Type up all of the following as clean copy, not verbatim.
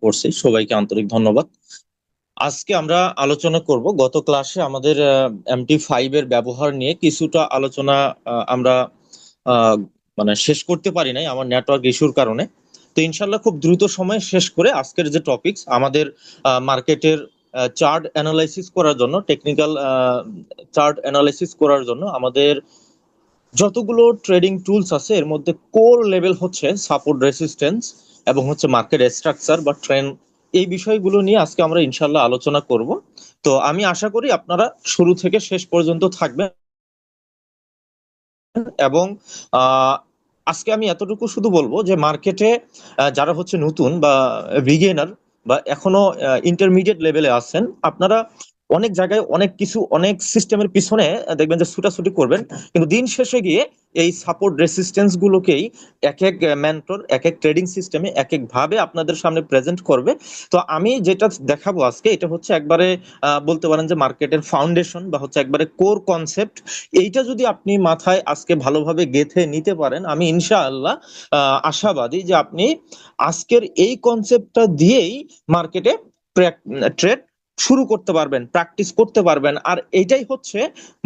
করছি। সবাইকে আন্তরিক ধন্যবাদ। আজকে আমরা আলোচনা করব, গত ক্লাসে আমাদের MT5 এর ব্যবহার নিয়ে কিছুটা আলোচনা আমরা আহ, মানে শেষ করতে পারি নাই আমার নেটওয়ার্ক ইস্যুর কারণে। তো ইনশাল্লাহ খুব দ্রুত সময়ে শেষ করে আজকের যে টপিকস আমাদের মার্কেটের চার্ট অ্যানালাইসিস করার জন্য, টেকনিক্যাল চার্ট অ্যানালাইসিস করার জন্য আমাদের যতগুলো ট্রেডিং টুলস আছে এর মধ্যে কোর লেভেল হচ্ছে সাপোর্ট, রেসিস্টেন্স এবং হচ্ছে মার্কেট স্ট্রাকচার বা ট্রেন্ড। এই বিষয়গুলো নিয়ে আজকে আমরা ইনশাল্লাহ আলোচনা করব। তো আমি আশা করি আপনারা শুরু থেকে শেষ পর্যন্ত থাকবেন। এবং আহ, আজকে আমি এতটুকু শুধু বলবো যে মার্কেটে যারা হচ্ছে নতুন বা বিগিনার বা এখনো ইন্টারমিডিয়েট লেভেলে আছেন, আপনারা অনেক জায়গায় অনেক কিছু, অনেক সিস্টেমের পিছনে দেখবেন যে ছুটাছুটি করবেন, কিন্তু দিন শেষে গিয়ে এই সাপোর্ট রেসিস্টেন্স গুলোকেই এক এক মেন্টর এক এক ট্রেডিং সিস্টেমে এক এক ভাবে আপনাদের সামনে প্রেজেন্ট করবে। তো আমি যেটা দেখাবো আজকে, এটা হচ্ছে একবারে বলতে পারেন যে মার্কেটের ফাউন্ডেশন বা হচ্ছে একবারে কোর কনসেপ্ট। এইটা যদি আপনি মাথায় আজকে ভালোভাবে গেঁথে নিতে পারেন, আমি ইনশাআল্লাহ আশাবাদী যে আপনি আজকের এই কনসেপ্টটা দিয়েই মার্কেটে ট্রেড শুরু করতে পারবেন, প্র্যাকটিস করতে পারবেন। আর এইটাই হচ্ছে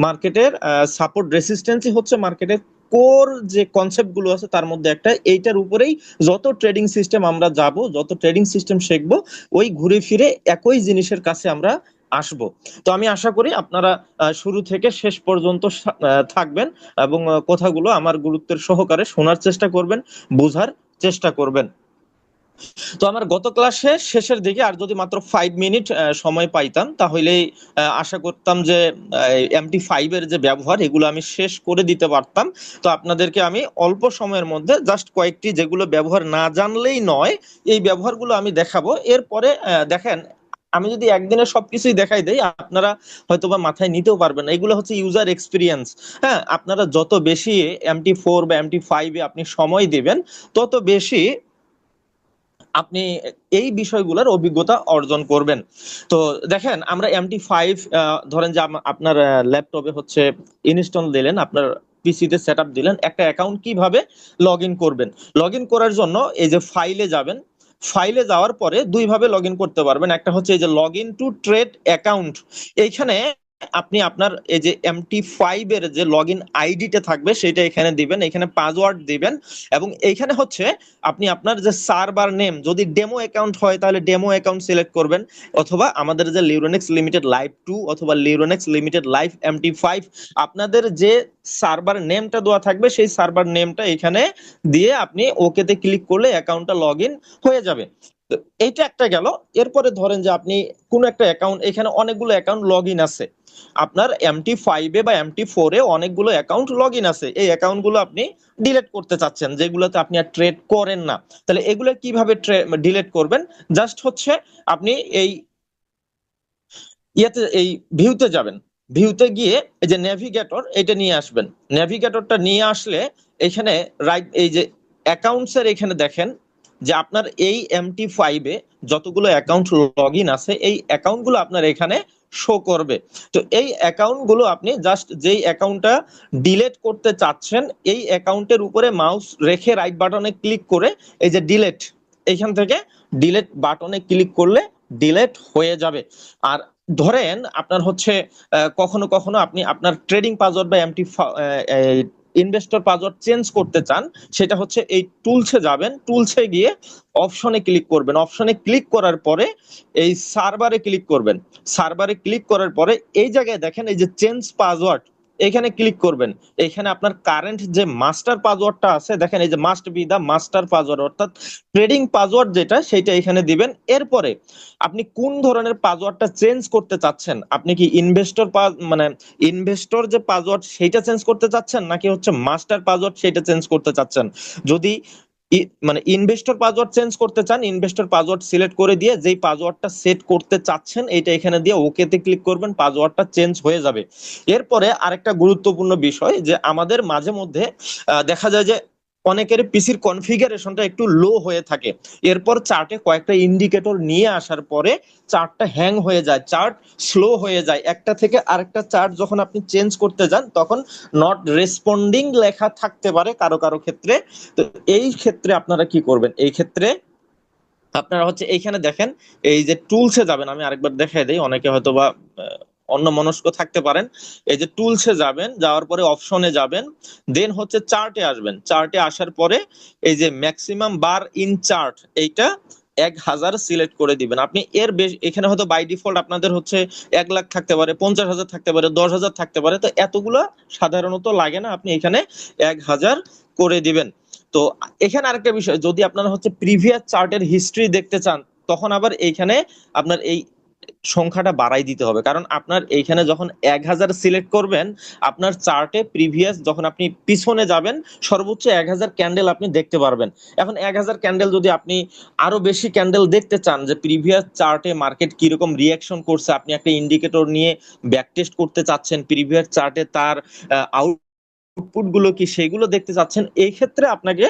মার্কেটের সাপোর্ট, রেসিস্ট্যান্সই হচ্ছে মার্কেটের কোর যে কনসেপ্ট গুলো আছে তার মধ্যে একটা। এইটার উপরেই যত ট্রেডিং সিস্টেম আমরা যাব, যত ট্রেডিং সিস্টেম শিখবো, ওই ঘুরে ফিরে একই জিনিসের কাছে আমরা আসবো। তো আমি আশা করি আপনারা শুরু থেকে শেষ পর্যন্ত থাকবেন এবং কথাগুলো আমার গুরুত্বের সহকারে শোনার চেষ্টা করবেন, বোঝার চেষ্টা করবেন। তো আমার গত ক্লাসে শেষের দিকে আর যদি মাত্র 5 মিনিট সময় পাইতাম, তাহলে আশা করতাম যে MT5 এর যে ব্যবহার এগুলো আমি শেষ করে দিতে পারতাম। তো আপনাদেরকে আমি অল্প সময়ের মধ্যে জাস্ট কয়েকটি, যেগুলো ব্যবহার না জানলেই নয়, এই ব্যবহারগুলো আমি দেখাবো। এরপরে দেখেন, আমি যদি একদিনে সবকিছুই দেখাই দেই, আপনারা হয়তোবা মাথায় নিতেও পারবেন না। এগুলো হচ্ছে ইউজার এক্সপিরিয়েন্স। হ্যাঁ, আপনারা যত বেশি MT4 বা MT5 এ আপনি সময় দিবেন, তত বেশি আপনি এই বিষয়গুলোর অভিজ্ঞতা অর্জন করবেন। তো দেখেন, আমরা MT5 ধরেন যে আপনার ল্যাপটপে হচ্ছে ইনস্টল দিলেন, আপনার পিসিতে সেট আপ দিলেন, একটা অ্যাকাউন্ট কিভাবে লগ ইন করবেন? লগ ইন করার জন্য এই যে ফাইলে যাবেন, ফাইলে যাওয়ার পরে দুই ভাবে লগ ইন করতে পারবেন। একটা হচ্ছে এই যে log in to trade account. এইখানে আপনি আপনার এই যে MT5 এর যে লগ ইন আইডিটা থাকবে সেটা এখানে দিবেন, এখানে পাসওয়ার্ড দিবেন। এবং এইখানে হচ্ছে আপনি আপনার যে সার্ভার নেম, যদি ডেমো অ্যাকাউন্ট হয় তাহলে ডেমো অ্যাকাউন্ট সিলেক্ট করবেন, অথবা আমাদের যে লিউরোনেক্স লিমিটেড লাইভ 2 অথবা লিউরোনেক্স লিমিটেড লাইভ MT5, আপনাদের যে সার্ভার নেমটা দেওয়া থাকবে সেই সার্ভার নেমটা এখানে দিয়ে আপনি ওকেতে ক্লিক করলে অ্যাকাউন্টটা লগ ইন হয়ে যাবে। তো এইটা একটা গেল। এরপরে ধরেন যে আপনি কোন একটা অ্যাকাউন্ট, এখানে অনেকগুলো অ্যাকাউন্ট লগ ইন আছে, আপনার MT5 বা MT4 অনেকগুলো অ্যাকাউন্ট লগ ইন আছে, এই অ্যাকাউন্ট গুলো আপনি ডিলিট করতে চাচ্ছেন, যেগুলোতে আপনি আর ট্রেড করেন না। তাহলে এগুলো কিভাবে ডিলিট করবেন? জাস্ট হচ্ছে আপনি এই ইয়েতে, এই ভিউতে যাবেন, ভিউতে গিয়ে এই যে নেভিগেটর, এটা নিয়ে আসবেন। নেভিগেটরটা নিয়ে আসলে এখানে রাইট, এই যে অ্যাকাউন্টস এর এখানে দেখেন যে আপনার এই MT5 যতগুলো অ্যাকাউন্ট লগ ইন আছে, এই অ্যাকাউন্ট গুলো আপনার এখানে শো করবে। তো এই অ্যাকাউন্ট গুলো আপনি জাস্ট যেই অ্যাকাউন্টটা ডিলেট করতে চাচ্ছেন, এই অ্যাকাউন্টের উপরে মাউস রেখে রাইট বাটনে ক্লিক করে এই যে ডিলেট, এইখান থেকে ডিলেট বাটনে ক্লিক করলে ডিলেট হয়ে যাবে। আর ধরেন আপনার হচ্ছে কখনো কখনো আপনি আপনার ট্রেডিং পাসওয়ার্ড বা এমটি ইনভেস্টর পাসওয়ার্ড চেঞ্জ করতে চান, সেটা হচ্ছে এই টুলসে যাবেন, টুলসে গিয়ে অপশনে ক্লিক করবেন, অপশনে ক্লিক করার পরে এই সার্ভারে ক্লিক করবেন। সার্ভারে ক্লিক করার পরে এই জায়গায় দেখেন এই যে চেঞ্জ পাসওয়ার্ড, এখানে ক্লিক করবেন। এখানে আপনার কারেন্ট যে মাস্টার পাসওয়ার্ডটা আছে, দেখেন এই যে must be the master password, অর্থাৎ ট্রেডিং পাসওয়ার্ড যেটা, সেটা এখানে দিবেন। এরপরে আপনি কোন ধরনের পাসওয়ার্ডটা চেঞ্জ করতে চাচ্ছেন? আপনি কি ইনভেস্টর মানে ইনভেস্টর যে পাসওয়ার্ড সেটা চেঞ্জ করতে চাচ্ছেন, নাকি হচ্ছে মাস্টার পাসওয়ার্ড সেটা চেঞ্জ করতে চাচ্ছেন? যদি মানে ইনভেস্টর পাসওয়ার্ড চেঞ্জ করতে চান, ইনভেস্টর পাসওয়ার্ড সিলেক্ট করে দিয়ে যেই পাসওয়ার্ডটা সেট করতে চাচ্ছেন এটা এখানে দিয়ে ওকেতে ক্লিক করবেন, পাসওয়ার্ডটা চেঞ্জ হয়ে যাবে। এরপরে আরেকটা গুরুত্বপূর্ণ বিষয়, যে আমাদের মাঝে মধ্যে দেখা যায় যে অনেকের পিসির কনফিগারেশনটা একটু লো হয়ে থাকে, এরপর চার্টে কয়েকটা ইন্ডিকেটর নিয়ে আসার পরে চার্টটা হ্যাং হয়ে যায়, চার্ট স্লো হয়ে যায়, একটা থেকে আরেকটা চার্ট যখন আপনি চেঞ্জ করতে যান তখন নট রেসপন্ডিং লেখা থাকতে পারে কারো কারো ক্ষেত্রে। তো এই ক্ষেত্রে আপনারা কি করবেন? এই ক্ষেত্রে আপনারা হচ্ছে এইখানে দেখেন, এই যে টুলসে যাবেন, আমি আরেকবার দেখাই দিই, অনেকে হয়তো বা অন্য মনস্ক থাকতে পারেন। এই যে টুলসে যাবেন, যাওয়ার পরে অপশনে যাবেন, দেন হচ্ছে চার্টে আসবেন। চার্টে আসার পরে এই যে ম্যাক্সিমাম বার ইন চার্ট, এইটা 1000 সিলেক্ট করে দিবেন আপনি। এর বেশ এখানে হয়তো বাই ডিফল্ট আপনাদের হচ্ছে 1 লাখ থাকতে পারে, 50,000 থাকতে পারে, 10,000 থাকতে পারে, তো এতগুলো সাধারণত লাগে না, আপনি এখানে 1000 করে দিবেন। তো এখানে আরেকটা বিষয়, যদি আপনারা হচ্ছে প্রিভিয়াস চার্টের হিস্ট্রি দেখতে চান, তখন আবার এইখানে আপনার এই সংখ্যাটা বাড়াই দিতে হবে, কারণ আপনার এইখানে যখন 1000 সিলেক্ট করবেন, আপনার চার্টে প্রিভিয়াস যখন আপনি পিছনে যাবেন, সর্বোচ্চ 1000 ক্যান্ডেল আপনি দেখতে পারবেন। এখন 1000 ক্যান্ডেল যদি আপনি আরো বেশি ক্যান্ডেল দেখতে চান, যে প্রিভিয়াস চার্টে মার্কেট কিরকম রিয়াকশন করছে, আপনি একটা ইন্ডিকেটর নিয়ে ব্যাক টেস্ট করতে চাচ্ছেন, প্রিভিয়াস চার্টে তার আউটপুট গুলো কি সেগুলো দেখতে চাচ্ছেন, এই ক্ষেত্রে আপনাকে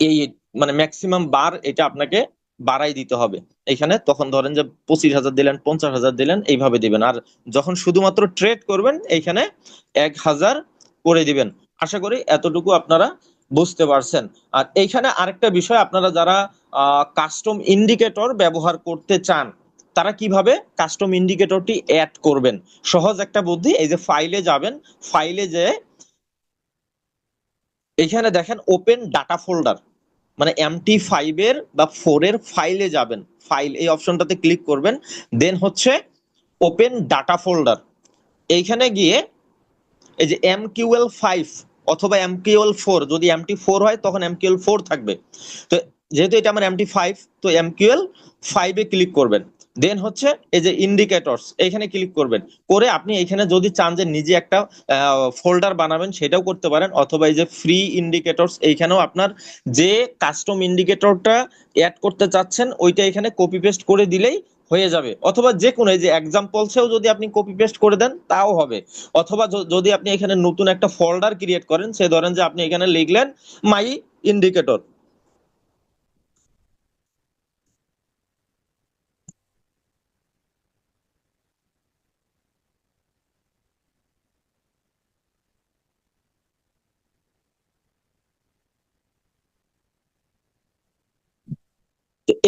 এই মানে ম্যাক্সিমাম বার এটা আপনাকে বাড়াই দিতে হবে এখানে। তখন ধরেন যে 25,000 দিলেন, 50,000 দিলেন, এইভাবে দিবেন। আর যখন শুধুমাত্র ট্রেড করবেন, এইখানে 1000 করে দিবেন। আশা করি এতটুকু আপনারা বুঝতে পারছেন। আর এইখানে আরেকটা বিষয়, আপনারা যারা কাস্টম ইন্ডিকেটর ব্যবহার করতে চান, তারা কিভাবে কাস্টম ইন্ডিকেটরটি অ্যাড করবেন, সহজ একটা বুদ্ধি। এই যে ফাইলে যাবেন, ফাইলে যে এখানে দেখেন ওপেন ডাটা ফোল্ডার, মানে MT5 এর বা 4 এর ফাইলে যাবেন, ফাইল এই অপশনটাতে ক্লিক করবেন, দেন হচ্ছে ওপেন ডাটা ফোল্ডার। এইখানে গিয়ে এই যে MQL5 অথবা MQL4, যদি MT4 হয় তখন MQL4 থাকবে। তো যেহেতু এটা আমার MT5, তো MQL5 এ ক্লিক করবেন, দেন হচ্ছে এই যে ইন্ডিকেটরস, এখানে ক্লিক করবেন। করে আপনি এখানে যদি চান যে নিজে একটা ফোল্ডার বানাবেন, সেটাও করতে পারেন, অথবা এই যে ফ্রি ইন্ডিকেটরস, এইখানেও আপনার যে কাস্টম ইন্ডিকেটরটা অ্যাড করতে চাচ্ছেন ওইটা এখানে কপি পেস্ট করে দিলেই হয়ে যাবে। অথবা যে কোনো এই যে এক্সাম্পলসেও যদি আপনি কপি পেস্ট করে দেন তাও হবে। অথবা যদি আপনি এখানে নতুন একটা ফোল্ডার ক্রিয়েট করেন, সে ধরেন যে আপনি এখানে লিখলেন মাই ইন্ডিকেটর,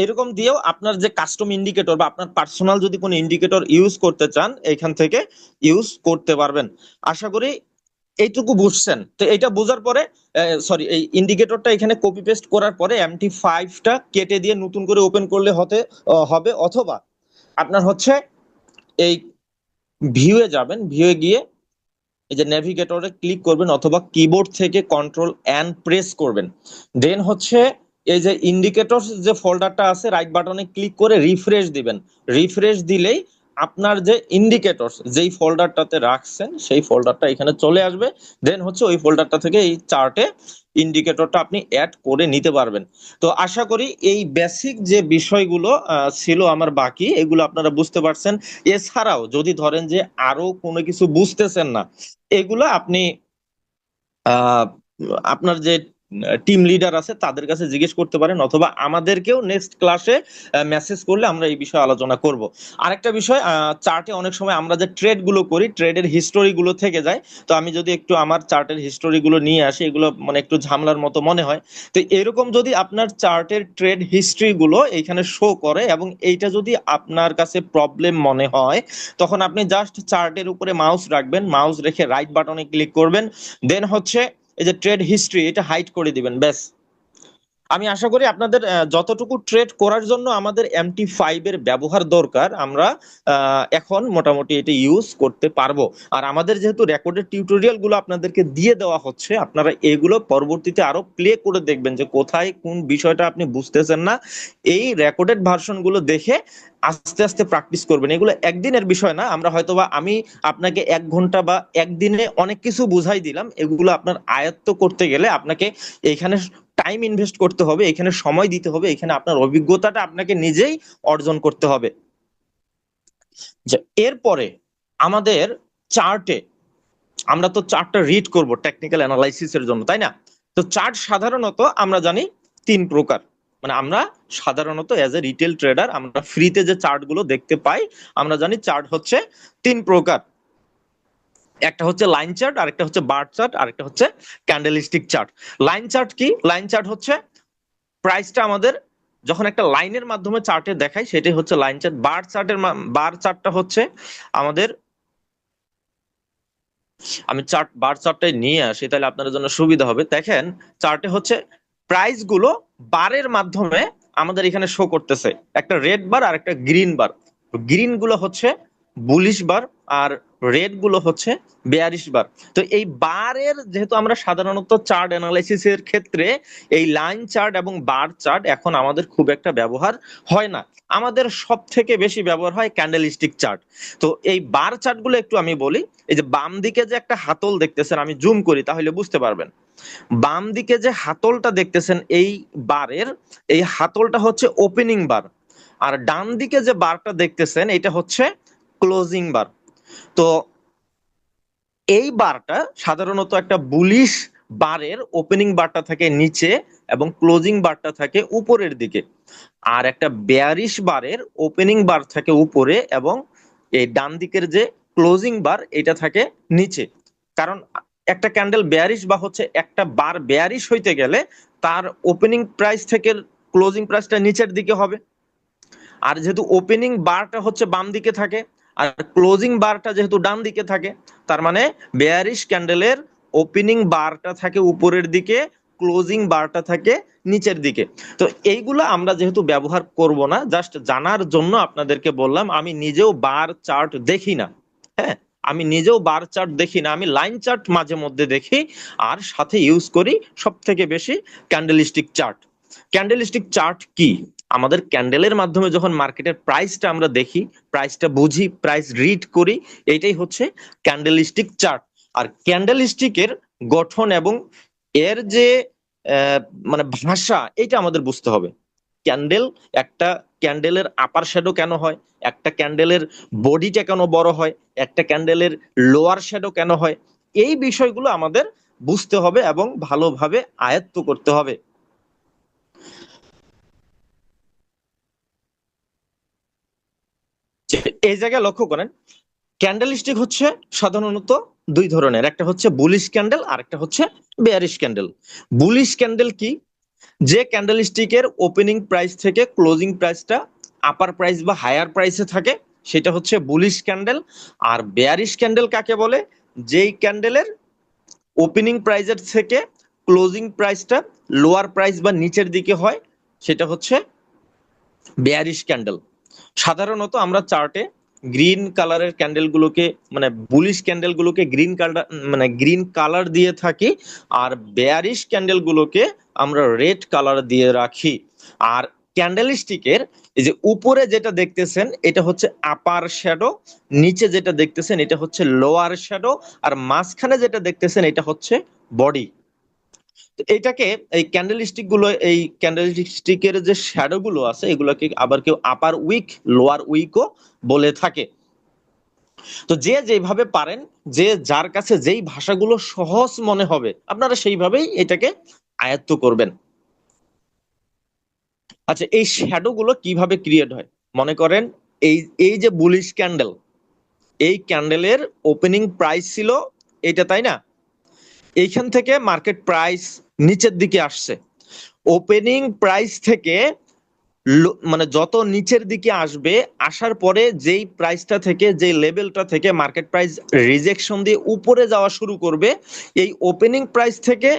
এরকম দিয়েও আপনার যে কাস্টম ইন্ডিকেটর বা আপনার পার্সোনাল যদি কোনো ইন্ডিকেটর ইউজ করতে চান, এখান থেকে ইউজ করতে পারবেন। আশা করি এইটুকু বুঝছেন। তো এটা বোঝার পরে, সরি, এই ইন্ডিকেটরটা এখানে কপি পেস্ট করার পরে MT5টা কেটে দিয়ে নতুন করে ওপেন করলে হবে। অথবা আপনার হচ্ছে এই ভিউয়ে যাবেন, ভিউয়ে গিয়ে এই যে নেভিগেটরে ক্লিক করবেন, অথবা কিবোর্ড থেকে Ctrl+N প্রেস করবেন, দেন হচ্ছে এই যে ইন্ডিকেটর যে ফোল্ডারটা আছে, রাইট বাটনে ক্লিক করে রিফ্রেশ দিবেন। রিফ্রেশ দিলেই আপনার যে ইন্ডিকেটর যেই ফোল্ডারটাতে রাখছেন, সেই ফোল্ডারটা এখানে চলে আসবে। দেন হচ্ছে ওই ফোল্ডারটা থেকে এই চার্টে ইন্ডিকেটরটা আপনি অ্যাড করে নিতে পারবেন। তো আশা করি এই বেসিক যে বিষয়গুলো ছিল আমার বাকি, এগুলো আপনারা বুঝতে পারছেন। এছাড়াও যদি ধরেন যে আরো কোনো কিছু বুঝতেছেন না, এগুলো আপনি আহ আপনার যে টিম লিডার আছে তাদের কাছে জিজ্ঞেস করতে পারেন, অথবা আমাদেরকেও নেক্সট ক্লাসে মেসেজ করলে আমরা এই বিষয়ে আলোচনা করব। আরেকটা বিষয়, চার্টে অনেক সময় আমরা যে ট্রেড গুলো করি, ট্রেডের হিস্টোরি গুলো থেকে যায়। তো আমি যদি একটু আমার চার্টের হিস্টোরি গুলো নিয়ে আসি, এগুলো মানে একটু ঝামেলার মতো মনে হয়। তো এরকম যদি আপনার চার্টের ট্রেড হিস্ট্রি গুলো এইখানে শো করে, এবং এইটা যদি আপনার কাছে প্রবলেম মনে হয়, তখন আপনি জাস্ট চার্টের উপরে মাউস রাখবেন, মাউস রেখে রাইট বাটনে ক্লিক করবেন, দেন হচ্ছে এই যে ট্রেড হিস্ট্রি এটা হাইড করে দিবেন, ব্যাস। আমি আশা করি আপনাদের যতটুকু ট্রেড করার জন্য আমাদের MT5 এর ব্যবহার দরকার, আমরা এখন মোটামুটি এটা ইউজ করতে পারবো। আর আমাদের যেহেতু রেকর্ডেড টিউটোরিয়াল গুলো আপনাদেরকে দিয়ে দেওয়া হচ্ছে, আপনারা এগুলো পরবর্তীতে আরো প্লে করে দেখবেন যে কোথায় কোন বিষয়টা আপনি বুঝতেছেন না। এই রেকর্ডেড ভার্সন গুলো দেখে আস্তে আস্তে প্র্যাকটিস করবেন। এগুলো একদিনের বিষয় না, আমরা হয়তোবা আমি আপনাকে 1 ঘন্টা বা একদিনে অনেক কিছু বুঝাই দিলাম, এগুলো আপনার আয়ত্ত করতে গেলে আপনাকে এখানে টাইম ইনভেস্ট করতে হবে, এখানে সময় দিতে হবে, এখানে আপনার অভিজ্ঞতাটা আপনাকে নিজেই অর্জন করতে হবে। যে এরপরে আমাদের চার্টে, আমরা তো চার্টটা রিড করব টেকনিক্যাল অ্যানালাইসিসের জন্য, তাই না? তো চার্ট সাধারণত আমরা জানি 3 প্রকার। মানে আমরা সাধারণত এজ এ রিটেল ট্রেডার আমরা ফ্রিতে যে চার্ট গুলো দেখতে পাই, আমরা জানি চার্ট হচ্ছে 3 প্রকার। একটা হচ্ছে লাইন চার্ট, আরেকটা হচ্ছে বার চার্ট, আরেকটা হচ্ছে ক্যান্ডেলস্টিক চার্ট। লাইন চার্ট কি? লাইন চার্ট হচ্ছে প্রাইসটা আমাদের যখন একটা লাইনের মাধ্যমে চার্টে দেখাই সেটাই হচ্ছে লাইন চার্ট। বার চার্টটা হচ্ছে আমাদের, আমি বার চার্টটাই নিয়ে আসি তাহলে আপনাদের জন্য সুবিধা হবে। দেখেন চার্টে হচ্ছে প্রাইস গুলো বারের মাধ্যমে আমাদের এখানে শো করতেছে, একটা রেড বার আর একটা গ্রিন বার। গ্রিন গুলো হচ্ছে বুলিশ বার আর রেড গুলো হচ্ছে বেয়ারিশ বার। তো এই বারের, যেহেতু আমরা সাধারণত চার্ট অ্যানালাইসিস এর ক্ষেত্রে এই লাইন চার্ট এবং বার চার্ট এখন আমাদের খুব একটা ব্যবহার হয় না, আমাদের সব থেকে বেশি ব্যবহার হয় ক্যান্ডেলস্টিক চার্ট। তো এই বার চার্ট গুলো একটু আমি বলি। এই যে বাম দিকে যে একটা হাতল দেখতেছেন, আমি জুম করি তাহলে বুঝতে পারবেন। বাম দিকে যে হাতলটা দেখতেছেন এই বারের, এই হাতলটা হচ্ছে ওপেনিং বার। আর ডান দিকে যে বারটা দেখতেছেন এটা হচ্ছে ক্লোজিং বার। তো এই বারটা সাধারণত একটা বুলিশ বারের ওপেনিং বারটা থাকে নিচে এবং ক্লোজিং বারটা থাকে উপরের দিকে, আর একটা বেয়ারিশ বারের ওপেনিং বার থাকে উপরে এবং এই ডান দিকের যে ক্লোজিং বার এটা থাকে নিচে। কারণ একটা ক্যান্ডেল বেয়ারিশ বা হচ্ছে একটা বার বেয়ারিশ হইতে গেলে তার ওপেনিং প্রাইস থেকে ক্লোজিং প্রাইসটা নিচের দিকে হবে। আর যেহেতু ওপেনিং বারটা হচ্ছে বাম দিকে থাকে আর ক্লোজিং বারটা যেহেতু ডান দিকে থাকে, তার মানে বেয়ারিশ ক্যান্ডেলের ওপেনিং বারটা থাকে উপরের দিকে, ক্লোজিং বারটা থাকে নিচের দিকে। তো এইগুলো আমরা যেহেতু ব্যবহার করব না, জাস্ট জানার জন্য আপনাদেরকে বললাম। আমি নিজেও বার চার্ট দেখি না, হ্যাঁ, আমি নিজেও বার চার্ট দেখি না, আমি লাইন চার্ট মাঝে মধ্যে দেখি আর সাথে ইউজ করি সব থেকে বেশি ক্যান্ডেলস্টিক চার্ট। ক্যান্ডেলস্টিক চার্ট কি? আমাদের ক্যান্ডেলের মাধ্যমে যখন মার্কেটের প্রাইসটা আমরা দেখি, প্রাইসটা বুঝি, প্রাইস রিড করি, এটাই হচ্ছে ক্যান্ডেলস্টিক চার্ট। আর ক্যান্ডেলস্টিকের গঠন এবং এর যে আহ, মানে ভাষা, এটা আমাদের বুঝতে হবে। ক্যান্ডেল, একটা ক্যান্ডেলের আপার শ্যাডো কেন হয়, একটা ক্যান্ডেলের বডিটা কেন বড় হয়, একটা ক্যান্ডেলের লোয়ার শ্যাডো কেন হয়, এই বিষয়গুলো আমাদের বুঝতে হবে এবং ভালোভাবে আয়ত্ত করতে হবে। এই জায়গায় লক্ষ্য করেন, ক্যান্ডেলস্টিক হচ্ছে সাধারণত দুই ধরনের, একটা হচ্ছে বুলিশ ক্যান্ডেল আর একটা হচ্ছে বেয়ারিশ ক্যান্ডেল। বুলিশ ক্যান্ডেল কি? যে ক্যান্ডেলস্টিকের ওপেনিং প্রাইস থেকে ক্লোজিং প্রাইসটা আপার প্রাইস বা হায়ার প্রাইসে থাকে, সেটা হচ্ছে বুলিশ ক্যান্ডেল। আর বেয়ারিশ ক্যান্ডেল কাকে বলে? যেই ক্যান্ডেলের ওপেনিং প্রাইসের থেকে ক্লোজিং প্রাইসটা লোয়ার প্রাইস বা নিচের দিকে হয়, সেটা হচ্ছে বেয়ারিশ ক্যান্ডেল। সাধারণত আমরা চার্টে গ্রিন কালারের ক্যান্ডেল গুলোকে, মানে বুলিশ ক্যান্ডেল গুলোকে গ্রিন কালার, মানে গ্রিন কালার দিয়ে থাকি, আর বেয়ারিশ ক্যান্ডেল গুলোকে আমরা রেড কালার দিয়ে রাখি। আর ক্যান্ডেল স্টিকের এই যে উপরে যেটা দেখতেছেন এটা হচ্ছে আপার শ্যাডো, নিচে যেটা দেখতেছেন এটা হচ্ছে লোয়ার শ্যাডো, আর মাঝখানে যেটা দেখতেছেন এটা হচ্ছে বডি। এটাকে, এই ক্যান্ডেলস্টিক গুলো, এই ক্যান্ডেলস্টিকের যে শ্যাডো গুলো আছে এগুলোকে আবার কেউ আপার উইক, লোয়ার উইকও বলে থাকে। তো যে যেভাবে পারেন, যে যার কাছে যেই ভাষাগুলো সহজ মনে হবে আপনারা সেইভাবেই এটাকে আয়ত্ত করবেন। আচ্ছা, এই শ্যাডো গুলো কিভাবে ক্রিয়েট হয়? মনে করেন এই এই যে বুলিশ ক্যান্ডেল, এই ক্যান্ডেলের ওপেনিং প্রাইস ছিল এটা, তাই না? এইখান থেকে মার্কেট প্রাইস নিচের দিকে আসছে। ওপেনিং প্রাইস থেকে মানে যত নিচের দিকে আসবে, আসার পরে যেই প্রাইসটা থেকে, যে লেভেলটা থেকে মার্কেট প্রাইস রিজেকশন দিয়ে উপরে যাওয়া শুরু করবে, এই ওপেনিং প্রাইস থেকে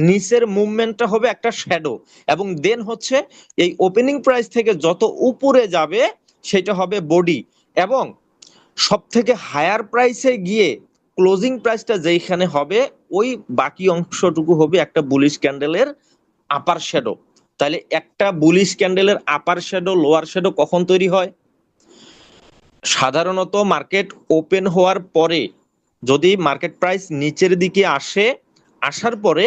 নিচের মুভমেন্টটা হবে একটা শ্যাডো। এবং দেন হচ্ছে এই ওপেনিং প্রাইস থেকে যত উপরে যাবে সেটা হবে বডি। এবং সব থেকে হায়ার প্রাইসে গিয়ে ক্লোজিং প্রাইসটা যেখানে হবে ওই বাকি অংশটুকু হবে একটা বুলিশ ক্যান্ডেলের আপার শ্যাডো। তাহলে একটা বুলিশ ক্যান্ডেলের আপার শ্যাডো, লোয়ার শ্যাডো কখন তৈরি হয়? সাধারণত মার্কেট ওপেন হওয়ার পরে, যদি মার্কেট প্রাইস নিচের দিকে আসে, আসার পরে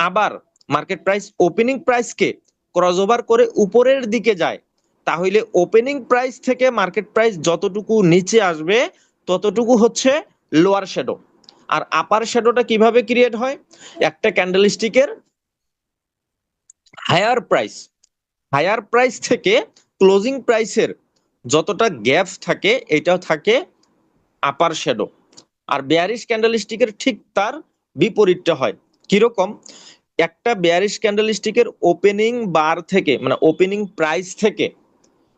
আবার মার্কেট প্রাইস ওপেনিং প্রাইসকে ক্রস ওভার করে উপরের দিকে যায়, তাহলে ওপেনিং প্রাইস থেকে মার্কেট প্রাইস যতটুকু নিচে আসবে ততটুকু হচ্ছে লোয়ার শ্যাডো। আর আপার শ্যাডোটা কিভাবে ক্রিয়েট হয়? একটা ক্যান্ডেলস্টিকের হায়ার প্রাইস, হায়ার প্রাইস থেকে ক্লোজিং প্রাইসের যতটা গ্যাপ থাকে এটাও থাকে আপার শ্যাডো। আর বেয়ারিশ ক্যান্ডেলস্টিকের ঠিক তার বিপরীতটা হয় কিরকম? একটা বেয়ারিশ ক্যান্ডেলস্টিকের ওপেনিং বার থেকে মানে ওপেনিং প্রাইস থেকে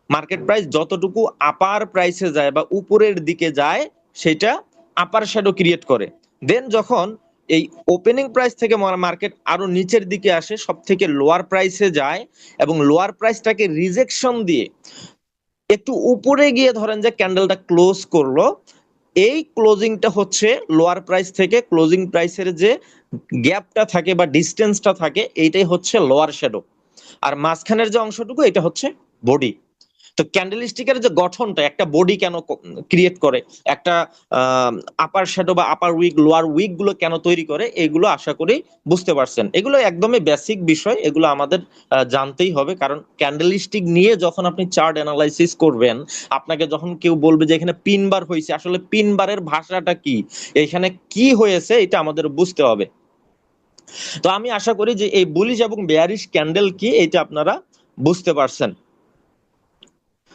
মার্কেট প্রাইস যতটুকু আপার প্রাইসে যায় বা উপরের দিকে যায় সেটা আপার শ্যাডো ক্রিয়েট করে। দেন যখন এই ওপেনিং প্রাইস থেকে মার্কেট আরো নিচের দিকে আসে, সব থেকে লোয়ার প্রাইসে যায় এবং লোয়ার প্রাইসটাকে রিজেকশন দিয়ে একটু উপরে গিয়ে ধরেন যে ক্যান্ডেলটা ক্লোজ করলো, এই ক্লোজিংটা হচ্ছে লোয়ার প্রাইস থেকে ক্লোজিং প্রাইসের যে গ্যাপটা থাকে বা ডিস্টেন্সটা থাকে, এইটাই হচ্ছে লোয়ার শ্যাডো। আর মাঝখানের যে অংশটুকু এটা হচ্ছে বডি। তো ক্যান্ডেলস্টিকের যে গঠনটা একটা বডি কেন ক্রিয়েট করে, একটা আপার শ্যাডো বা আপার উইক লোয়ার উইক গুলো কেন তৈরি করে, এগুলো আশা করি বুঝতে পারছেন। এগুলো একদমই বেসিক বিষয়, এগুলো আমাদের জানতেই হবে। কারণ ক্যান্ডেলস্টিক নিয়ে যখন আপনি চার্ট অ্যানালাইসিস করবেন, আপনাকে যখন কেউ বলবে যে এখানে পিন বার হয়েছে, আসলে পিন বারের ভাষাটা কি, এখানে কি হয়েছে, এটা আমাদের বুঝতে হবে। তো আমি আশা করি যে এই বুলিশ এবং বেয়ারিশ ক্যান্ডেল কি এটা আপনারা বুঝতে পারছেন।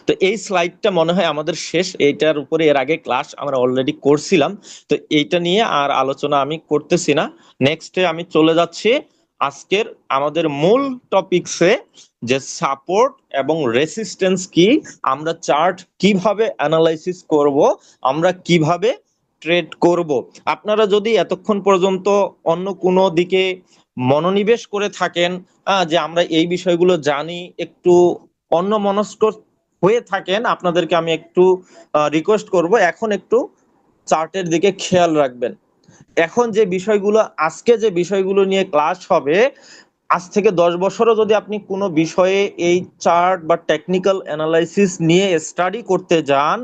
তো এই স্লাইডটা মনে হয় আমাদের শেষ, এইটার উপরে এর আগে ক্লাস আমরা অলরেডি করছিলাম, তো এইটা নিয়ে আর আলোচনা আমি করতেছি না। নেক্সটে আমি চলে যাচ্ছি আজকের আমাদের মূল টপিকসে, যে সাপোর্ট এবং রেসিস্টেন্স কি, আমরা চার্ট কিভাবে অ্যানালাইসিস করব, আমরা কিভাবে ট্রেড করব। আপনারা যদি এতক্ষণ পর্যন্ত অন্য কোনো দিকে মনোনিবেশ করে থাকেন, যে আমরা এই বিষয়গুলো জানি, একটু অন্য মনস্ক হয়ে থাকেন, আপনাদেরকে আমি একটু রিকোয়েস্ট করব এখন একটু চার্টের দিকে খেয়াল রাখবেন। এখন যে বিষয়গুলো, আজকে যে বিষয়গুলো নিয়ে ক্লাস হবে, আজ থেকে 10 বছরও যদি আপনি কোনো বিষয়ে এই চার্ট বা টেকনিক্যাল অ্যানালাইসিস নিয়ে স্টাডি করতে যান,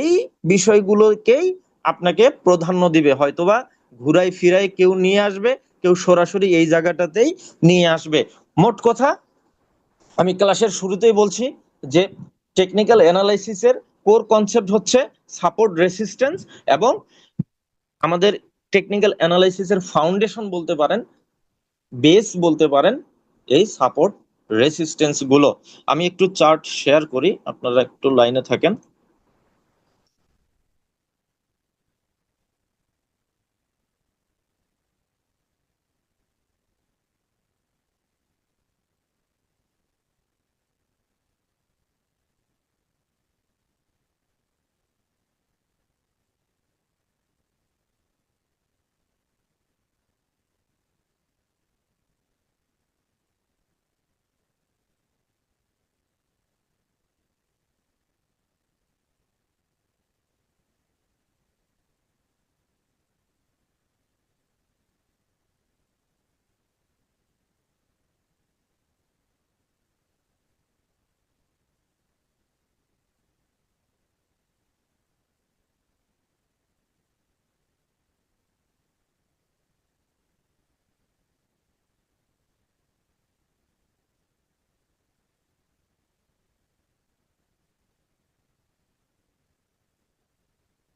এই বিষয়গুলোকেই আপনাকে প্রাধান্য দিবে। হয়তোবা ঘুরাই ফিরাই কেউ নিয়ে আসবে, কেউ সরাসরি এই জায়গাটাতেই নিয়ে আসবে। মোট কথা আমি ক্লাসের শুরুতেই বলছি যে টেকনিক্যাল অ্যানালাইসিসের কোর কনসেপ্ট হচ্ছে সাপোর্ট রেসিস্টেন্স, এবং আমাদের টেকনিক্যাল অ্যানালাইসিসের ফাউন্ডেশন বলতে পারেন, বেস বলতে পারেন এই সাপোর্ট রেসিস্টেন্স গুলো। আমি একটু চার্ট শেয়ার করি, আপনারা একটু লাইনে থাকেন।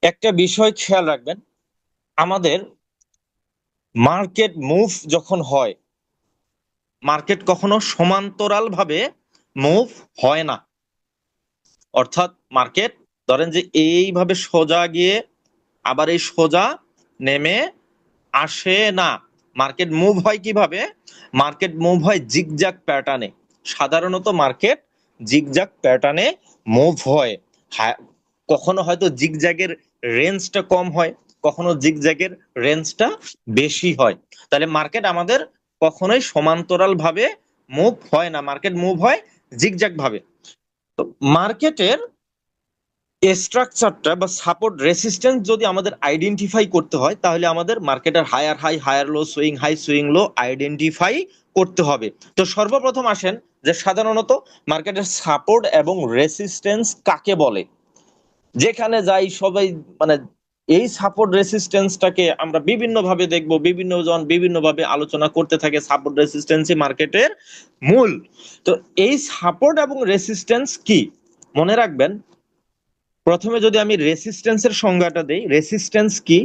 একটা বিষয় খেয়াল রাখবেন, আমাদের মার্কেট মুভ যখন হয়, মার্কেট কখনো সমান্তরাল ভাবে মুভ হয় না। অর্থাৎ মার্কেট ধরেন যে এইভাবে সোজা গিয়ে আবার এই সোজা নেমে আসে না। মার্কেট মুভ হয় কিভাবে? মার্কেট মুভ হয় জিগজ্যাগ প্যাটার্নে। সাধারণত মার্কেট জিগজ্যাগ প্যাটার্নে মুভ হয়। কখনো হয়তো জিগজ্যাগের রেঞ্জটা কম হয়, কখনো জিগজ্যাগের রেঞ্জটা বেশি হয়। তাহলে মার্কেট আমাদের কখনোই সমান্তরাল ভাবে মুভ হয় না, মার্কেট মুভ হয় জিগজ্যাগ ভাবে। তো মার্কেটের স্ট্রাকচারটা বা সাপোর্ট রেসিস্টেন্স যদি আমাদের আইডেন্টিফাই করতে হয়, তাহলে আমাদের মার্কেটের higher high, higher low, swing high, swing low identify করতে হবে। তো সর্বপ্রথম আসেন যে সাধারণত মার্কেটের সাপোর্ট এবং রেসিস্টেন্স কাকে বলে। যেখানে যাই সবাই মানে এই সাপোর্ট রেসিস্টেন্সটাকে আমরা বিভিন্ন ভাবে দেখব, বিভিন্ন জন বিভিন্ন ভাবে আলোচনা করতে থাকে। সাপোর্ট রেসিস্টেন্সই মার্কেটের মূল। তো এই সাপোর্ট এবং রেসিস্টেন্স কি মনে রাখবেন। প্রথমে যদি আমি রেসিস্টেন্সের সংজ্ঞাটা দেই, রেসিস্টেন্স কি?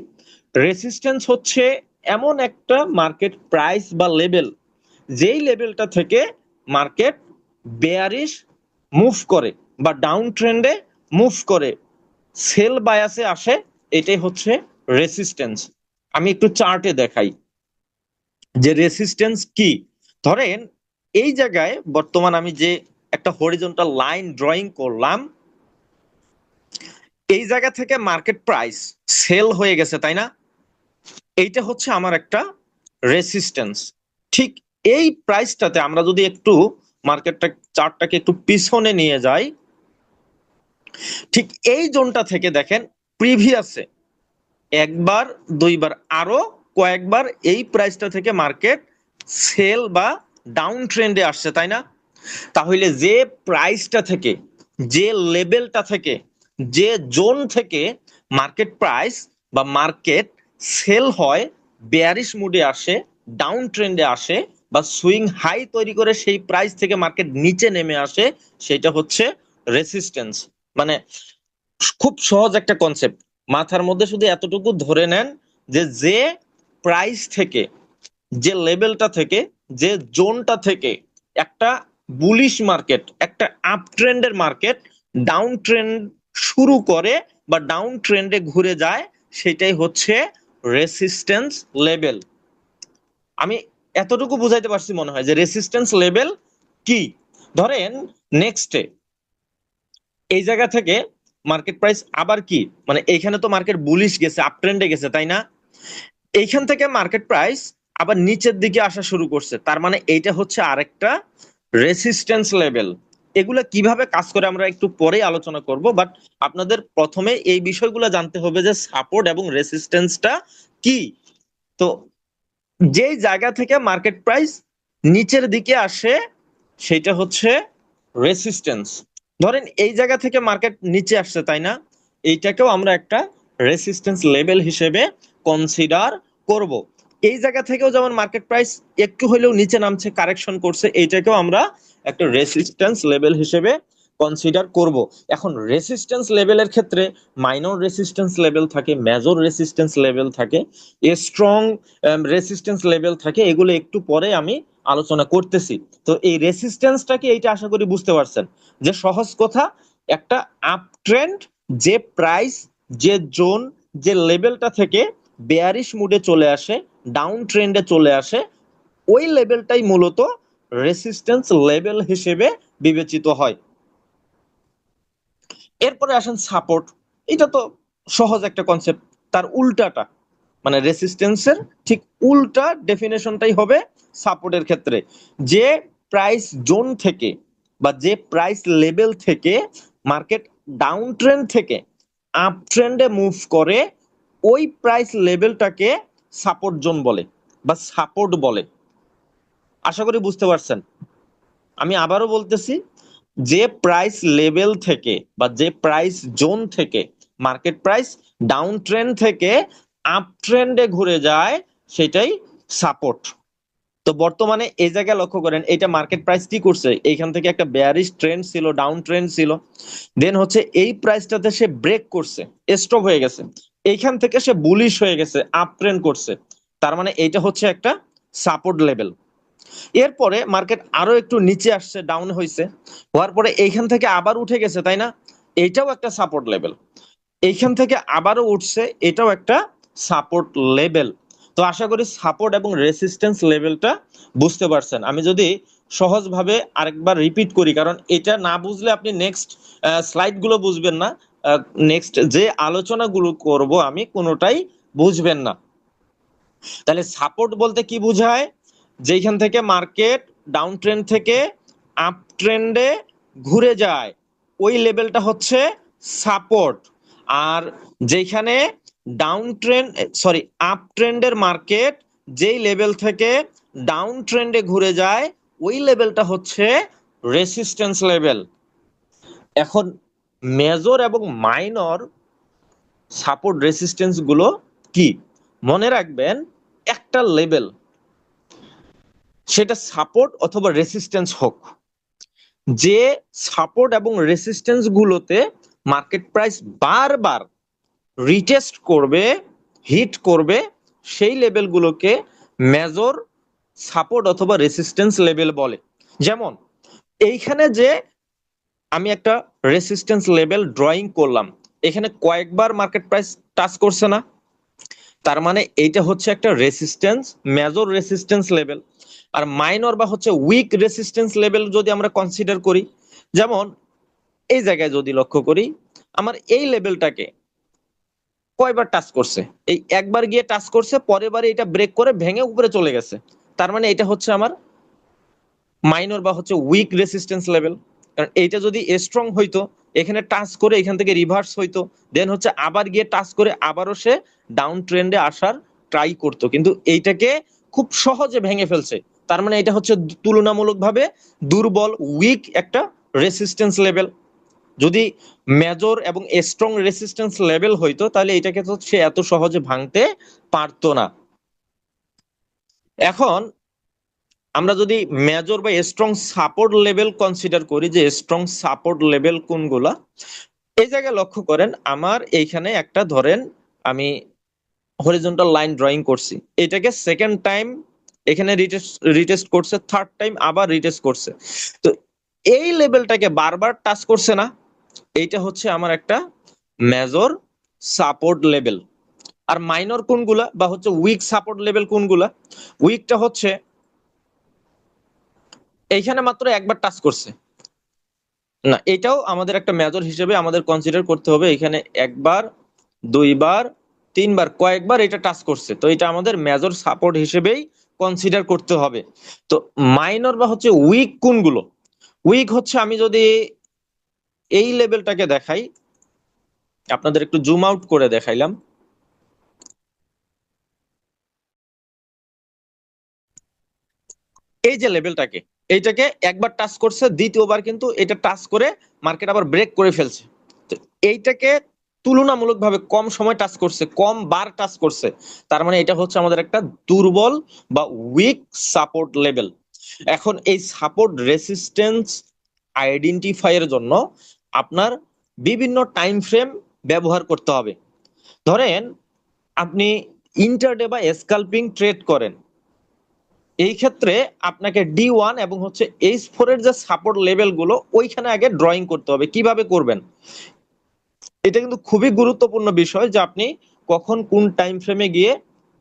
রেসিস্টেন্স হচ্ছে এমন একটা মার্কেট প্রাইস বা লেভেল, যেই লেভেলটা থেকে মার্কেট বেয়ারিশ মুভ করে বা ডাউন ট্রেন্ডে মুভ করে, সেল বায়াসে আসে, এটাই হচ্ছে রেসিস্টেন্স। আমি একটু চার্টে দেখাই। যে রেসিস্টেন্স কি। ধরেন এই জায়গায় বর্তমান আমি যে একটা হরিজন্টাল লাইন ড্রয়িং করলাম, এই জায়গা থেকে মার্কেট প্রাইস সেল হয়ে গেছে, তাই না? এইটা হচ্ছে আমার একটা রেসিস্টেন্স। ঠিক এই প্রাইসটাতে আমরা যদি একটু মার্কেটটা চার্টটাকে একটু পিছনে নিয়ে যাই, ঠিক এই জোনটা থেকে দেখেন প্রিভিয়াসে একবার দুইবার আরো কয়েকবার এই প্রাইসটা থেকে মার্কেট সেল বা ডাউন ট্রেন্ডে আসছে, তাই না? তাহলে যে প্রাইসটা থেকে, যে লেভেলটা থেকে, যে জোন থেকে মার্কেট প্রাইস বা মার্কেট সেল হয়, বেয়ারিশ মুডে আসে, ডাউন ট্রেন্ডে আসে, বা সুইং হাই তৈরি করে সেই প্রাইস থেকে মার্কেট নিচে নেমে আসে, সেটা হচ্ছে রেসিস্টেন্স। মানে খুব সহজ একটা কনসেপ্ট, মাথার মধ্যে শুধু এতটুকু ধরে নেন যে যে প্রাইস থেকে, যে লেভেলটা থেকে, যে জোনটা থেকে একটা বুলিশ মার্কেট, একটা আপ ট্রেন্ডের মার্কেট ডাউন ট্রেন্ড শুরু করে বা ডাউন ট্রেন্ডে ঘুরে যায়, সেটাই হচ্ছে রেসিস্টেন্স লেভেল। আমি এতটুকু বুঝাইতে পারছি মনে হয় যে রেসিস্টেন্স লেভেল কি। ধরেন নেক্সটে এই জায়গা থেকে মার্কেট প্রাইস আবার কি, মানে এইখানে তো মার্কেট বুলিশ গেছে, আপ ট্রেন্ডে গেছে, তাই না? এইখান থেকে মার্কেট প্রাইস আবার নিচের দিকে আসা শুরু করছে, তার মানে এইটা হচ্ছে আরেকটা রেসিস্টেন্স লেভেল। এগুলা কিভাবে কাজ করে আমরা একটু পরে আলোচনা করব, বাট আপনাদের প্রথমে এই বিষয়গুলো জানতে হবে যে সাপোর্ট এবং রেসিস্টেন্সটা কি। তো যেই জায়গা থেকে মার্কেট প্রাইস নিচের দিকে আসে সেটা হচ্ছে রেসিস্টেন্স। ধরেন এই জায়গা থেকে মার্কেট নিচে আসছে, তাই না? এইটাকেও আমরা একটা রেসিস্টেন্স লেভেল হিসেবে কনসিডার করব। এই জায়গা থেকেও যেমন মার্কেট প্রাইস একটু হলেও নিচে নামছে, কারেকশন করছে, এইটাকেও আমরা একটা রেসিস্টেন্স লেভেল হিসেবে কনসিডার করব। এখন রেসিস্টেন্স লেভেলের ক্ষেত্রে মাইনর রেসিস্টেন্স লেভেল থাকে, মেজর রেসিস্টেন্স লেভেল থাকে, স্ট্রং রেসিস্টেন্স লেভেল থাকে, এগুলো একটু পরে আমি আলোচনা করতেছি। তো এই রেসিস্টেন্সটাকে এইটা আশা করি বুঝতে পারছেন, যে সহজ কথা, একটা আপ ট্রেন্ড, যে প্রাইস, যে জোন, যে লেভেলটা থেকে বেয়ারিশ মুডে চলে আসে, ডাউন ট্রেন্ডে চলে আসে, ওই লেভেলটাই মূলত রেসিস্টেন্স লেভেল হিসেবে বিবেচিত হয়। এরপরে আসেন সাপোর্ট। এটা তো সহজ একটা কনসেপ্ট, তার উল্টাটা, মানে রেসিস্টেন্সের ঠিক উল্টা ডেফিনেশনটাই হবে সাপোর্টের ক্ষেত্রে। যে প্রাইস জোন থেকে বা যে প্রাইস লেভেল থেকে মার্কেট ডাউন ট্রেন্ড থেকে আপ ট্রেন্ডে মুভ করে, ওই প্রাইস লেভেলটাকে সাপোর্ট জোন বলে বা সাপোর্ট বলে। আশা করি বুঝতে পারছেন। আমি আবারও বলতেছি, যে প্রাইস লেভেল থেকে বা যে প্রাইস জোন থেকে মার্কেট প্রাইস ডাউন ট্রেন্ড থেকে আপ ট্রেন্ডে ঘুরে যায়, সেটাই সাপোর্ট। তো বর্তমানে এই জায়গায় লক্ষ্য করেন, এটা মার্কেট প্রাইস কি করছে, এইখান থেকে একটা বেয়ারিশ ট্রেন্ড ছিল, ডাউন ট্রেন্ড ছিল, দেন হচ্ছে এই প্রাইসটাতে সে ব্রেক করছে, স্টপ হয়ে গেছে, এইখান থেকে সে বুলিশ হয়ে গেছে, আপ ট্রেন্ড করছে, তার মানে এইটা হচ্ছে একটা সাপোর্ট লেভেল। এরপরে মার্কেট আরো একটু নিচে আসছে, ডাউন হয়েছে, হওয়ার পরে এইখান থেকে আবার উঠে গেছে, তাই না? এটাও একটা সাপোর্ট লেভেল। এইখান থেকে আবারও উঠছে, এটাও একটা সাপোর্ট লেভেল। তো আশা করি সাপোর্ট এবং রেসিস্টেন্স লেভেলটা বুঝতে পারছেন। আমি যদি সহজভাবে আরেকবার রিপিট করি, কারণ এটা না বুঝলে আপনি নেক্সট স্লাইড গুলো বুঝবেন না, নেক্সট যে আলোচনাগুলো করব আমি কোনোটাই বুঝবেন না। তাহলে সাপোর্ট বলতে কি বোঝায়, যেখান থেকে মার্কেট ডাউন ট্রেন্ড থেকে আপ ট্রেন্ডে ঘুরে যায়, ওই লেভেলটা হচ্ছে সাপোর্ট। আর যেখানে ডাউন ট্রেন্ড, সরি, আপ ট্রেন্ডের মার্কেট যেই লেভেল থেকে ডাউন ট্রেন্ডে ঘুরে যায়, ওই লেভেলটা হচ্ছে রেসিস্ট্যান্স লেভেল। এখন মেজর এবং মাইনর সাপোর্ট রেসিস্ট্যান্স গুলো কি মনে রাখবেন, একটা লেভেল, সেটা সাপোর্ট অথবা রেসিস্ট্যান্স হোক, যে সাপোর্ট এবং রেসিস্ট্যান্স গুলোতে মার্কেট প্রাইস বারবার রিটেস্ট করবে, হিট করবে, সেই লেভেলগুলোকে মেজর সাপোর্ট অথবা রেসিস্ট্যান্স লেভেল বলে। যেমন এইখানে যে আমি একটা রেসিস্ট্যান্স লেভেল ড্রয়িং করলাম, এখানে কয়েকবার মার্কেট প্রাইস টাচ করছে না? তার মানে এইটা হচ্ছে একটা রেসিস্ট্যান্স, মেজর রেসিস্ট্যান্স লেভেল। আর মাইনর বা হচ্ছে উইক রেসিস্ট্যান্স লেভেল যদি আমরা কনসিডার করি, যেমন এই জায়গায় যদি লক্ষ্য করি, আমার এই লেভেলটাকে কয়বার টাচ করছে, এই একবার গিয়ে টাচ করছে, পরের বারে এটা ব্রেক করে ভেঙে উপরে চলে গেছে। তার মানে এটা হচ্ছে আমার মাইনর বা হচ্ছে উইক রেসিস্ট্যান্স লেভেল। কারণ এইটা যদি স্ট্রং হইতো, এখানে টাচ করে এখান থেকে রিভার্স হইতো, দেন হচ্ছে আবার গিয়ে টাচ করে আবারও সে ডাউন ট্রেন্ডে আসার ট্রাই করতো, কিন্তু এইটাকে খুব সহজে ভেঙে ফেলছে। তার মানে এটা হচ্ছে তুলনামূলকভাবে দুর্বল, উইক একটা রেসিস্ট্যান্স লেভেল। যদি মেজর এবং স্ট্রং রেসিস্ট্যান্স লেভেল হইতো, তাহলে এটাকে তো সে এত সহজে ভাঙতে পারতো না। এখন আমরা যদি মেজর বা স্ট্রং সাপোর্ট লেভেল কনসিডার করি, যে স্ট্রং সাপোর্ট লেভেল কোনগুলা, এই জায়গায় লক্ষ্য করেন, আমার এইখানে একটা ধরেন আমি হরিজন্টাল লাইন ড্রয়িং করছি, এটাকে সেকেন্ড টাইম এখানে রিটেস্ট করছে, থার্ড টাইম আবার রিটেস্ট করছে। তো এই লেভেলটাকে বারবার টাচ করছে না, এইটা হচ্ছে আমার একটা মেজর সাপোর্ট লেভেল। আর মাইনর কোনগুলা বা হচ্ছে উইক সাপোর্ট লেভেল কোনগুলা, উইকটা হচ্ছে এইখানে মাত্র একবার টাচ করছে না, এটাও আমাদের একটা মেজর হিসেবে আমাদের কনসিডার করতে হবে। এখানে একবার, দুইবার, তিনবার, কয়েকবার এটা টাচ করছে, তো এটা আমাদের মেজর সাপোর্ট হিসেবেই কনসিডার করতে হবে। তো মাইনর বা হচ্ছে উইক কোনগুলো, উইক হচ্ছে আমি যদি এই লেভেলটাকে দেখাই, আপনাদের একটু জুম আউট করে দেখাইলাম, এই যে লেভেলটাকে, এইটাকে একবার টাচ করছে, দ্বিতীয়বার কিন্তু এটা টাচ করে মার্কেট আবার ব্রেক করে ফেলছে। তো এইটাকে তুলনামূলকভাবে কম সময় টাচ করছে, কম বার টাচ করছে, তার মানে এটা হচ্ছে আমাদের একটা দুর্বল বা উইক সাপোর্ট লেভেল। এখন এই সাপোর্ট রেসিস্টেন্স আইডেন্টিফাইয়ের জন্য আপনার বিভিন্ন টাইম ফ্রেম ব্যবহার করতে হবে। ধরেন আপনি ইন্টারডে বা স্ক্যালপিং ট্রেড করেন, এই ক্ষেত্রে আপনাকে D1 এবং হচ্ছে H4 এর যে সাপোর্ট লেভেল গুলো, ওইখানে আগে ড্রয়িং করতে হবে। কিভাবে করবেন, এটা কিন্তু খুবই গুরুত্বপূর্ণ বিষয়, যে আপনি কখন কোন টাইম ফ্রেমে গিয়ে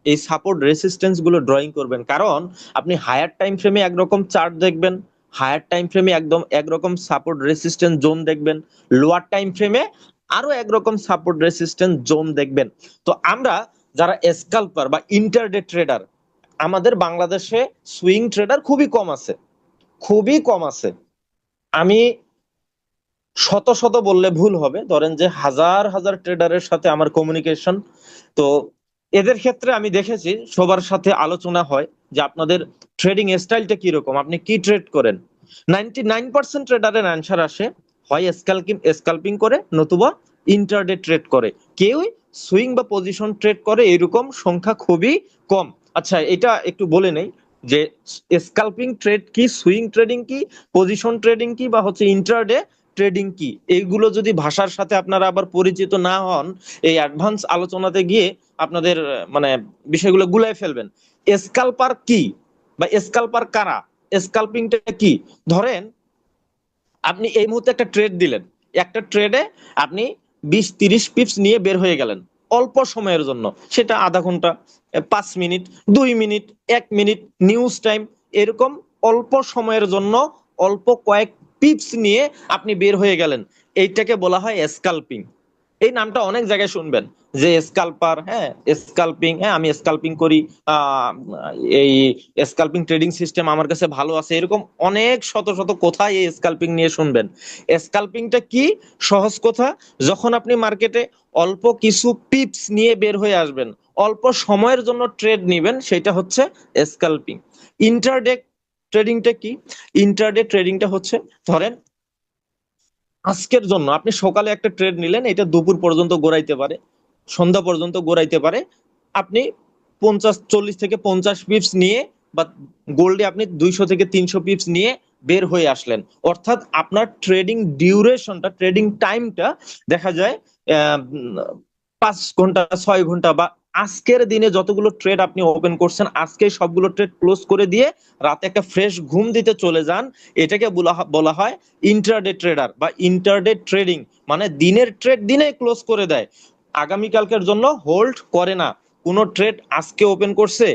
এই সাপোর্ট রেসিস্টেন্স গুলো ড্রয়িং করবেন। কারণ আপনি হায়ার টাইম ফ্রেমে একরকম চার্ট দেখবেন, হায়ার টাইম ফ্রেমে একদম একরকম সাপোর্ট রেসিস্টেন্স জোন দেখবেন, লোয়ার টাইম ফ্রেমে আরো একরকম সাপোর্ট রেসিস্টেন্স জোন দেখবেন। তো আমরা যারা স্ক্যাল্পার বা ইন্টারডে ট্রেডার, আমাদের বাংলাদেশে সুইং ট্রেডার খুবই কম আছে, খুবই কম আছে। আমি শত শত বললে ভুল হবে, ধরেন যে হাজার হাজার ট্রেডারের সাথে আমার কমিউনিকেশন। তো এদের ক্ষেত্রে আমি দেখেছি সবার সাথে আলোচনা হয় যে আপনাদের ট্রেডিং স্টাইলটা কিরকম, আপনি কি ট্রেড করেন। 99% ট্রেডারের অ্যান্সার আসে হয় স্ক্যাল্পিং করে, নতুবা ইন্টারডে ট্রেড করে, কেউই সুইং বা পজিশন ট্রেড করে এরকম সংখ্যা খুবই কম। আচ্ছা, এটা একটু বলে নেই যে স্ক্যাল্পিং ট্রেড কি, সুইং ট্রেডিং কি, পজিশন ট্রেডিং কি, বা হচ্ছে ইন্ট্রাডে ট্রেডিং কি, এইগুলো যদি ভাষার সাথে আপনারা আবার পরিচিত না হন, এই অ্যাডভান্স আলোচনাতে গিয়ে আপনাদের মানে বিষয়গুলো গুলাই ফেলবেন। স্ক্যাল্পার কি বা স্ক্যাল্পার কারা, স্ক্যাল্পিংটা কি? ধরেন আপনি এই মুহূর্তে একটা ট্রেড দিলেন, একটা ট্রেডে আপনি 20-30 পিপস নিয়ে বের হয়ে গেলেন অল্প সময়ের জন্য, সেটা আধা ঘন্টা, 5 minute, 2 minute, 1 minute, news time, এরকম অল্প সময়ের জন্য অল্প কয়েক পিপস নিয়ে আপনি বের হয়ে গেলেন, এইটাকে বলা হয় স্ক্যাল্পিং। এই নামটা অনেক জায়গায় শুনবেন, যে স্কাল্পার, হ্যাঁ স্কাল্পিং, হ্যাঁ আমি স্কাল্পিং করি, আহ, এই স্কাল্পিং ট্রেডিং সিস্টেম আমার কাছে ভালো আছে, এরকম অনেক শত শত কোথায় এই স্কাল্পিং নিয়ে শুনবেন। স্কাল্পিংটা কি? সহজ কথা, যখন আপনি মার্কেটে অল্প কিছু পিপস নিয়ে বের হয়ে আসবেন, অল্প সময়ের জন্য ট্রেড নিবেন, সেটা হচ্ছে স্কাল্পিং। ইন্টারডে ট্রেডিংটা কি? ইন্টারডে ট্রেডিংটা হচ্ছে, ধরেন আজকের জন্য আপনি সকালে একটা ট্রেড নিলেন, এটা দুপুর পর্যন্ত গড়াইতে পারে, সন্ধ্যা পর্যন্ত গড়াইতে পারে, আপনি 40 থেকে 50 পিপস নিয়ে বা গোল্ডে আপনি 200 থেকে 300 পিপস নিয়ে বের হয়ে আসলেন। অর্থাৎ আপনার ট্রেডিং ডিউরেশনটা, ট্রেডিং টাইমটা দেখা যায় 5 ঘন্টা, 6 ঘন্টা, বা আজকের দিনে যতগুলো ট্রেড আপনি ওপেন করছেন, আজকে সবগুলো ট্রেড ক্লোজ করে দিয়ে রাতে একটা ফ্রেশ ঘুম দিতে চলে যান, এটাকে বলা হয় ইন্ট্রাডে ট্রেডার বা ইন্টারডে ট্রেডিং। মানে দিনের ট্রেড দিনে ক্লোজ করে দেয়, আগামীকালকের জন্য হোল্ড করে না। কোনো ট্রেড আজকে ওপেন করছে,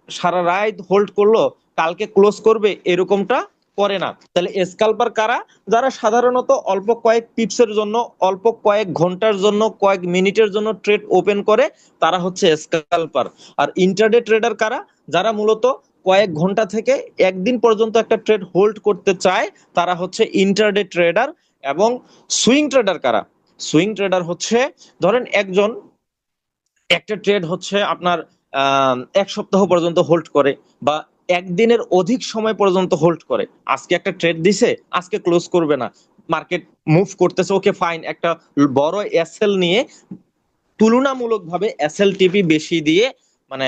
সারা রাত হোল্ড করলো, কালকে ক্লোজ করবে, এরকমটা করে না। তাহলে স্ক্যাল্পার কারা? যারা সাধারণত অল্প কয়েক পিপসের জন্য, অল্প কয়েক ঘন্টার জন্য, কয়েক মিনিটের জন্য ট্রেড ওপেন করে, তারা হচ্ছে স্ক্যাল্পার। আর ইন্টারডে ট্রেডার কারা? যারা মূলত কয়েক ঘন্টা থেকে একদিন পর্যন্ত একটা ট্রেড হোল্ড করতে চায়, তারা হচ্ছে ইন্টারডে ট্রেডার। এবং সুইং ট্রেডার কারা? সুইং ট্রেডার হচ্ছে, ধরেন একজন একটা ট্রেড হচ্ছে আপনার এক সপ্তাহ পর্যন্ত হোল্ড করে, বা একদিনের অধিক সময় পর্যন্ত হোল্ড করে। আজকে একটা ট্রেড দিছে, আজকে ক্লোজ করবে না, মার্কেট মুভ করতেছে, ওকে ফাইন, একটা বড় এসএল নিয়ে তুলনামূলকভাবে এসএলটিপি বেশি দিয়ে, মানে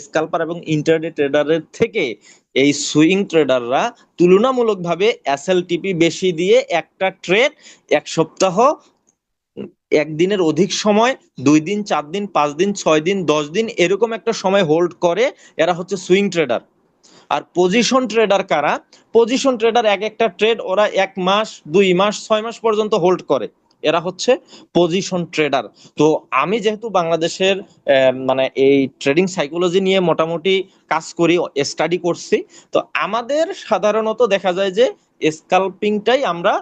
স্ক্যাল্পার এবং ইন্টারডে ট্রেডারের থেকে এই সুইং ট্রেডাররা তুলনামূলকভাবে এসএলটিপি বেশি দিয়ে একটা ট্রেড এক সপ্তাহ, একদিনের অধিক সময়, 2 দিন, 4 দিন, 5 দিন, 6 দিন, 10 দিন, এরকম একটা সময় হোল্ড করে। এরা হচ্ছে সুইং ট্রেডার। আর পজিশন ট্রেডার কারা? পজিশন ট্রেডার এক একটা ট্রেড ওরা 1 মাস, 2 মাস, 6 মাস পর্যন্ত হোল্ড করে, এরা হচ্ছে পজিশন ট্রেডার। তো আমি যেহেতু বাংলাদেশের মানে এই ট্রেডিং সাইকোলজি নিয়ে মোটামুটি কাজ করি, স্টাডি করছি, তো আমাদের সাধারণত দেখা যায় যে স্ক্যাল্পিংটাই আমরা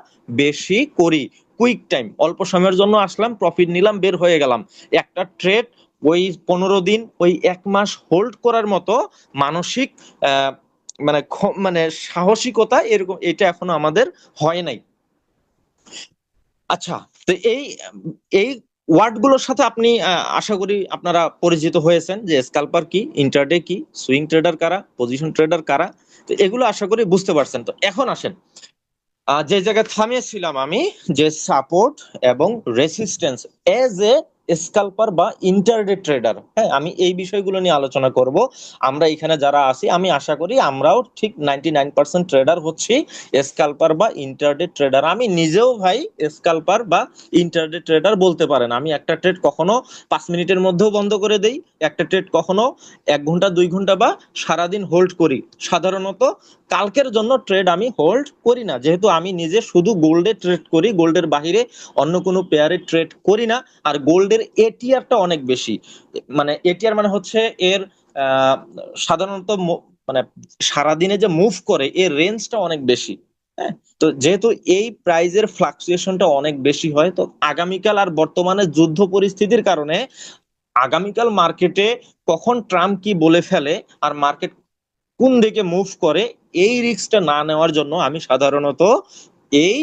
বেশি করি। কুইক টাইম, অল্প সময়ের জন্য আসলাম, প্রফিট নিলাম, বের হয়ে গেলাম। একটা ট্রেড ওই 15 দিন, ওই 1 মাস হোল্ড করার মতো মানসিক মানে মানে সাহসিকতা এরকম এটা এখনো আমাদের হয় নাই। আচ্ছা, তো এই এই ওয়ার্ড গুলোর সাথে আপনি আশা করি আপনারা পরিচিত হয়েছেন, যে স্ক্যাল্পার কি, ইন্টারডে কি, সুইং ট্রেডার কারা, পজিশন ট্রেডার কারা। তো এগুলো আশা করি বুঝতে পারছেন। তো এখন আসেন যে জায়গায় থামিয়েছিলাম আমি, যে সাপোর্ট এবং রেসিস্টেন্স এজ এ স্ক্যাল্পার বা ইন্টারডে ট্রেডার। হ্যাঁ, আমি এই বিষয়গুলো নিয়ে আলোচনা করব। আমরা এখানে যারা আছি, আমি আশা করি আমরাও ঠিক 99% ট্রেডার হচ্ছি স্ক্যাল্পার বা ইন্টারডে ট্রেডার। আমি নিজেও ভাই স্ক্যাল্পার বা ইন্টারডে ট্রেডার বলতে পারেন। আমি একটা ট্রেড কখনো 5 মিনিটের মধ্যেও বন্ধ করে দেই, একটা ট্রেড কখনো 1 ঘন্টা, 2 ঘন্টা বা সারাদিন হোল্ড করি। সাধারণত কালকের জন্য ট্রেড আমি হোল্ড করি না, যেহেতু আমি নিজে শুধু গোল্ডে ট্রেড করি, গোল্ডের বাহিরে অন্য কোনো পেয়ারে ট্রেড করি না। আর গোল্ডের এটিআরটা অনেক বেশি, মানে এটিআর মানে হচ্ছে এর আহ, সাধারণত মানে সারাদিনে যে মুভ করে এর রেঞ্জটা অনেক বেশি। হ্যাঁ, তো যেহেতু এই প্রাইজের ফ্লাকচুয়েশনটা অনেক বেশি হয়, তো আগামীকাল আর বর্তমানে যুদ্ধ পরিস্থিতির কারণে আগামীকাল মার্কেটে কখন ট্রাম্প কি বলে ফেলে আর মার্কেট কোন দিকে মুভ করে, এই রিস্কটা না নেওয়ার জন্য আমি সাধারণত এই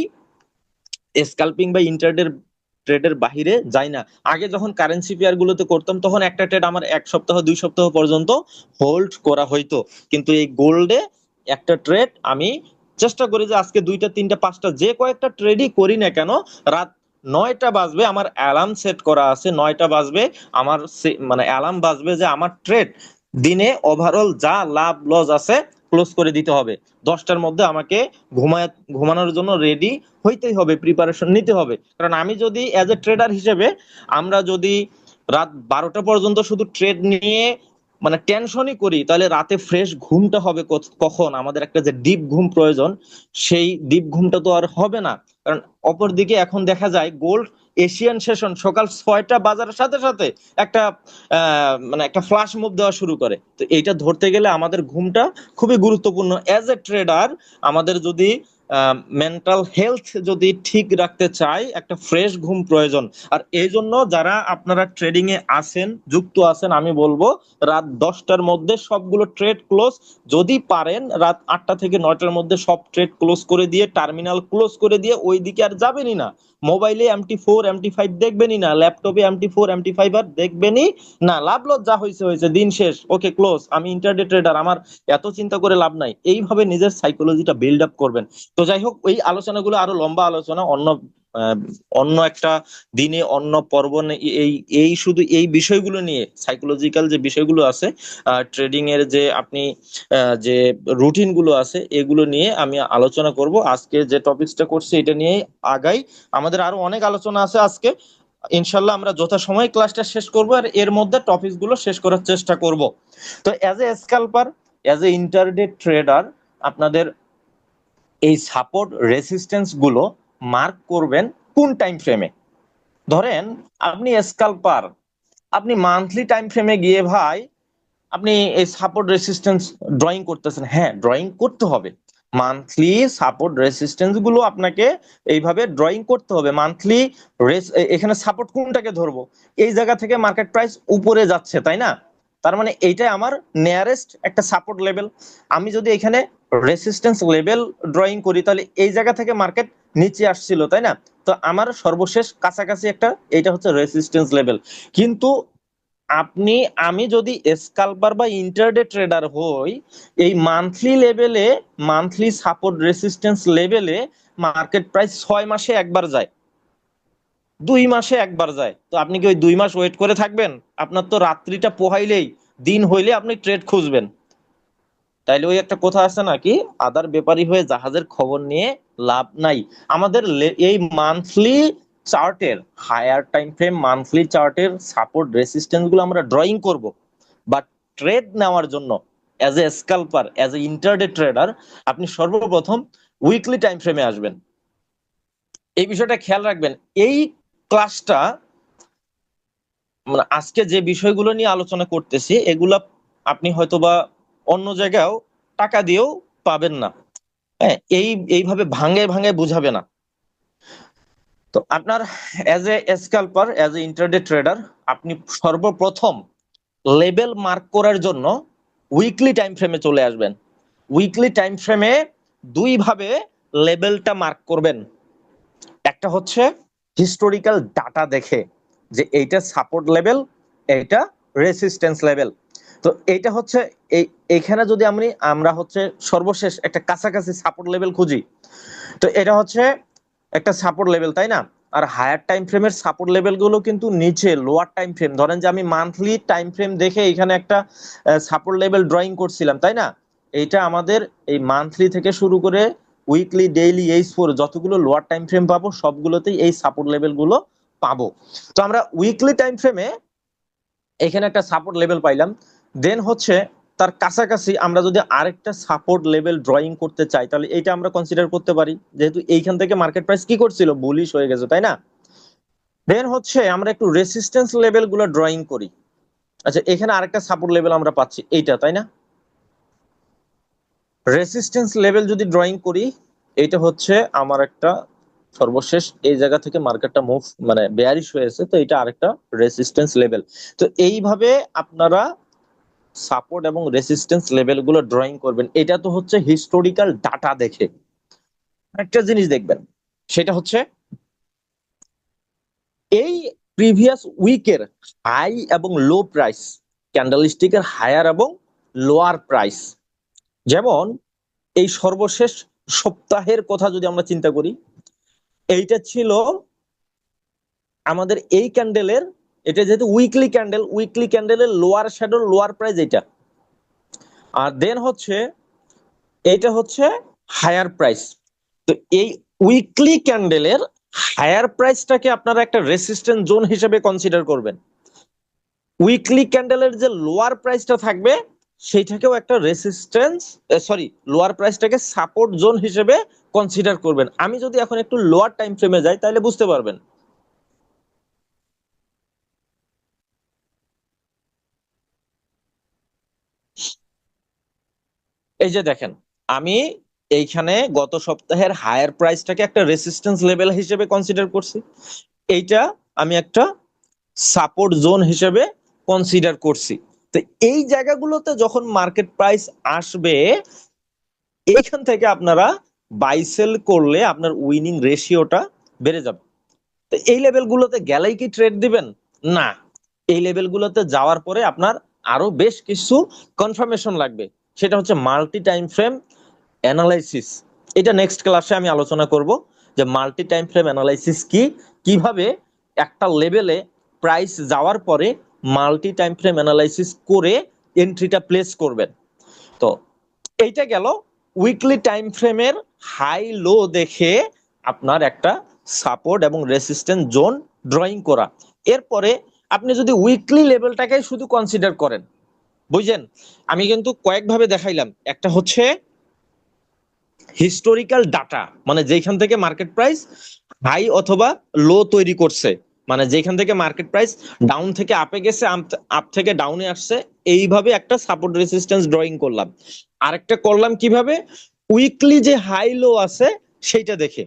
স্ক্যাল্পিং বা ইন্টারডের ট্রেডের বাহিরে যাই না। আগে যখন কারেন্সি পেয়ার গুলোতে করতাম, তখন একটা ট্রেড আমার 1 সপ্তাহ, 2 সপ্তাহ পর্যন্ত হোল্ড করা হইতো। কিন্তু এই গোল্ডে একটা ট্রেড আমি চেষ্টা করি যে আজকে 2টা, 3টা, 5টা, যে কয়েকটা ট্রেডই করি না কেন, রাত 9টা বাজবে, আমার অ্যালার্ম সেট করা আছে, 9টা বাজবে আমার মানে অ্যালার্ম বাজবে যে আমার ট্রেড দিনে ওভারঅল যা লাভ লস আছে ক্লোজ করে দিতে হবে। 10টার মধ্যে আমাকে ঘুমানোর জন্য রেডি হইতেই হবে, প্রিপারেশন নিতে হবে। কারণ আমি যদি অ্যাজ এ ট্রেডার হিসেবে, আমরা যদি রাত 12টা পর্যন্ত শুধু ট্রেড নিয়ে মানে টেনশনই করি, তাহলে রাতে ফ্রেশ ঘুমটা হবে কখন? আমাদের একটা যে ডিপ ঘুম প্রয়োজন, সেই ডিপ ঘুমটা তো আর হবে না। কারণ অপরদিকে এখন দেখা যায় গোল্ড এশিয়ান সেশন সকাল 6টা বাজার সাথে সাথে একটা মানে একটা ফ্লাশ মুভ দেওয়া শুরু করে। তো এইটা ধরতে গেলে আমাদের ঘুমটা খুবই গুরুত্বপূর্ণ অ্যাজ এ ট্রেডার। আমাদের যদি মেন্টাল হেলথ যদি ঠিক রাখতে চাই, একটা ফ্রেশ ঘুম প্রয়োজন। আর এই জন্য যারা আপনারা ট্রেডিং এ আছেন, যুক্ত আছেন, আমি বলবো রাত 10টার মধ্যে সবগুলো ট্রেড ক্লোজ। যদি পারেন রাত 8টা থেকে 9টার মধ্যে সব ট্রেড ক্লোজ করে দিয়ে, টার্মিনাল ক্লোজ করে দিয়ে ওই দিকে আর যাবেনই না। মোবাইলে MT4 MT5 দেখবেনই না, ল্যাপটপে MT4 MT5 আর দেখবেনই না। লাভ লস যা হয়েছে হয়েছে, দিন শেষ, ওকে ক্লোজ, আমি ইন্টারডে ট্রেডার, আমার এত চিন্তা করে লাভ নাই। এইভাবে নিজের সাইকোলজিটা বিল্ড আপ করবেন। তো যাই হোক, ওই আলোচনাগুলো আরো লম্বা আলোচনা, আহ, অন্য একটা দিনে, অন্য পর্ব এই এই শুধু এই বিষয়গুলো নিয়ে, সাইকোলজিক্যাল যে বিষয়গুলো আছে ট্রেডিং এর, যে আপনি যে রুটিন গুলো আছে, এগুলো নিয়ে আমি আলোচনা করব। আজকে যে টপিকসটা করছি এটা নিয়ে আগাই। আমাদের আরো অনেক আলোচনা আছে আজকে, ইনশাল্লাহ আমরা যথাসময়ে ক্লাসটা শেষ করব, আর এর মধ্যে টপিকস গুলো শেষ করার চেষ্টা করব। তো as a scalper, as a intraday trader, আপনাদের এই সাপোর্ট রেসিস্টেন্স গুলো মার্ক করবেন কোন টাইম ফ্রেমে। ধরেন আপনি স্ক্যাল্পার, আপনি মান্থলি টাইম ফ্রেমে গিয়ে ভাই আপনি এই সাপোর্ট রেসিস্ট্যান্স ড্রয়িং করতেছেন, হ্যাঁ ড্রয়িং করতে হবে। মান্থলি সাপোর্ট রেসিস্ট্যান্স গুলো আপনাকে এইভাবে ড্রয়িং করতে হবে। মান্থলি এখানে সাপোর্ট কোনটাকে ধরবো, এই জায়গা থেকে মার্কেট প্রাইস উপরে যাচ্ছে তাই না, তার মানে এইটাই আমার নিয়ারেস্ট একটা সাপোর্ট লেভেল। আমি যদি এখানে রেসিস্ট্যান্স লেভেল ড্রয়িং করি তাহলে এই জায়গা থেকে মার্কেট নিচে আসছিল তাই না, তো আমার সর্বশেষ কাছাকাছি একটা এইটা হচ্ছে রেসিস্ট্যান্স লেভেল। কিন্তু আমি যদি স্কালপার বা ইন্টারডে ট্রেডার হই, এই মান্থলি লেভেলে, মান্থলি সাপোর্ট রেসিস্ট্যান্স লেভেলে মার্কেট প্রাইস 6 মাসে একবার যায়, 2 মাসে একবার যায়, তো আপনি কি ওই 2 মাস ওয়েট করে থাকবেন? আপনার তো রাত্রিটা পোহাইলেই দিন হইলে আপনি ট্রেড খুঁজবেন। তাইলে ওই একটা কথা আছে নাকি, আদার ব্যাপারী হয়ে জাহাজের খবর নিয়ে লাভ নাই। আমাদের এই মান্থলি চার্টের, হায়ার টাইম ফ্রেম মান্থলি চার্টের সাপোর্ট রেসিস্ট্যান্স গুলো আমরা ড্রয়িং করব, বাট ট্রেড নেওয়ার জন্য as a scalper, as a intraday trader আপনি সর্বপ্রথম উইকলি টাইম ফ্রেমে আসবেন। এই বিষয়টা খেয়াল রাখবেন। এই ক্লাসটা মানে আজকে যে বিষয়গুলো নিয়ে আলোচনা করতেছি এগুলা আপনি হয়তোবা অন্য জায়গায়ও টাকা দিয়েও পাবেন না। হ্যাঁ, এইভাবে ভাঙে ভাঙে বুঝাবে না। তো আপনার as a scalper, as a intraday trader আপনি সর্বপ্রথম লেভেল মার্ক করার জন্য উইকলি টাইম ফ্রেমে চলে আসবেন। উইকলি টাইম ফ্রেমে দুই ভাবে লেভেলটা মার্ক করবেন। একটা হচ্ছে হিস্টোরিক্যাল ডাটা দেখে যে এইটা সাপোর্ট লেভেল, এইটা রেসিস্ট্যান্স লেভেল। তো এইটা হচ্ছে এইখানে যদি আমরা হচ্ছে সর্বশেষ একটা কাছাকাছি সাপোর্ট লেভেল খুঁজি, তো এটা হচ্ছে একটা সাপোর্ট লেভেল তাই না। আর হায়ার টাইম ফ্রেমের সাপোর্ট লেভেল গুলো কিন্তু নিচে লোয়ার টাইম ফ্রেম, ধরেন যে আমি মান্থলি টাইম ফ্রেম দেখে এখানে একটা সাপোর্ট লেভেল ড্রয়িং করছিলাম তাই না, এইটা আমাদের এই মান্থলি থেকে শুরু করে উইকলি, ডেইলি, H4 যতগুলো লোয়ার টাইম ফ্রেম পাবো সবগুলোতেই এই সাপোর্ট লেভেল গুলো পাবো। তো আমরা উইকলি টাইম ফ্রেমে এখানে একটা সাপোর্ট লেভেল পাইলাম, দেন হচ্ছে তার কাছাকাছি আমরা যদি আরেকটা সাপোর্ট লেভেল ড্রয়িং করতে চাই তাহলে এইটা আমরা কনসিডার করতে পারি, যেহেতু এইখান থেকে মার্কেট প্রাইস কি করছিল, বুলিশ হয়ে গেছে তাই না। দেন হচ্ছে আমরা একটু রেসিস্ট্যান্স লেভেল গুলো ড্রয়িং করি। আচ্ছা, এখানে আরেকটা সাপোর্ট লেভেল আমরা পাচ্ছি এইটা তাই না। রেসিস্ট্যান্স লেভেল যদি ড্রয়িং করি, এইটা হচ্ছে আমার একটা সর্বশেষ এই জায়গা থেকে মার্কেটটা মুভ মানে বেয়ারিশ হয়েছে, তো এটা আরেকটা রেসিস্ট্যান্স লেভেল। তো এইভাবে আপনারা সাপোর্ট এবং রেসিস্ট্যান্স লেভেল গুলো ড্রয়িং করবেন। এটা তো হচ্ছে হিস্টোরিক্যাল ডাটা দেখে। একটা জিনিস দেখবেন, সেটা হচ্ছে এই প্রিভিয়াস উইকের হাই এবং লো প্রাইস, ক্যান্ডেলস্টিকের হায়ার এবং লোয়ার প্রাইস, যেমন এই সর্বশেষ সপ্তাহের কথা যদি আমরা চিন্তা করি, এইটা ছিল আমাদের এই ক্যান্ডেলের, এটা যেহেতু উইকলি ক্যান্ডেল, উইকলি ক্যান্ডেলের লোয়ার শ্যাডো লোয়ার প্রাইস এটা, আর দেন হচ্ছে এটা হচ্ছে হায়ার প্রাইস। তো এই উইকলি ক্যান্ডেলের হায়ার প্রাইসটাকে আপনারা একটা রেসিস্ট্যান্স জোন হিসেবে কনসিডার করবেন। উইকলি ক্যান্ডেলের যে লোয়ার প্রাইসটা থাকবে সেইটাকেও একটা রেসিস্ট্যান্স, সরি, লোয়ার প্রাইসটাকে সাপোর্ট জোন হিসেবে কনসিডার করবেন। আমি যদি এখন একটু লোয়ার টাইম ফ্রেমে যাই তাহলে বুঝতে পারবেন। এই যে দেখেন, আমি এইখানে গত সপ্তাহের হায়ার প্রাইসটাকে একটা রেসিস্ট্যান্স লেভেল হিসেবে কনসিডার করছি, এইটা আমি একটা সাপোর্ট জোন হিসেবে কনসিডার করছি। তো এই জায়গাগুলোতে যখন মার্কেট প্রাইস আসবে, এইখান থেকে আপনারা বাই সেল করলে আপনার উইনিং রেশিওটা বেড়ে যাবে। তো এই লেভেলগুলোতে গেলেই কি ট্রেড দিবেন? না, এই লেভেলগুলোতে যাওয়ার পরে আপনার আরো বেশ কিছু কনফার্মেশন লাগবে, সেটা হচ্ছে মাল্টি টাইম ফ্রেম অ্যানালাইসিস। এটা নেক্সট ক্লাসে আমি আলোচনা করব যে মাল্টি টাইম ফ্রেম অ্যানালাইসিস কি, কিভাবে একটা লেভেলে প্রাইস যাওয়ার পরে মাল্টি টাইম ফ্রেম অ্যানালাইসিস করে এন্ট্রিটা প্লেস করবেন। তো এইটা গেল উইকলি টাইম ফ্রেমের হাই লো দেখে আপনার একটা সাপোর্ট এবং রেসিস্ট্যান্স জোন ড্রয়িং করা। এরপরে আপনি যদি উইকলি লেভেলটাকে শুধু কনসিডার করেন, বুঝছেন, আমি কিন্তু কয়েকভাবে দেখাইলাম। একটা হচ্ছে হিস্টোরিক্যাল ডাটা, মানে যেখান থেকে মার্কেট প্রাইস হাই অথবা লো তৈরি করছে, মানে যেখান থেকে মার্কেট প্রাইস ডাউন থেকে আপে গেছে, আপ থেকে ডাউনে আসছে, এইভাবে একটা সাপোর্ট রেজিস্ট্যান্স ড্রয়িং করলাম। আরেকটা করলাম কিভাবে, উইকলি যে হাই লো আছে সেইটা দেখে।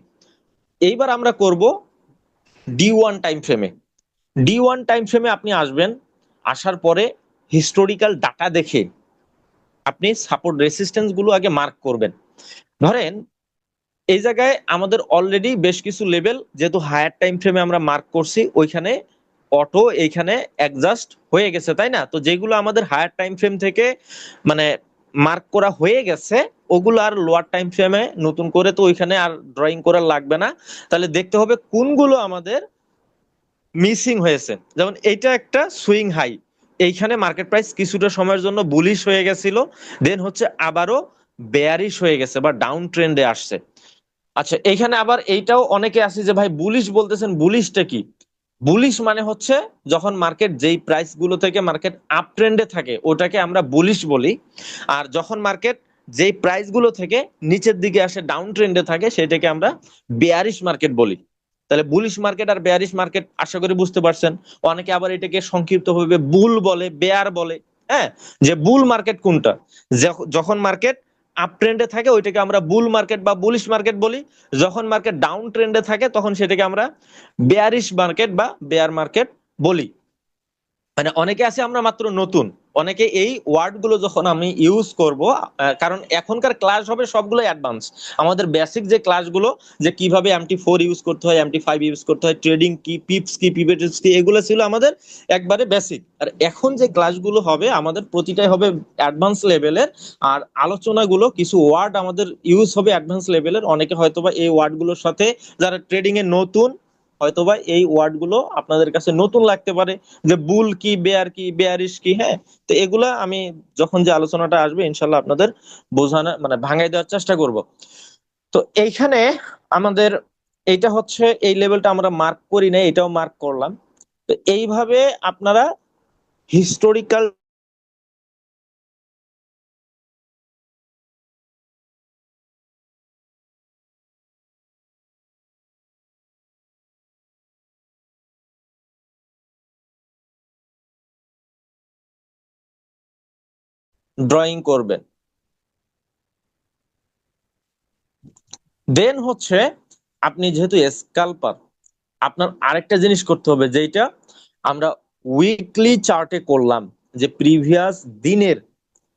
এইবার আমরা করব D1 টাইম ফ্রেমে। D1 টাইম ফ্রেমে আপনি আসবেন, আসার পরে হিস্টোরিক্যাল ডাটা দেখে আপনি সাপোর্ট রেসিস্ট্যান্স গুলো আগে মার্ক করবেন। ধরেন এই জায়গায় আমাদের অলরেডি বেশ কিছু লেভেল, যেহেতু হায়ার টাইম ফ্রেমে আমরা মার্ক করছি, ওইখানে অটো এইখানে অ্যাডজাস্ট হয়ে গেছে, তাই না? তো যেগুলো আমাদের হায়ার টাইম ফ্রেম থেকে মানে মার্ক করা হয়ে গেছে, ওগুলো আর লোয়ার টাইম ফ্রেমে নতুন করে তো ওইখানে আর ড্রয়িং করা লাগবে না। তাহলে দেখতে হবে কোনগুলো আমাদের মিসিং হয়েছে। যেমন এইটা একটা সুইং হাই, এইখানে মার্কেট প্রাইস কিছুটা সময়ের জন্য বুলিশ হয়ে গেছিল, দেন হচ্ছে আবারও বেয়ারিশ হয়ে গেছে বা ডাউন ট্রেন্ডে আসছে। আচ্ছা, এখানে আবার এইটাও অনেকে আছে যে ভাই বুলিশ বলতেছেন, বুলিশটা কি? বুলিশ মানে হচ্ছে যখন মার্কেট যেই প্রাইস গুলো থেকে মার্কেট আপ ট্রেন্ডে থাকে ওটাকে আমরা বুলিশ বলি, আর যখন মার্কেট যেই প্রাইস গুলো থেকে নিচের দিকে আসে ডাউন ট্রেন্ডে থাকে সেটাকে আমরা বেয়ারিশ মার্কেট বলি। তাহলে বুলিশ মার্কেট আর বেয়ারিশ মার্কেট আশা করি বুঝতে পারছেন। অনেকে আবার এটাকে সংক্ষিপ্ত ভাবে বুল বলে, বেয়ার বলে। হ্যাঁ, যে বুল মার্কেট কোনটা, যখন মার্কেট আপ ট্রেন্ডে থাকে ওইটাকে আমরা বুল মার্কেট বা বুলিশ মার্কেট বলি। যখন মার্কেট ডাউন ট্রেন্ডে থাকে তখন সেটাকে আমরা বেয়ারিশ মার্কেট বা বেয়ার মার্কেট বলি। মানে অনেকে আছে আমরা মাত্র নতুন, অনেকে এই ওয়ার্ড গুলো যখন আমি ইউজ করব, কারণ এখনকার ক্লাস হবে সবগুলো অ্যাডভান্স। আমাদের বেসিক যে ক্লাসগুলো, যে কিভাবে MT4 ইউজ করতে হয়, MT5 ইউজ করতে হয়, ট্রেডিং কি, পিপস কি, পিভট কি, এগুলো ছিল আমাদের একবারে বেসিক। আর এখন যে ক্লাসগুলো হবে আমাদের প্রতিটাই হবে অ্যাডভান্স লেভেলের। আর আলোচনাগুলো কিছু ওয়ার্ড আমাদের ইউজ হবে অ্যাডভান্স লেভেলের। অনেকে হয়তোবা এই ওয়ার্ডগুলোর সাথে, যারা ট্রেডিং এ নতুন, হয়তোবা এই ওয়ার্ড গুলো আপনাদের কাছে নতুন লাগতে পারে, যে বুল কি, বেয়ার কি, বেয়ারিশ কি। হ্যাঁ, তো এগুলা আমি যখন যে আলোচনাটা আসবে ইনশাল্লাহ আপনাদের বোঝানো মানে ভাঙাই দেওয়ার চেষ্টা করব। তো এইখানে আমাদের এইটা হচ্ছে এই লেভেলটা আমরা মার্ক করি না, এটাও মার্ক করলাম। তো এইভাবে আপনারা হিস্টোরিক্যাল ড্রয়িং করবেন। দেন হচ্ছে আপনি যেহেতু স্কাল্পার, আপনার আরেকটা জিনিস করতে হবে, যেটা আমরা উইকলি চার্টে করলাম, যে প্রিভিয়াস দিনের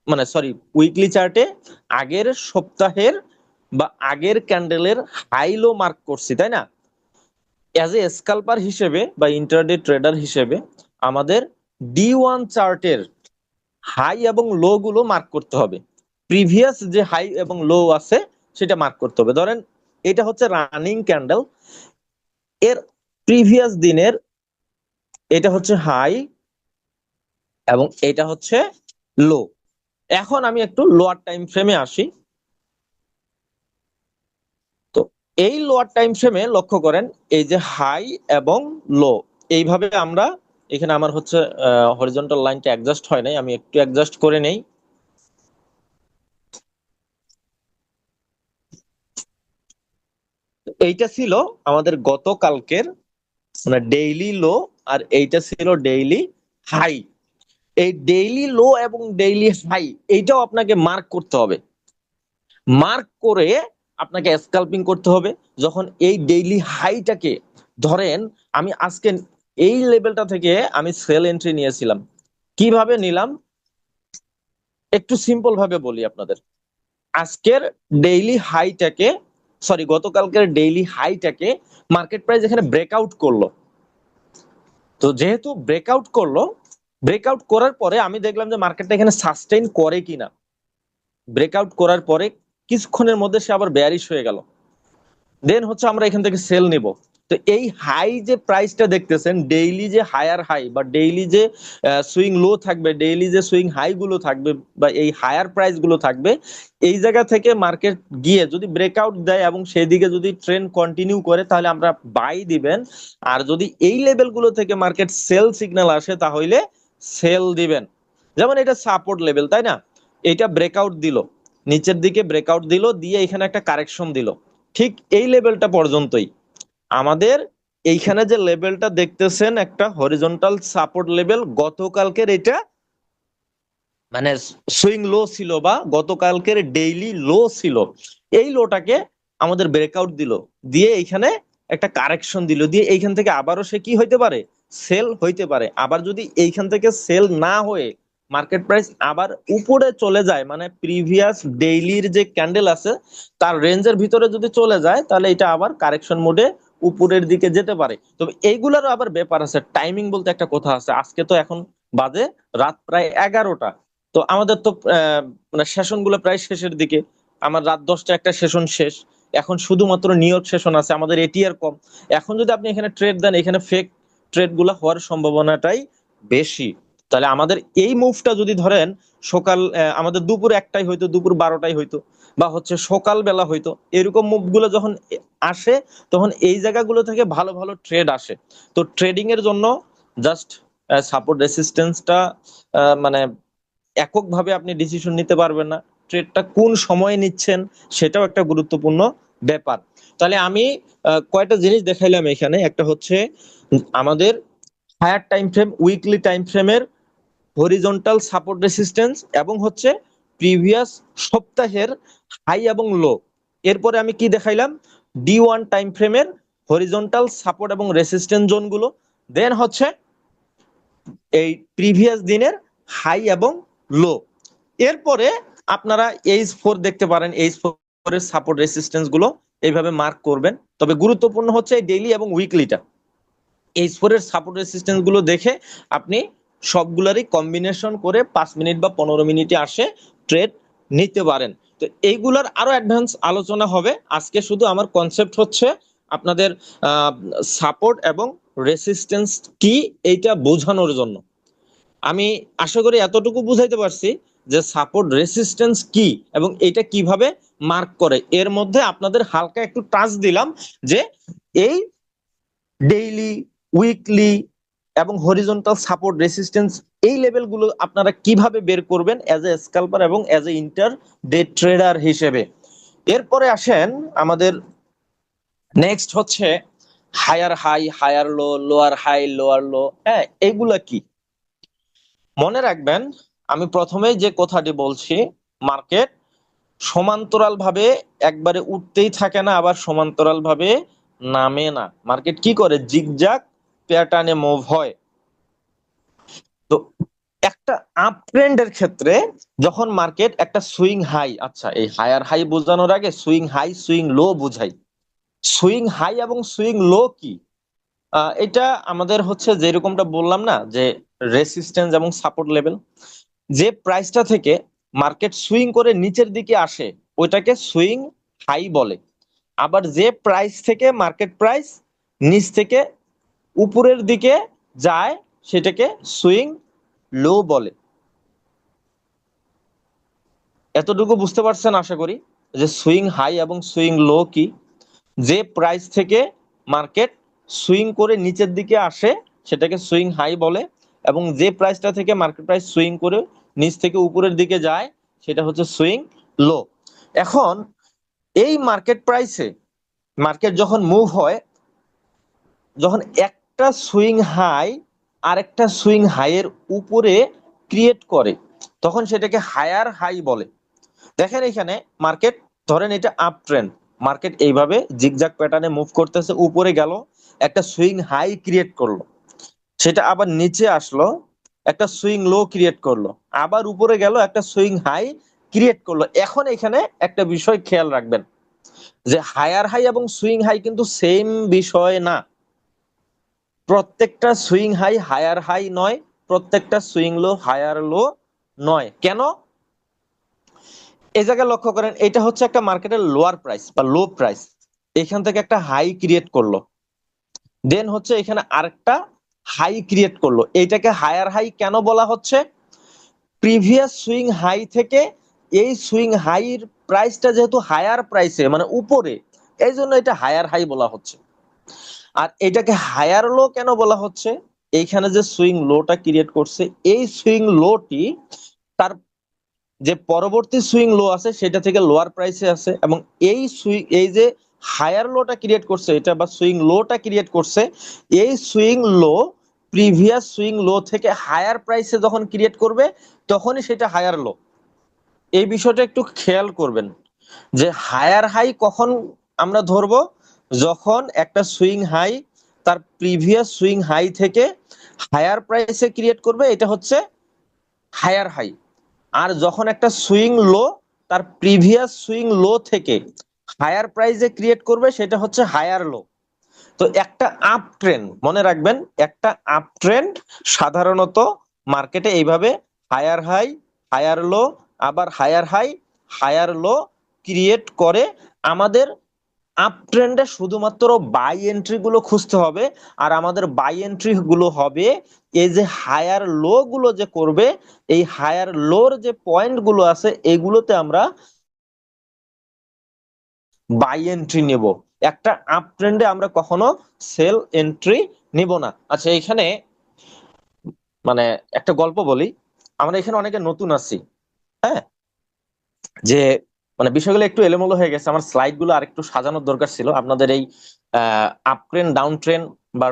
মানে সরি উইকলি চার্টে আগের সপ্তাহের বা আগের ক্যান্ডেলের হাই লো মার্ক করছি, তাই না? অ্যাজ এ স্কাল্পার হিসেবে বা ইন্টারডে ট্রেডার হিসেবে আমাদের D1 চার্টের হাই এবং লো গুলো মার্ক করতে হবে। প্রিভিয়াস যে হাই এবং লো আছে সেটা মার্ক করতে হবে। ধরেন এটা হচ্ছে রানিং ক্যান্ডেল, এর প্রিভিয়াস দিনের এটা হচ্ছে হাই এবং এটা হচ্ছে লো। এখন আমি একটু লোয়ার টাইম ফ্রেমে আসি। তো এই লোয়ার টাইম ফ্রেমে লক্ষ্য করেন, এই যে হাই এবং লো, এইভাবে আমরা এখানে আমার হচ্ছে হরিজন্টাল লাইনটা অ্যাডজাস্ট হয় নাই, আমি একটু অ্যাডজাস্ট করে নেই। এইটা ছিল আমাদের গতকালকের মানে ডেইলি লো, আর এইটা ছিল ডেইলি হাই। এই ডেইলি লো এবং ডেইলি হাই এইটাও আপনাকে মার্ক করতে হবে। মার্ক করে আপনাকে স্ক্যাল্পিং করতে হবে। যখন এই ডেইলি হাইটাকে, ধরেন আমি আজকে এই লেভেলটা থেকে আমি সেল এন্ট্রি নিয়েছিলাম, কিভাবে নিলাম একটু সিম্পল ভাবে বলি আপনাদের। আজকের ডেইলি হাইটাকে, সরি গতকালকের ডেইলি হাইটাকে মার্কেট প্রাইস এখানে ব্রেকআউট করলো। তো যেহেতু ব্রেকআউট করলো, ব্রেকআউট করার পরে আমি দেখলাম যে মার্কেটটা এখানে সাস্টেইন করে কিনা। ব্রেকআউট করার পরে কিছুক্ষণের মধ্যে সে আবার বেয়ারিশ হয়ে গেল, দেন হচ্ছে আমরা এখান থেকে সেল নিব। তো এই হাই যে প্রাইসটা দেখতেছেন, ডেইলি যে হায়ার হাই বা ডেইলি যে সুইং লো থাকবে, ডেইলি যে সুইং হাই গুলো থাকবে বা এই হায়ার প্রাইস গুলো থাকবে, এই জায়গা থেকে মার্কেট গিয়ে যদি ব্রেকআউট দেয় এবং সেদিকে যদি ট্রেন্ড কন্টিনিউ করে তাহলে আমরা বাই দিবেন। আর যদি এই লেভেল গুলো থেকে মার্কেট সেল সিগন্যাল আসে তাহলে সেল দিবেন। যেমন এটা সাপোর্ট লেভেল, তাই না? এটা ব্রেকআউট দিল, নিচের দিকে ব্রেকআউট দিল, দিয়ে এখানে একটা কারেকশন দিল, ঠিক এই লেভেলটা পর্যন্তই আমাদের এইখানে যে লেভেলটা দেখতেছেন একটা হরিজন্টাল সাপোর্ট লেভেল, গতকালকের এটা মানে সুইং লো ছিল বা গতকালকের ডেইলি লো ছিল। এই লোটাকে আমাদের ব্রেকআউট দিল, দিয়ে এইখানে একটা কারেকশন দিল, দিয়ে এইখান থেকে আবারও সে কি হইতে পারে, সেল হইতে পারে। আবার যদি এইখান থেকে সেল না হয়ে মার্কেট প্রাইস আবার উপরে চলে যায়, মানে প্রিভিয়াস ডেইলির যে ক্যান্ডেল আছে তার রেঞ্জের ভিতরে যদি চলে যায়, তাহলে এটা আবার কারেকশন মোডে উপরের দিকে যেতে পারে। তবে এইগুলারও আবার ব্যাপার আছে, টাইমিং বলতে একটা কথা আছে। আজকে তো এখন বাজে রাত প্রায় 11টা, তো আমাদের তো মানে সেশন গুলো প্রায় শেষের দিকে। আমার রাত 10টা একটা সেশন শেষ, এখন শুধুমাত্র নিউ ইয়র্ক সেশন আছে, আমাদের এটিআর কম। এখন যদি আপনি এখানে ট্রেড দেন, এখানে ফেক ট্রেড গুলো হওয়ার সম্ভাবনাটাই বেশি। তাহলে আমাদের এই মুভটা যদি ধরেন সকাল আমাদের দুপুর 1টায় হইতো, দুপুর 12টায় হইতো, বা হচ্ছে সকাল বেলা হইতো, এরকম মুভ গুলো যখন আসে, তখন এই জায়গাগুলো থেকে ভালো ভালো ট্রেড আসে। তো ট্রেডিং এর জন্য জাস্ট সাপোর্ট রেসিস্টেন্সটা মানে এককভাবে আপনি ডিসিশন নিতে পারবেন না, ট্রেডটা কোন সময়ে নিচ্ছেন সেটাও একটা গুরুত্বপূর্ণ ব্যাপার। তাহলে আমি কয়টা জিনিস দেখাইলাম এখানে, একটা হচ্ছে আমাদের higher time frame, weekly time ফ্রেমের হরিজন্টাল সাপোর্ট রেসিস্টেন্স, এবং হচ্ছে প্রিভিয়াস সপ্তাহের হাই এবং লো। এরপরে আমি কি দেখাইলাম, D1 টাইম ফ্রেমের হরিজন্টাল সাপোর্ট এবং রেসিস্টেন্স জোনগুলো, দেন হচ্ছে এই প্রিভিয়াস দিনের হাই এবং লো। এরপরে আপনারা H4 দেখতে পারেন, H4 এর সাপোর্ট রেসিস্টেন্স গুলো এইভাবে মার্ক করবেন। তবে গুরুত্বপূর্ণ হচ্ছে এই ডেইলি এবং উইকলিটা। H4 এর সাপোর্ট রেসিস্টেন্স গুলো দেখে আপনি সবগুলারই কম্বিনেশন করে 5 মিনিট বা 15 মিনিটে আসে ট্রেড নিতে পারেন। তো এইগুলার আরো অ্যাডভান্স আলোচনা হবে। আজকে শুধু আমার কনসেপ্ট হচ্ছে আপনাদের সাপোর্ট এবং রেসিস্টেন্স কি এইটা বোঝানোর জন্য। আমি আশা করি এতটুকু বুঝাইতে পারছি যে সাপোর্ট রেসিস্টেন্স কি এবং এটা কিভাবে মার্ক করে। এর মধ্যে আপনাদের হালকা একটু টাচ দিলাম যে এই ডেইলি, উইকলি এবং হরিজন্টাল সাপোর্ট রেসিস্টেন্স, এই লেভেলগুলো আপনারা কিভাবে বের করবেন অ্যাজ এ স্ক্যালপার এবং as a intraday trader হিসেবে। এরপরে আসেন আমাদের নেক্সট হচ্ছে higher high, higher low, lower high, lower low. হ্যাঁ, এগুলা কি মনে রাখবেন। আমি প্রথমেই যে কথাটি বলছি, মার্কেট সমান্তরাল ভাবে একবারে উঠতেই থাকে না, আবার সমান্তরাল ভাবে নামে না। মার্কেট কি করে, জিগজাগ প্যাটার্নে মুভ হয়। তো একটা আপ ট্রেন্ডের ক্ষেত্রে যখন মার্কেট একটা সুইং হাই, আচ্ছা এই হায়ার হাই বোঝানোর আগে সুইং হাই সুইং লো বুঝাই। সুইং হাই এবং সুইং লো কি, এটা আমাদের হচ্ছে যেরকমটা বললাম না যে রেসিস্ট্যান্স এবং সাপোর্ট লেভেল, যে প্রাইসটা থেকে মার্কেট সুইং করে নিচের দিকে আসে ওইটাকে সুইং হাই বলে। আবার যে প্রাইস থেকে মার্কেট প্রাইস নিচ থেকে উপরের দিকে যায় সেটাকে সুইং লো বলে। এতটুকু বুঝতে পারছেন আশা করি, যে সুইং হাই এবং সুইং লো কি। যে প্রাইস থেকে মার্কেট সুইং করে নিচের দিকে আসে সেটাকে সুইং হাই বলে, এবং যে প্রাইসটা থেকে মার্কেট প্রাইস সুইং করে নিচ থেকে উপরের দিকে যায় সেটা হচ্ছে সুইং লো। এখন এই মার্কেট প্রাইসে মার্কেট যখন মুভ হয়, যখন একটা সুইং হাই আরেকটা সুইং হাই এর উপরে ক্রিয়েট করে, তখন সেটাকে হায়ার হাই বলে। দেখেন এখানে মার্কেট, ধরেন এটা আপ ট্রেন্ড, মার্কেট এইভাবে জিগজাগ প্যাটার্নে মুভ করতেছে, উপরে গেল একটা সুইং হাই ক্রিয়েট করলো, সেটা আবার নিচে আসলো একটা সুইং লো ক্রিয়েট করলো, আবার উপরে গেল একটা সুইং হাই ক্রিয়েট করলো। এখন এখানে একটা বিষয় খেয়াল রাখবেন যে হায়ার হাই এবং সুইং হাই কিন্তু সেম বিষয় না। প্রত্যেকটা সুইং হাই হায়ার হাই নয়, প্রত্যেকটা সুইং লো হায়ার লো নয়। কেন, এই জায়গায় লক্ষ্য করেন, এটা হচ্ছে একটা মার্কেটের লোয়ার প্রাইস বা লো প্রাইস, এখান থেকে একটা হাই ক্রিয়েট করলো, দেন হচ্ছে এখানে আরেকটা হাই ক্রিয়েট করলো। এইটাকে হায়ার হাই কেন বলা হচ্ছে, প্রিভিয়াস সুইং হাই থেকে এই সুইং হাইর প্রাইসটা যেহেতু হায়ার প্রাইসে মানে উপরে, এই জন্য এটা হায়ার হাই বলা হচ্ছে। আর এটাকে হায়ার লো কেন বলা হচ্ছে, এইখানে যে সুইং লোটা ক্রিয়েট করছে এই সুইং লোটি তার যে পরবর্তী সুইং লো আছে সেটা থেকে লোয়ার প্রাইসে আছে, এবং এই যে হায়ার লোটা ক্রিয়েট করছে, এটা বা সুইং লোটা ক্রিয়েট করছে, এই সুইং লো প্রিভিয়াস সুইং লো থেকে হায়ার প্রাইসে যখন ক্রিয়েট করবে তখনই সেটা হায়ার লো। এই বিষয়টা একটু খেয়াল করবেন যে হায়ার হাই কখন আমরা ধরবো, যখন একটা সুইং হাই তার প্রিভিয়াস সুইং হাই থেকে হায়ার প্রাইসে ক্রিয়েট করবে, এটা হচ্ছে হায়ার হাই। আর যখন একটা সুইং লো তার প্রিভিয়াস সুইং লো থেকে হায়ার প্রাইসে ক্রিয়েট করবে, সেটা হচ্ছে হায়ার লো। তো একটা আপ ট্রেন্ড মনে রাখবেন, একটা আপ ট্রেন্ড সাধারণত মার্কেটে এইভাবে হায়ার হাই, হায়ার লো, আবার higher high, higher low create করে। আমাদের আপ ট্রেন্ডে শুধুমাত্র বাই এন্ট্রি গুলো খুঁজতে হবে, আর আমাদের বাই এন্ট্রি গুলো হবে এই যে হায়ার লো গুলো যে করবে, এই হায়ার লোর যে পয়েন্ট গুলো আছে এগুলোতে আমরা বাই এন্ট্রি নেব। একটা আপ ট্রেন্ডে আমরা কখনো সেল এন্ট্রি নিব না। আচ্ছা, এখানে মানে একটা গল্প বলি। আমরা এখানে অনেকে নতুন আছি, হ্যাঁ, যে মানে বিষয়গুলো একটু এলোমেলো হয়ে গেছে, আমার স্লাইড গুলো আরেকটু সাজানোর দরকার ছিল। আপনাদের এই আপ ট্রেন্ড ডাউন ট্রেন্ড বা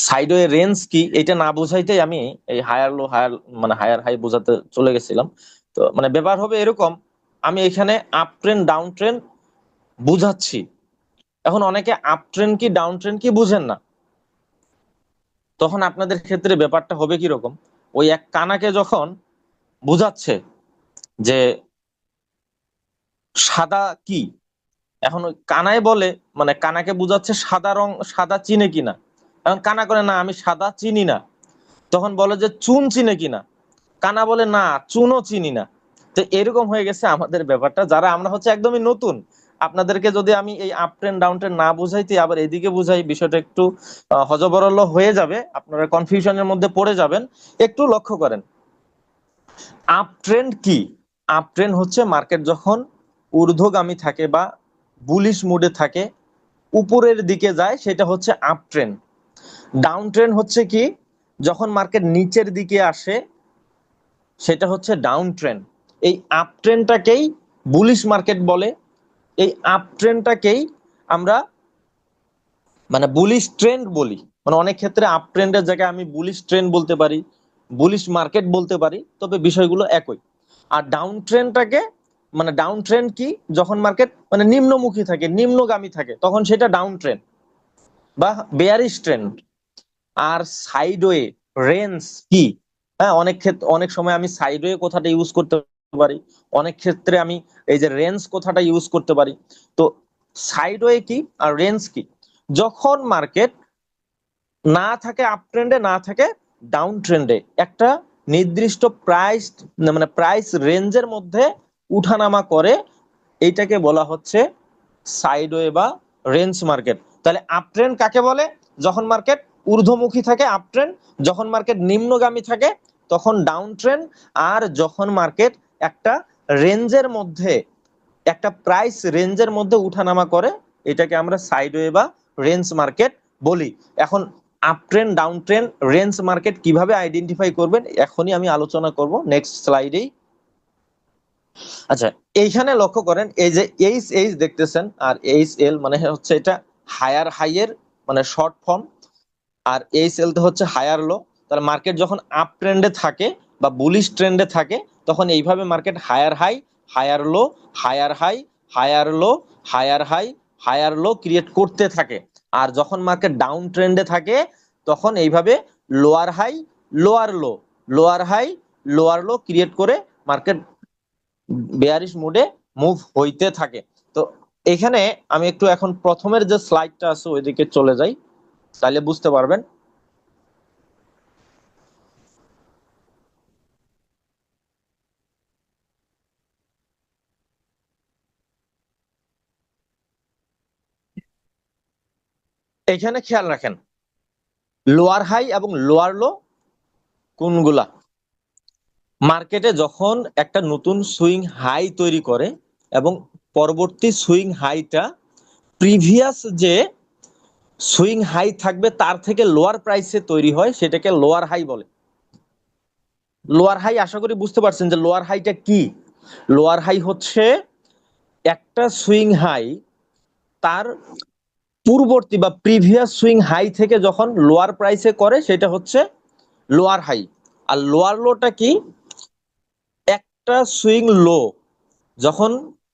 সাইডওয়ে রেঞ্জ কি এটা না বোঝাইতেই আমি এই হায়ার লো হায়ার মানে হায়ার হাই বোঝাতে চলে গেছিলাম। তো মানে ব্যাপার হবে এরকম, আমি এখানে আপ ট্রেন্ড ডাউন ট্রেন্ড বুঝাচ্ছি। এখন অনেকে আপ ট্রেন্ড কি ডাউন ট্রেন্ড কি বুঝেন না, তখন আপনাদের ক্ষেত্রে ব্যাপারটা হবে কিরকম, ওই এক কানাকে যখন বুঝাচ্ছে যে সাদা কি, এখন ওই কানায় বলে মানে কানাকে বুঝাচ্ছে সাদা রং, সাদা চিনে কিনা। এখন কানা করে না আমি সাদা চিনি না। তখন বলে যে চুন চিনে কিনা, কানা বলে না চুনও চিনি না। তো এরকম হয়ে গেছে আমাদের ব্যাপারটা, যারা আমরা হচ্ছে একদমই নতুন। আপনাদেরকে যদি আমি এই আপ ট্রেন্ড ডাউন ট্রেন্ড না বুঝাইতে আবার এদিকে বুঝাই, বিষয়টা একটু হযবরল হয়ে যাবে, আপনারা কনফিউশনের মধ্যে পড়ে যাবেন। একটু লক্ষ্য করেন আপ ট্রেন্ড কি। আপ ট্রেন্ড হচ্ছে মার্কেট যখন ঊর্ধ্বগামী থাকে বা বুলিশ মুডে থাকে, উপরের দিকে যায়, সেটা হচ্ছে আপ ট্রেন্ড। ডাউন ট্রেন্ড হচ্ছে কি, যখন মার্কেট নিচের দিকে আসে, সেটা হচ্ছে ডাউন ট্রেন্ড। এই আপ ট্রেন্ডটাকেই বুলিশ মার্কেট বলে। এই আপ ট্রেন্ডটাকেই আমরা মানে বুলিশ ট্রেন্ড বলি। মানে অনেক ক্ষেত্রে আপ ট্রেন্ডের জায়গায় আমি বুলিশ ট্রেন্ড বলতে পারি, বুলিশ মার্কেট বলতে পারি, তবে বিষয়গুলো একই। আর ডাউন ট্রেন্ডটাকে মানে ডাউন ট্রেন্ড কি, যখন মার্কেট মানে নিম্নমুখী থাকে, নিম্নগামী থাকে, তখন সেটা ডাউন ট্রেন্ড বা বেয়ারিশ ট্রেন্ড। আর সাইডওয়ে রেঞ্জ কি, হ্যাঁ, অনেক ক্ষেত্রে অনেক সময় আমি সাইডওয়ে কথাটা ইউজ করতে পারি, অনেক ক্ষেত্রে আমি এই যে রেঞ্জ কথাটা ইউজ করতে পারি। তো সাইডওয়ে কি আর রেঞ্জ কি, যখন মার্কেট না থাকে আপ ট্রেন্ডে, না থাকে ডাউন ট্রেন্ডে, একটা নির্দিষ্ট প্রাইস মানে প্রাইস রেঞ্জের মধ্যে উঠানামা করে, এইটাকে বলা হচ্ছে সাইডওয়ে বা রেঞ্জ মার্কেট। তাহলে আপ ট্রেন্ড কাকে বলে, যখন মার্কেট ঊর্ধ্বমুখী থাকে আপ ট্রেন্ড, যখন মার্কেট নিম্নগামী থাকে তখন ডাউন ট্রেন্ড, আর যখন মার্কেট একটা রেঞ্জের মধ্যে একটা প্রাইস রেঞ্জের মধ্যে উঠানামা করে, এটাকে আমরা সাইডওয়ে বা রেঞ্জ মার্কেট বলি। এখন up trend down trend range market কিভাবে আইডেন্টিফাই করবেন এখনই আমি আলোচনা করব নেক্সট স্লাইডেই। আচ্ছা, এইখানে লক্ষ্য করেন এই যে এইচ এইচ দেখতেছেন, আর এইচ এল মানে হচ্ছে এটা হায়ার হাইয়ের মানে শর্ট ফর্ম, আর এইচ এল তো হচ্ছে হায়ার লো। তাহলে মার্কেট যখন আপ ট্রেন্ডে থাকে বা বুলিশ ট্রেন্ডে থাকে, তখন এইভাবে market higher high, higher low, higher high, higher low, higher high, higher low create করতে থাকে। আর যখন মার্কেট ডাউন ট্রেন্ডে থাকে তখন এইভাবে lower high, lower low, lower high, lower low create করে মার্কেট বেয়ারিশ মুডে মুভ হইতে থাকে। তো এখানে আমি একটু এখন প্রথমের যে স্লাইডটা আছে ওইদিকে চলে যাই, তাহলে বুঝতে পারবেন। এখানে খেয়াল রাখেন লোয়ার হাই এবং লোয়ার লো কোনগুলা, মার্কেটে যখন একটা নতুন সুইং হাই তৈরি করে এবং পরবর্তী সুইং হাইটা প্রিভিয়াস যে সুইং হাই থাকবে তার থেকে লোয়ার প্রাইসে তৈরি হয়, সেটাকে লোয়ার হাই বলে। লোয়ার হাই আশা করি বুঝতে পারছেন যে লোয়ার হাইটা কি। লোয়ার হাই হচ্ছে একটা সুইং হাই তার পূর্ববর্তী বা প্রিভিয়াস সুইং হাই থেকে যখন লোয়ার প্রাইসে করে সেটা হচ্ছে লোয়ার হাই। আর লোয়ার লোটা কি? একটা সুইং লো যখন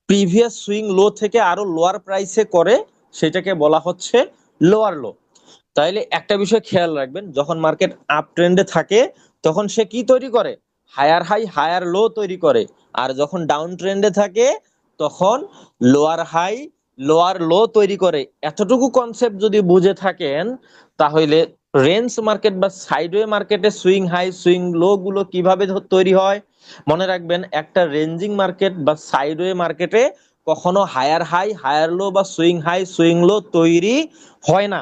প্রিভিয়াস সুইং লো থেকে আরো লোয়ার প্রাইসে করে সেটাকে বলা হচ্ছে লোয়ার লো। তাইলে একটা বিষয় খেয়াল রাখবেন, যখন মার্কেট আপ ট্রেন্ডে থাকে তখন সে কি তৈরি করে? হায়ার হাই হায়ার লো তৈরি করে। আর যখন ডাউন ট্রেন্ডে থাকে তখন লোয়ার হাই লোয়ার লো তৈরি করে। এতটুকু কনসেপ্ট যদি বুঝে থাকেন তাহলে রেঞ্জ মার্কেট বা সাইডওয়ে মার্কেটে সুইং হাই সুইং লো গুলো কিভাবে তৈরি হয় মনে রাখবেন। একটা রেঞ্জিং মার্কেট বা সাইডওয়ে মার্কেটে কখনো হায়ার হাই হায়ার লো বা সুইং হাই সুইং লো তৈরি হয় না।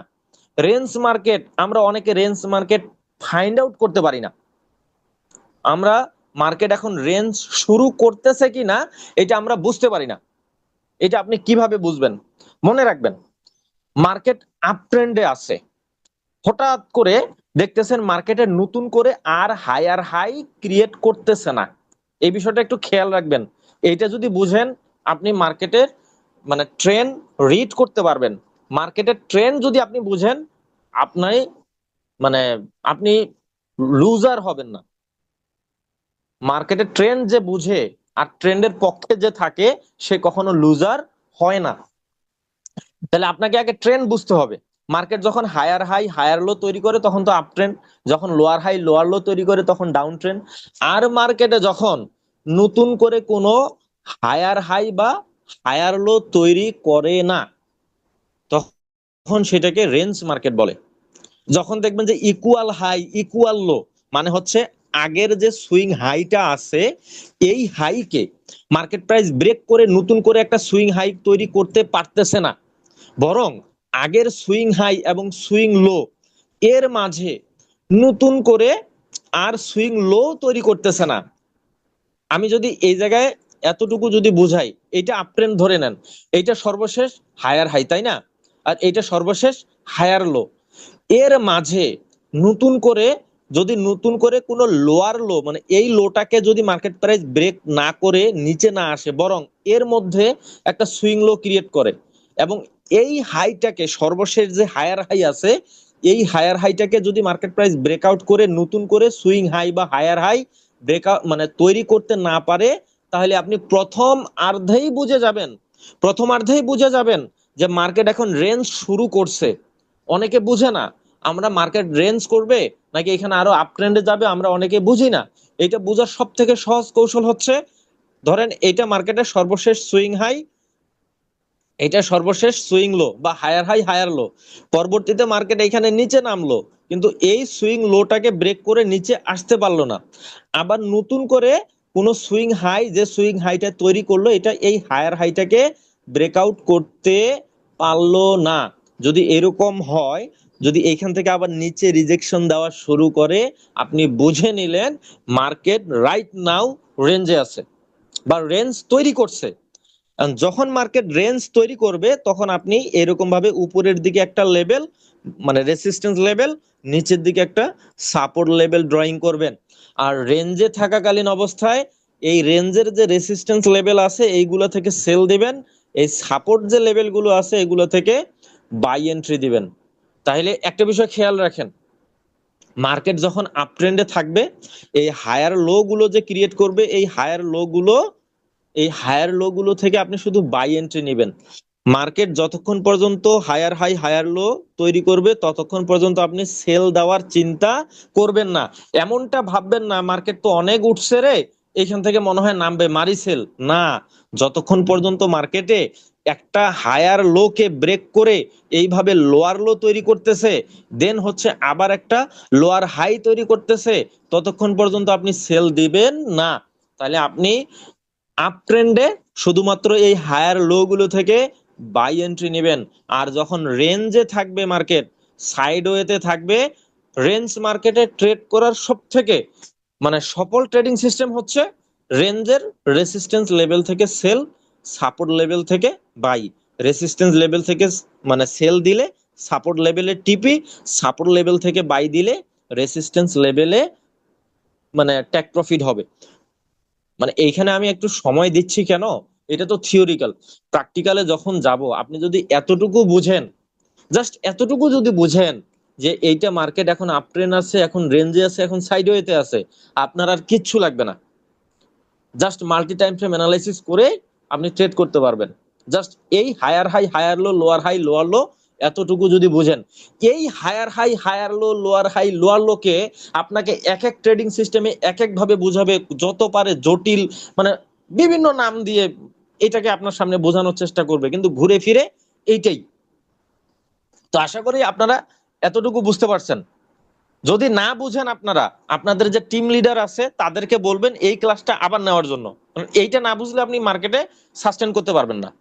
রেঞ্জ মার্কেট, আমরা অনেকে রেঞ্জ মার্কেট ফাইন্ড আউট করতে পারি না। আমরা মার্কেট এখন রেঞ্জ শুরু করতেছে কিনা এটা আমরা বুঝতে পারি না। এটা আপনি কিভাবে বুঝবেন? মনে রাখবেন, মার্কেট আপ ট্রেন্ডে আছে, হঠাৎ করে দেখতেছেন মার্কেটে নতুন করে আর হায়ার হাই ক্রিয়েট করতেছে না। এই বিষয়টা একটু খেয়াল রাখবেন। এইটা যদি বুঝেন আপনি মার্কেটের মানে ট্রেন্ড রিড করতে পারবেন। মার্কেটের ট্রেন্ড যদি আপনি বুঝেন আপনি মানে আপনি লুজার হবেন না। মার্কেটের ট্রেন্ড যে বুঝে আর ট্রেন্ডের পক্ষে যে থাকে সে কখনো লুজার হয় না। তাহলে আপনাকে আগে ট্রেন্ড বুঝতে হবে। মার্কেট যখন হায়ার হাই হায়ার লো তৈরি করে তখন তো আপ ট্রেন্ড, যখন লোয়ার হাই লোয়ার লো তৈরি করে তখন ডাউন ট্রেন্ড। আর মার্কেটে যখন নতুন করে কোনো হায়ার হাই বা হায়ার লো তৈরি করে না তখন সেটাকে রেঞ্জ মার্কেট বলে। যখন দেখবেন যে ইকুয়াল হাই ইকুয়াল লো মানে হচ্ছে আগের যে সুইং হাইটা আছে এই হাইকে মার্কেট প্রাইস ব্রেক করে নতুন করে একটা সুইং হাই তৈরি করতে পারতেছে না, বরং আগের সুইং হাই এবং সুইং লো এর মাঝে নতুন করে আর সুইং লো তৈরি করতেছে না। আমি যদি এই জায়গায় এতটুকু যদি বুঝাই, এটা আপট্রেন্ড ধরে নেন, এইটা সর্বশেষ হায়ার হাই তাই না, আর এইটা সর্বশেষ হায়ার লো। এর মাঝে নতুন করে যদি নতুন করে কোনো লোয়ার লো মানে এই লোটাকে যদি মার্কেট প্রাইস ব্রেক না করে নিচে না আসে বরং এর মধ্যে একটা সুইং লো ক্রিয়েট করে এবং এই হাইটাকে সর্বশেষ যে হায়ার হাই আছে এই হায়ার হাইটাকে যদি মার্কেট প্রাইস ব্রেকআউট করে নতুন করে সুইং হাই বা হায়ার হাই ব্রেকআউট মানে তৈরি করতে না পারে তাহলে আপনি প্রথমার্ধেই বুঝে যাবেন যে মার্কেট এখন রেঞ্জ শুরু করছে। অনেকে বুঝে না আমরা মার্কেট রেঞ্জ করবে নাকি এখানে আরো আপ ট্রেন্ডে যাবে, আমরা অনেকে বুঝি না। এটা বোঝার সব থেকে সহজ কৌশল হচ্ছে ধরেন এটা মার্কেটের সর্বশেষ সুইং হাই, এটা সর্বশেষ সুইং লো বা হায়ার হাই হায়ার লো, পরবর্তীতে মার্কেট এখানে নিচে নামলো কিন্তু এই সুইং লোটাকে ব্রেক করে নিচে আসতে পারলো না। আবার নতুন করে কোনো সুইং হাই যে সুইং হাইটা তৈরি করলো এটা এই হায়ার হাইটাকে ব্রেকআউট করতে পারলো না। যদি এরকম হয়, যদি এখান থেকে আবার নিচে রিজেকশন দেওয়া শুরু করে আপনি বুঝে নিলেন মার্কেট রাইট নাও রেঞ্জে আছে বা রেঞ্জ তৈরি করছে। যখন মার্কেট রেঞ্জ তৈরি করবে তখন আপনি এরকম ভাবে উপরের দিকে একটা লেভেল মানে রেসিস্টেন্স লেভেল, নিচের দিকে একটা সাপোর্ট লেভেল ড্রয়িং করবেন। আর রেঞ্জে থাকাকালীন অবস্থায় এই রেঞ্জের যে রেসিস্টেন্স লেভেল আছে এইগুলো থেকে সেল দিবেন, এই সাপোর্ট যে লেভেলগুলো আছে এগুলো থেকে বাই এন্ট্রি দিবেন। তাহলে একটা বিষয় খেয়াল রাখেন, মার্কেট যখন আপ ট্রেন্ডে থাকবে এই হায়ার লো গুলো যে ক্রিয়েট করবে এই হায়ার লো গুলো থেকে আপনি শুধু বাই এন্ট্রি নেবেন। মার্কেট যতক্ষণ পর্যন্ত হায়ার হাই হায়ার লো তৈরি করবে ততক্ষণ পর্যন্ত আপনি সেল দেওয়ার চিন্তা করবেন না। এমনটা ভাববেন না মার্কেট তো অনেক উঠছে রে এখান থেকে মনে হয় নামবে মারি সেল, না। যতক্ষণ পর্যন্ত মার্কেটে একটা হায়ার লো কে ব্রেক করে এইভাবে লোয়ার লো তৈরি করতেছে দেন হচ্ছে আবার একটা লোয়ার হাই তৈরি করতেছে ততক্ষণ পর্যন্ত আপনি সেল দিবেন না। তাহলে আপনি আপ ট্রেন্ডে শুধুমাত্র এই হায়ার লো গুলো থেকে বাই এন্ট্রি নেবেন। আর যখন রেঞ্জে থাকবে মার্কেট সাইডওয়েতে থাকবে, রেঞ্জ মার্কেটে ট্রেড করার সব থেকে মানে সফল ট্রেডিং সিস্টেম হচ্ছে রেঞ্জের রেসিস্টেন্স লেভেল থেকে সেল, সাপোর্ট লেভেল থেকে বাই। রেসিস্টেন্স লেভেল থেকে মানে সেল দিলে সাপোর্ট লেভেলে টিপি, সাপোর্ট লেভেল থেকে বাই দিলে রেসিস্টেন্স লেভেলে মানে টেক প্রফিট হবে। মানে এইখানে আমি একটু সময় দিচ্ছি কেন, এটা তো থিওরিক্যাল। প্র্যাকটিক্যালে যখন যাব, আপনি যদি এতটুকু বুঝেন, জাস্ট এতটুকু যদি বুঝেন যে এইটা মার্কেট এখন আপ ট্রেন্ড আছে, এখন রেঞ্জে আছে, এখন সাইডওয়েতে আছে, আপনার আর কিচ্ছু লাগবে না। Just multi time frame analysis করে আপনি ট্রেড করতে পারবেন। জাস্ট এই higher high higher low, lower high lower low, এতটুকু যদি বুঝেন, এই higher high higher low lower high lower লোকে আপনাকে এক এক ট্রেডিং সিস্টেমে এক এক ভাবে বুঝাবে, যত পারে জটিল, মানে বিভিন্ন নাম দিয়ে এটাকে আপনার সামনে বোঝানোর চেষ্টা করবে, কিন্তু ঘুরে ফিরে এইটাই। তো আশা করি আপনারা এতটুকু বুঝতে পারছেন। যদি না বুঝেন, আপনারা আপনাদের যে টিম লিডার আছে তাদেরকে বলবেন এই ক্লাসটা আবার নেওয়ার জন্য, কারণ এইটা না বুঝলে আপনি মার্কেটে সাস্টেন করতে পারবেন না।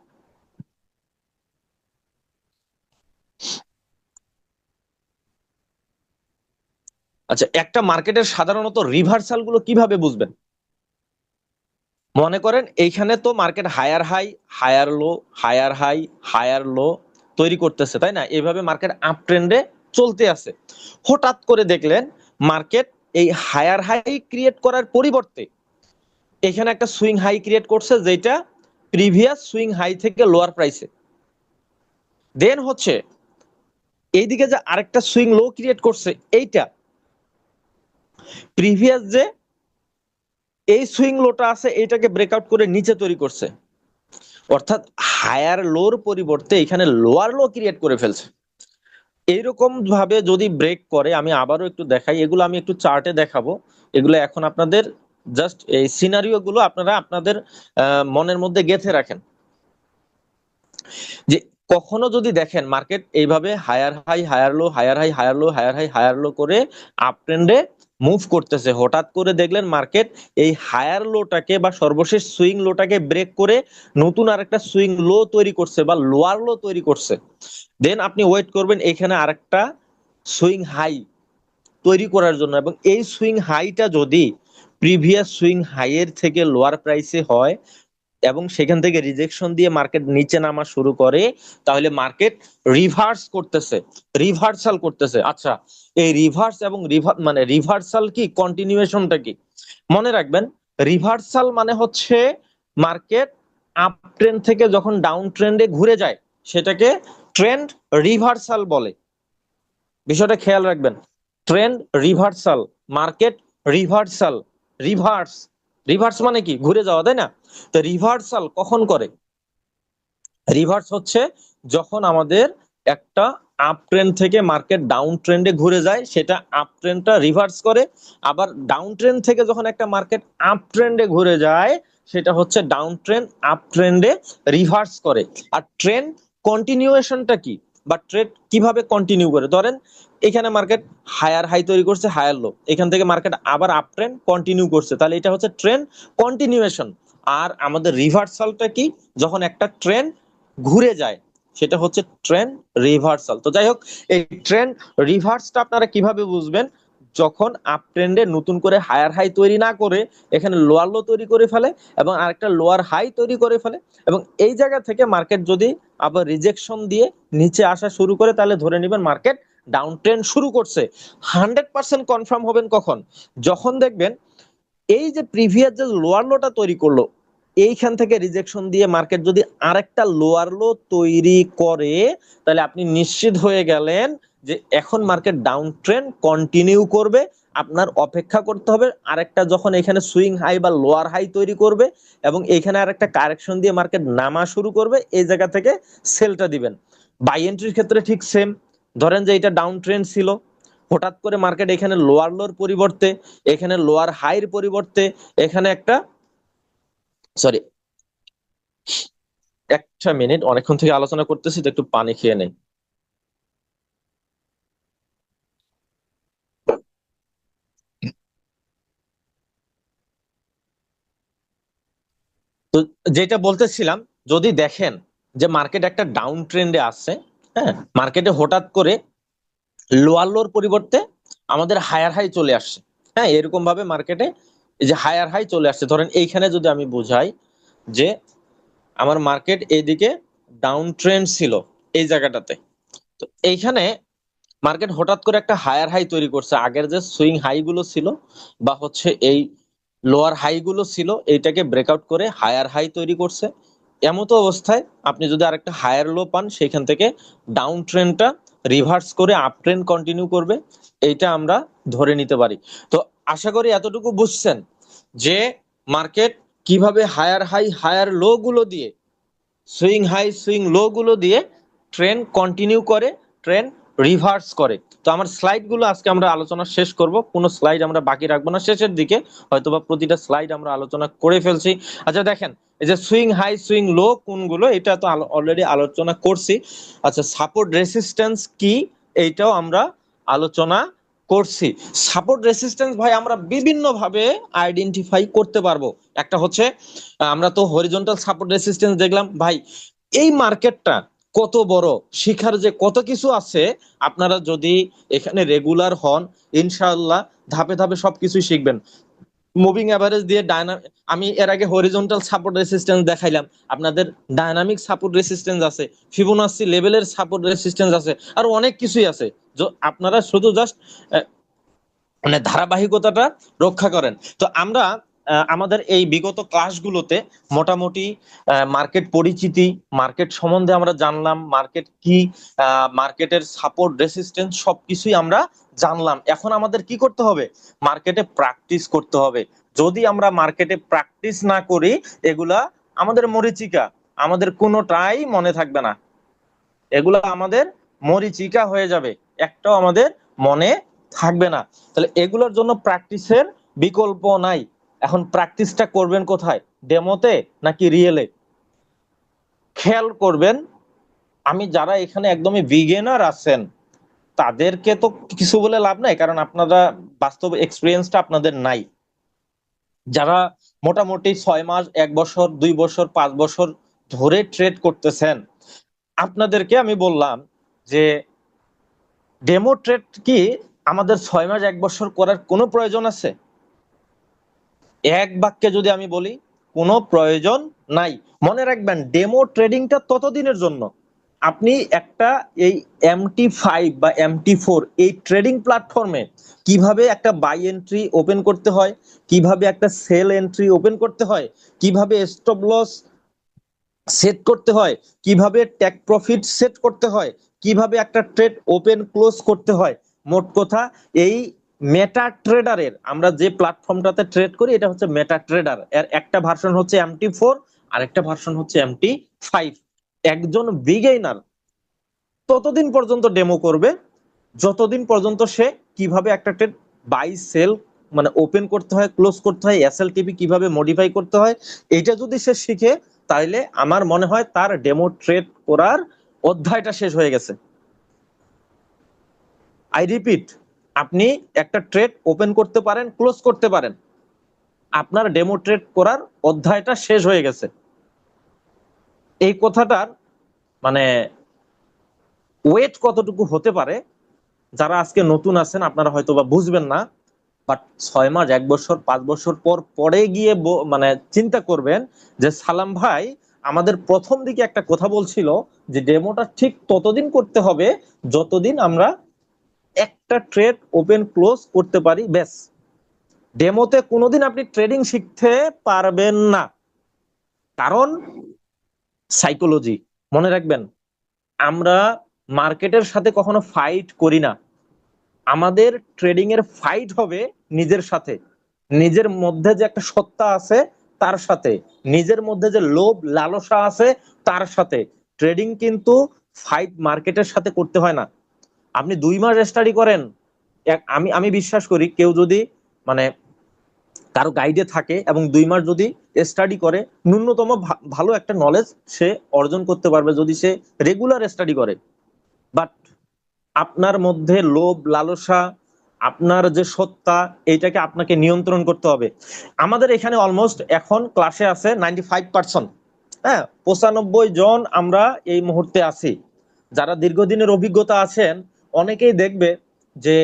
আচ্ছা, একটা মার্কেটের সাধারণত রিভার্সাল গুলো কিভাবে বুঝবেন? মনে করেন এইখানে তো market higher high higher low higher high higher low তৈরি করতেছে, তাই না? এইভাবে মার্কেট আপ ট্রেন্ডে চলতে আছে। হঠাৎ করে দেখলেন মার্কেট এই হায়ার হাই ক্রিয়েট করার পরিবর্তে এখানে একটা সুইং হাই ক্রিয়েট করছে, যেটা প্রিভিয়াস সুইং হাই থেকে লোয়ার প্রাইসে। দেন হচ্ছে এইদিকে যে আরেকটা সুইং লো ক্রিয়েট করছে, এইটা প্রিভিয়াস যে এই সুইং লোটা আছে এটাকে ব্রেকআউট করে নিচে তৈরি করছে। অর্থাৎ হায়ার লোর পরিবর্তে এখানে লোয়ার লো ক্রিয়েট করে ফেলছে। এইরকম ভাবে যদি ব্রেক করে, আমি আবারও একটু দেখাই, এগুলো আমি একটু চার্টে দেখাবো। এগুলো এখন আপনাদের জাস্ট এই সিনারিও গুলো আপনারা আপনাদের মনের মধ্যে গেঁথে রাখেন, যে কখনো যদি দেখেন মার্কেট এইভাবে higher high higher low higher high higher low higher high higher low করে আপ ট্রেন্ডে মুভ করতেছে, হঠাৎ করে দেখলেন মার্কেট এই হায়ার লোটাকে বা সর্বশেষ সুইং লোটাকে ব্রেক করে নতুন আরেকটা সুইং লো তৈরি করছে বা লোয়ার লো তৈরি করছে, দেন আপনি ওয়েট করবেন এখানে আরেকটা সুইং হাই তৈরি করার জন্য। এবং এই সুইং হাইটা যদি প্রিভিয়াস সুইং হাইয়ের থেকে লোয়ার প্রাইসে হয় এবং সেখান থেকে রিজেকশন দিয়ে মার্কেট নিচে নামা শুরু করে, তাহলে মার্কেট রিভার্স করতেছে, রিভার্সাল করতেছে। আচ্ছা, এই রিভার্স এবং মানে রিভার্সাল কি, কন্টিনিউয়েশনটা কি? মনে রাখবেন, রিভার্সাল মানে হচ্ছে মার্কেট আপ ট্রেন্ড থেকে যখন ডাউন ট্রেন্ডে ঘুরে যায়, সেটাকে ট্রেন্ড রিভার্সাল বলে। বিষয়টা খেয়াল রাখবেন, trend reversal, market reversal, reverse, reverse মানে কি, ঘুরে যাওয়া, তাই না? তো রিভার্সাল কখন করে? রিভার্স হচ্ছে যখন আমাদের একটা আপ ট্রেন্ড থেকে মার্কেট ডাউন ট্রেন্ডে ঘুরে যায়, সেটা আপ ট্রেন্ডটা রিভার্স করে। আবার ডাউন ট্রেন্ড থেকে যখন একটা মার্কেট আপ ট্রেন্ডে ঘুরে যায়, সেটা হচ্ছে ডাউন ট্রেন্ড আপ ট্রেন্ডে রিভার্স করে। আর ট্রেন্ড কন্টিনিউয়েশনটা কি, বা ট্রেড কিভাবে কন্টিনিউ করে? ধরেন এখানে মার্কেট হায়ার হাই তৈরি করছে, হায়ার লো, এখান থেকে মার্কেট আবার আপ ট্রেন্ড কন্টিনিউ করছে, তাহলে এটা হচ্ছে ট্রেন্ড কন্টিনিউয়েশন। আর আমাদের রিভার্সালটা কি, যখন একটা ট্রেন্ড ঘুরে যায়, সেটা হচ্ছে ট্রেন্ড রিভার্সাল। তো যাই হোক, এই ট্রেন্ড রিভার্সটা আপনারা কিভাবে বুঝবেন? যখন আপ ট্রেন্ডে নতুন করে হায়ার হাই তৈরি না করে এখানে লোয়ার লো তৈরি করে ফেলে এবং আরেকটা লোয়ার হাই তৈরি করে ফেলে, এবং এই জায়গা থেকে মার্কেট যদি আবার রিজেকশন দিয়ে নিচে আসা শুরু করে, তাহলে ধরে নেবেন মার্কেট ডাউন ট্রেন্ড শুরু করছে। 100% কনফার্ম হবেন কখন? যখন দেখবেন এই যে প্রিভিয়াস যে লোয়ার লোটা তৈরি করলো, এইখান থেকে রিজেকশন দিয়ে মার্কেট যদি আরেকটা লোয়ার লো তৈরি করে, তাহলে আপনি নিশ্চিত হয়ে গেলেন যে এখন মার্কেট ডাউন ট্রেন্ড কন্টিনিউ করবে। আপনার অপেক্ষা করতে হবে আরেকটা যখন এখানে সুইং হাই বা লোয়ার হাই তৈরি করবে এবং এখানে আরেকটা কারেকশন দিয়ে মার্কেট নামা শুরু করবে, এই জায়গা থেকে সেলটা দিবেন। বাই এন্ট্রির ক্ষেত্রে ঠিক সেম। ধরেন যে এটা ডাউন ট্রেন্ড ছিল, হঠাৎ করে মার্কেট এখানে লোয়ার লোর পরিবর্তে এখানে লোয়ার হাইয়ের পরিবর্তে এখানে একটা, সরি, একটা মিনিট, অনেকক্ষণ থেকে আলোচনা করতেছি, তো একটু পানি খেয়ে নেই। তো যেটা বলতেছিলাম, যদি দেখেন যে মার্কেট একটা ডাউন ট্রেন্ডে আছে, হ্যাঁ, মার্কেটে হঠাৎ করে লোয়ার লোর পরিবর্তে আমাদের হায়ার হাই চলে আসছে, হ্যাঁ, এরকম ভাবে মার্কেটে এই যে হায়ার হাই চলে আসছে, ধরেন এইখানে যদি আমি বুঝাই যে আমার মার্কেট এইদিকে ডাউন ট্রেন্ড ছিল এই জায়গাটাতে, তো এইখানে মার্কেট হঠাৎ করে একটা হায়ার হাই তৈরি করছে, আগের যে সুইং হাই গুলো ছিল বা হচ্ছে এই লোয়ার হাই গুলো ছিল, এইটাকে ব্রেকআউট করে হায়ার হাই তৈরি করছে। এমতো অবস্থায় আপনি যদি আরেকটা হায়ার লো পান, সেখান থেকে ডাউন ট্রেন্ডটা রিভার্স করে আপ ট্রেন্ড কন্টিনিউ করবে, এইটা আমরা ধরে নিতে পারি। তো আশা করি এতটুকু বুঝছেন যে মার্কেট কিভাবে হায়ার হাই হায়ার লো গুলো দিয়ে, সুইং হাই সুইং লো গুলো দিয়ে ট্রেন্ড কন্টিনিউ করে, ট্রেন্ড রিভার্স করে। তো আমার স্লাইড গুলো আজকে আমরা আলোচনা শেষ করব, কোনো স্লাইড আমরা বাকি রাখবো না, শেষের দিকে হয়তোবা প্রতিটা স্লাইড আমরা আলোচনা করে ফেলছি। আচ্ছা দেখেন, এই যে সুইং হাই সুইং লো কোনগুলো, এটা তো অলরেডি আলোচনা করছি। আচ্ছা, সাপোর্ট রেসিস্ট্যান্স কি, এইটাও আমরা আলোচনা করছি। সাপোর্ট রেসিস্ট্যান্স ভাই আমরা বিভিন্ন ভাবে আইডেন্টিফাই করতে পারবো। একটা হচ্ছে আমরা তো হরিজন্টাল সাপোর্ট রেসিস্ট্যান্স দেখলাম ভাই, এই মার্কেটটা কত বড়, শিখার যে কত কিছু আছে। আপনারা যদি এখানে রেগুলার হন, ইনশাআল্লাহ ধাপে ধাপে সবকিছুই শিখবেন। মুভিং অ্যাভারেজ দিয়ে আমি এর আগে হরিজন্টাল সাপোর্ট রেসিস্ট্যান্স দেখাইলাম, আপনাদের ডায়নামিক সাপোর্ট রেসিস্ট্যান্স আছে, ফিবোনাচি লেভেলের সাপোর্ট রেসিস্ট্যান্স আছে, আর অনেক কিছুই আছে। আপনারা শুধু জাস্ট মানে ধারাবাহিকতাটা রক্ষা করেন। তো আমরা আমাদের এই বিগত ক্লাসগুলোতে মোটামুটি মার্কেট পরিচিতি, মার্কেট সম্বন্ধে আমরা জানলাম, মার্কেট কি, মার্কেটের সাপোর্ট রেসিস্টেন্স সবকিছুই আমরা জানলাম। এখন আমাদের কি করতে হবে? মার্কেটে প্র্যাকটিস করতে হবে। যদি আমরা মার্কেটে প্র্যাকটিস না করি, এগুলা আমাদের মরীচিকা, আমাদের কোনোটাই মনে থাকবে না, এগুলা আমাদের মরীচিকা হয়ে যাবে, একটাও আমাদের মনে থাকবে না। তাহলে এগুলোর জন্য প্র্যাকটিসের বিকল্প নাই। এখন প্র্যাকটিসটা করবেন কোথায়? ডেমোতে নাকি রিয়েলে? খেয়াল করবেন, আমি যারা এখানে একদমই বিগিনার আছেন তাদেরকে তো কিছু বলে লাভ নাই, কারণ আপনারা বাস্তব এক্সপিরিয়েন্সটা আপনাদের নাই। যারা মোটামুটি 6 মাস, 1 বছর, 2 বছর, 5 বছর ধরে ট্রেড করতেছেন, আপনাদেরকে আমি বললাম যে ডেমো ট্রেড কি আমাদের 6 মাস 1 বছর করার কোনো প্রয়োজন আছে? এক বাক্যে যদি আমি বলি, কোনো প্রয়োজন নাই। মনে রাখবেন, ডেমো ট্রেডিংটা ততদিনের জন্য। আপনি একটা এই MT5 বা MT4 এই ট্রেডিং প্ল্যাটফর্মে কিভাবে একটা বাই এন্ট্রি ওপেন করতে হয়, কিভাবে একটা সেল এন্ট্রি ওপেন করতে হয়, কিভাবে স্টপ লস সেট করতে হয়, কিভাবে টেক প্রফিট সেট করতে হয়, কিভাবে একটা ট্রেড ওপেন ক্লোজ করতে হয়, মোট কথা এই মেটা ট্রেডারের, আমরা যে প্ল্যাটফর্মটাতে ট্রেড করি এটা হচ্ছে মেটা ট্রেডার, এর একটা ভার্সন হচ্ছে MT4, আর একটা ভার্সন হচ্ছে MT5। একজন বিগিনার ততদিন পর্যন্ত ডেমো করবে যতদিন পর্যন্ত সে কিভাবে একটা ট্রেড বাই সেল মানে ওপেন করতে হয়, ক্লোজ করতে হয়, SLTP কিভাবে মডিফাই করতে হয়, এটা যদি সে শিখে, তাহলে আমার মনে হয় তার ডেমো ট্রেড করার অধ্যায়টা শেষ হয়ে গেছে। আই রিপিট, আপনি একটা ট্রেড ওপেন করতে পারেন, ক্লোজ করতে পারেন, আপনার ডেমো ট্রেড করার অধ্যায়টা শেষ হয়ে গেছে। এই কথাটার মানে ওয়েট কতটুকু হতে পারে, যারা আজকে নতুন আছেন আপনারা হয়তো বা বুঝবেন না, বাট 6 মাস 1 বছর 5 বছর পর পরে গিয়ে মানে চিন্তা করবেন যে সালাম ভাই আমাদের প্রথম দিকে একটা কথা বলছিল যে ডেমোটা ঠিক ততদিন করতে হবে যতদিন আমরা একটা ট্রেড ওপেন ক্লোজ করতে পারি, ব্যাস। ডেমোতে কোনোদিন আপনি ট্রেডিং শিখতে পারবেন না, কারণ সাইকোলজি। মনে রাখবেন, আমরা মার্কেটের সাথে কখনো ফাইট করি না, আমাদের ট্রেডিং এর ফাইট হবে নিজের সাথে, নিজের মধ্যে যে একটা সত্তা আছে তার সাথে, নিজের মধ্যে যে লোভ লালসা আছে তার সাথে। ট্রেডিং কিন্তু ফাইট মার্কেটের সাথে করতে হয় না। আপনি 2 মাস স্টাডি করেন, আমি আমি বিশ্বাস করি কেউ যদি মানে কারো গাইডে থাকে এবং 2 মাস যদি স্টাডি করে, ন্যূনতম ভালো একটা নলেজ সে অর্জন করতে পারবে যদি সে রেগুলার স্টাডি করে। বাট আপনার মধ্যে লোভ লালসা, আপনার যে সত্তা, এইটাকে আপনাকে নিয়ন্ত্রণ করতে হবে। আমাদের এখানে অলমোস্ট এখন ক্লাসে আছে 95%, হ্যাঁ 95 জন আমরা এই মুহূর্তে আছি। যারা দীর্ঘদিনের অভিজ্ঞতা আছেন অনেকেই দেখবে যে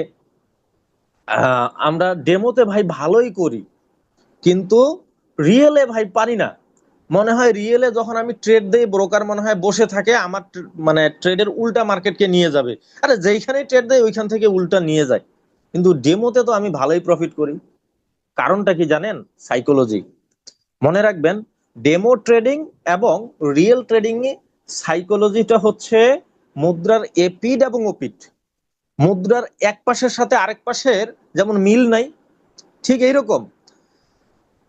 আমরা ডেমোতে ভাই ভালোই করি, কিন্তু রিয়েলে ভাই পারি না। মনে হয় রিয়েলে যখন আমি ট্রেড দেই, ব্রোকার মনে হয় বসে থাকে আমার মানে ট্রেডের উল্টা মার্কেটকে নিয়ে যাবে। আরে যেইখানে ট্রেড দেয় ওইখান থেকে উল্টা নিয়ে যায়। কিন্তু ডেমোতে তো আমি ভালোই প্রফিট করি। কারণটা কি জানেন? সাইকোলজি। মনে রাখবেন, ডেমো ট্রেডিং এবং রিয়েল ট্রেডিং এ সাইকোলজিটা হচ্ছে মুদ্রার এপিড এবং ওপিড। মুদ্রার এক পাশের সাথে আরেক পাশের যেমন মিল নাই, ঠিক এইরকম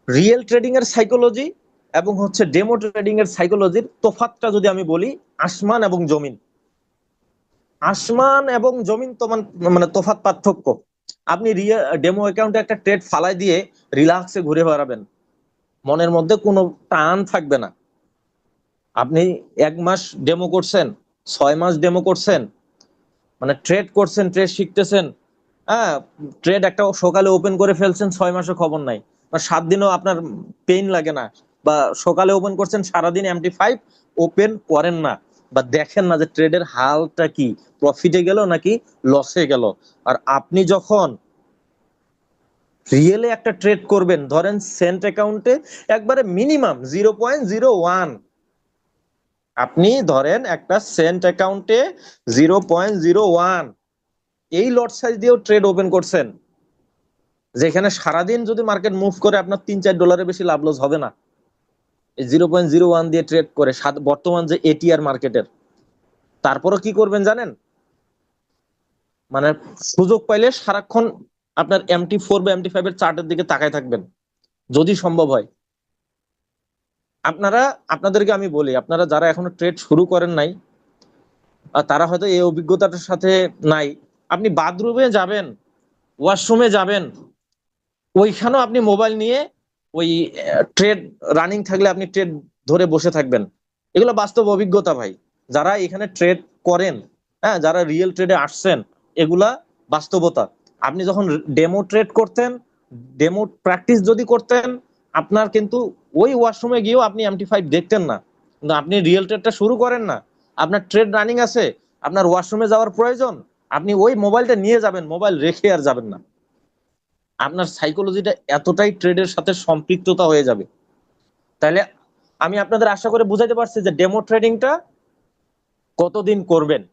রিয়েল ট্রেডিং এর সাইকোলজি এবং হচ্ছে ডেমো ট্রেডিং এর সাইকোলজির তোফাতটা যদি আমি বলি, আসমান এবং জমিন। আসমান এবং জমিন তো মানে তোফাত, পার্থক্য। আপনি ডেমো অ্যাকাউন্টে একটা ট্রেড ফালাই দিয়ে রিল্যাক্সে ঘুরে বেড়াবেন, মনের মধ্যে কোনো টান থাকবে না। আপনি 1 মাস ডেমো করছেন, 6 মাস ডেমো করছেন, মানে ট্রেড করছেন, ট্রেড শিখতেছেন, হ্যাঁ, ট্রেড একটা সকালে ওপেন করে ফেলছেন, 6 মাসে খবর নাই, বা 7 দিনও আপনার পেইন লাগে না, বা সকালে ওপেন করছেন, সারাদিন MT5 ওপেন করেন না, বা দেখেন না যে ট্রেডের হালটা কি, প্রফিটে গেল নাকি লসে গেল। আর আপনি যখন রিয়েলে একটা ট্রেড করবেন, ধরেন সেন্ট অ্যাকাউন্টে একবারে মিনিমাম 0.01, আপনি ধরেন একটা সেন্ট অ্যাকাউন্টে 0.01 এই লট সাইজ দিয়েও ট্রেড ওপেন করছেন, যেখানে সারাদিন যদি মার্কেট মুভ করে আপনার $3-4 বেশি লাভ লস হবে না। এই 0.01 দিয়ে ট্রেড করে বর্তমান যে এটিআর মার্কেটের, তারপরও কি করবেন জানেন? মানে সুযোগ পাইলে সারাক্ষণ আপনার MT4 বা MT5 এর চার্টের দিকে তাকায় থাকবেন, যদি সম্ভব হয়। আপনাদেরকে আমি বলি, আপনারা যারা এখনো ট্রেড শুরু করেন নাই, তারা হয়তো এই অভিজ্ঞতাটার সাথে নাই। আপনি বাথরুমে যাবেন, ওয়াশরুমে যাবেন, ওইখানেও আপনি মোবাইল নিয়ে ওই ট্রেড রানিং থাকলে আপনি ট্রেড ধরে বসে থাকবেন। এগুলো বাস্তব অভিজ্ঞতা ভাই, যারা এখানে ট্রেড করেন, হ্যাঁ, যারা রিয়েল ট্রেডে আসছেন, এগুলা বাস্তবতা। আপনি যখন ডেমো ট্রেড করতেন, ডেমো প্র্যাকটিস যদি করতেন, আপনার কিন্তু ওই ওয়াশরুমে গিয়েও আপনি MT5 দেখতেন না। কিন্তু আপনি রিয়েল ট্রেডটা শুরু করেন না, আপনার ট্রেড রানিং আছে, আপনার ওয়াশরুমে যাওয়ার প্রয়োজন, আপনি ওই মোবাইলটা নিয়ে যাবেন, মোবাইল রেখে আর যাবেন না। আপনার সাইকোলজিটা এতটাই ট্রেডের সাথে সম্পৃক্ততা হয়ে যাবে। তাহলে আমি আপনাদের আশা করে বুঝাইতে পারছি যে ডেমো ট্রেডিংটা কতদিন করবেন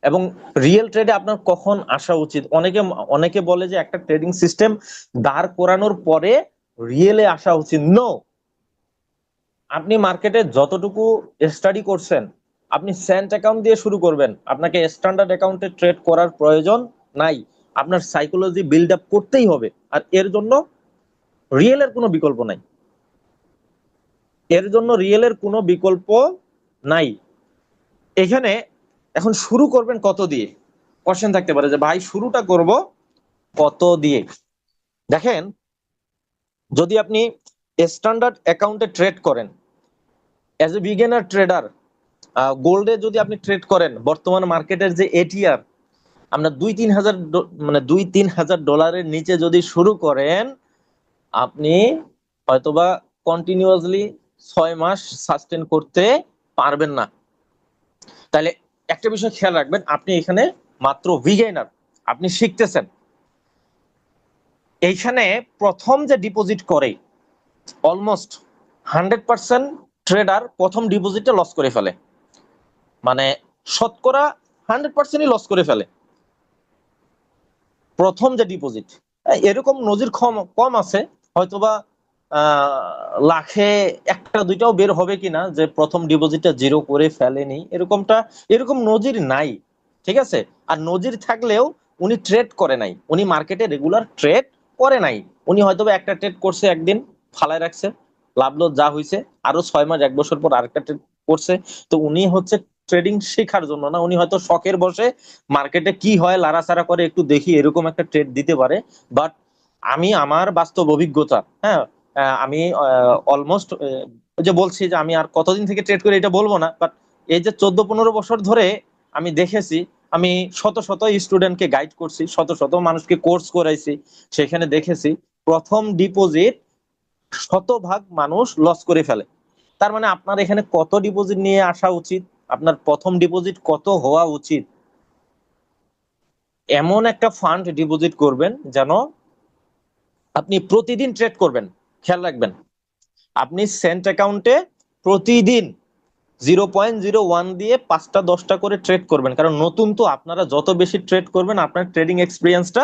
এবং রিয়েল ট্রেডে আপনার কখন আসা উচিত। অনেকে অনেকে বলে যে একটা ট্রেডিং সিস্টেম দাঁড় করানোর পরে রিয়েলে আসা উচিত। নো, আপনি মার্কেটে যতটুকু স্টাডি করছেন, আপনি সেন্ট অ্যাকাউন্ট দিয়ে শুরু করবেন, আপনাকে স্ট্যান্ডার্ড অ্যাকাউন্টে ট্রেড করার প্রয়োজন নাই। আপনার সাইকোলজি বিল্ড আপ করতেই হবে, আর এর জন্য রিয়েলের কোনো বিকল্প নাই। এর জন্য রিয়েলের কোনো বিকল্প নাই। এখানে এখন শুরু করবেন কত দিয়ে, কোশ্চেন থাকতে পারে যে ভাই শুরুটা করব কত দিয়ে। দেখেন, যদি আপনি স্ট্যান্ডার্ড অ্যাকাউন্টে ট্রেড করেন, অ্যাজ এ বিগিনার ট্রেডার, গোল্ডে যদি আপনি ট্রেড করেন, বর্তমান মার্কেটের যে এটিআর, আমরা 2-3 হাজার মানে $2-3 হাজার নিচে যদি শুরু করেন, আপনি হয়তোবা কন্টিনিউয়াসলি 6 মাস সাস্টেন করতে পারবেন না। তাহলে একটা বিষয় খেয়াল রাখবেন, আপনি এখানে মাত্র বিগিনার, আপনি শিখতেছেন। এইখানে প্রথম যে ডিপোজিট করে, অলমোস্ট 100% ট্রেডার প্রথম ডিপোজিটটা লস করে ফেলে, মানে শতকরা 100%ই লস করে ফেলে প্রথম যে ডিপোজিট। এরকম নজির কম আছে, হয়তোবা লাখে একটা দুইটাও বের হবে কিনা যে প্রথম ডিপোজিটটা জিরো করে ফেলেনি, এরকম নজির নাই, ঠিক আছে। আর নজির থাকলেও উনি ট্রেড করে নাই, উনি মার্কেটে রেগুলার ট্রেড করে নাই। উনি হয়তোবা একটা ট্রেড করছে, একদিন ফালায় রাখছে, লাভ লস যা হয়েছে, আরো 6 মাস 1 বছর পর আরেকটা ট্রেড করছে। তো উনি হচ্ছে ট্রেডিং শেখার জন্য না, উনি হয়তো শখের বসে মার্কেটে কি হয় লাড়াচাড়া করে একটু দেখি, এরকম একটা ট্রেড দিতে পারে। বাট আমি আমার বাস্তব অভিজ্ঞতা, হ্যাঁ, আমি অলমোস্ট যে বলছি যে আমি আর কতদিন থেকে ট্রেড করি এটা বলবো না, বাট এই যে 14-15 বছর ধরে আমি দেখেছি, আমি শত শত স্টুডেন্টকে গাইড করছি, শত শত মানুষকে কোর্স করাইছি, সেখানে দেখেছি প্রথম ডিপোজিট শতভাগ মানুষ লস করে ফেলে। তার মানে আপনার এখানে কত ডিপোজিট নিয়ে আসা উচিত, আপনার প্রথম ডিপোজিট কত হওয়া উচিত? এমন একটা ফান্ড ডিপোজিট করবেন যেন আপনি প্রতিদিন ট্রেড করবেন। খেয়াল রাখবেন, আপনি সেন্ট অ্যাকাউন্টে প্রতিদিন 0.01 দিয়ে 5টা 10টা করে ট্রেড করবেন, কারণ নতুন তো, আপনারা যত বেশি ট্রেড করবেন আপনার ট্রেডিং এক্সপিরিয়েন্সটা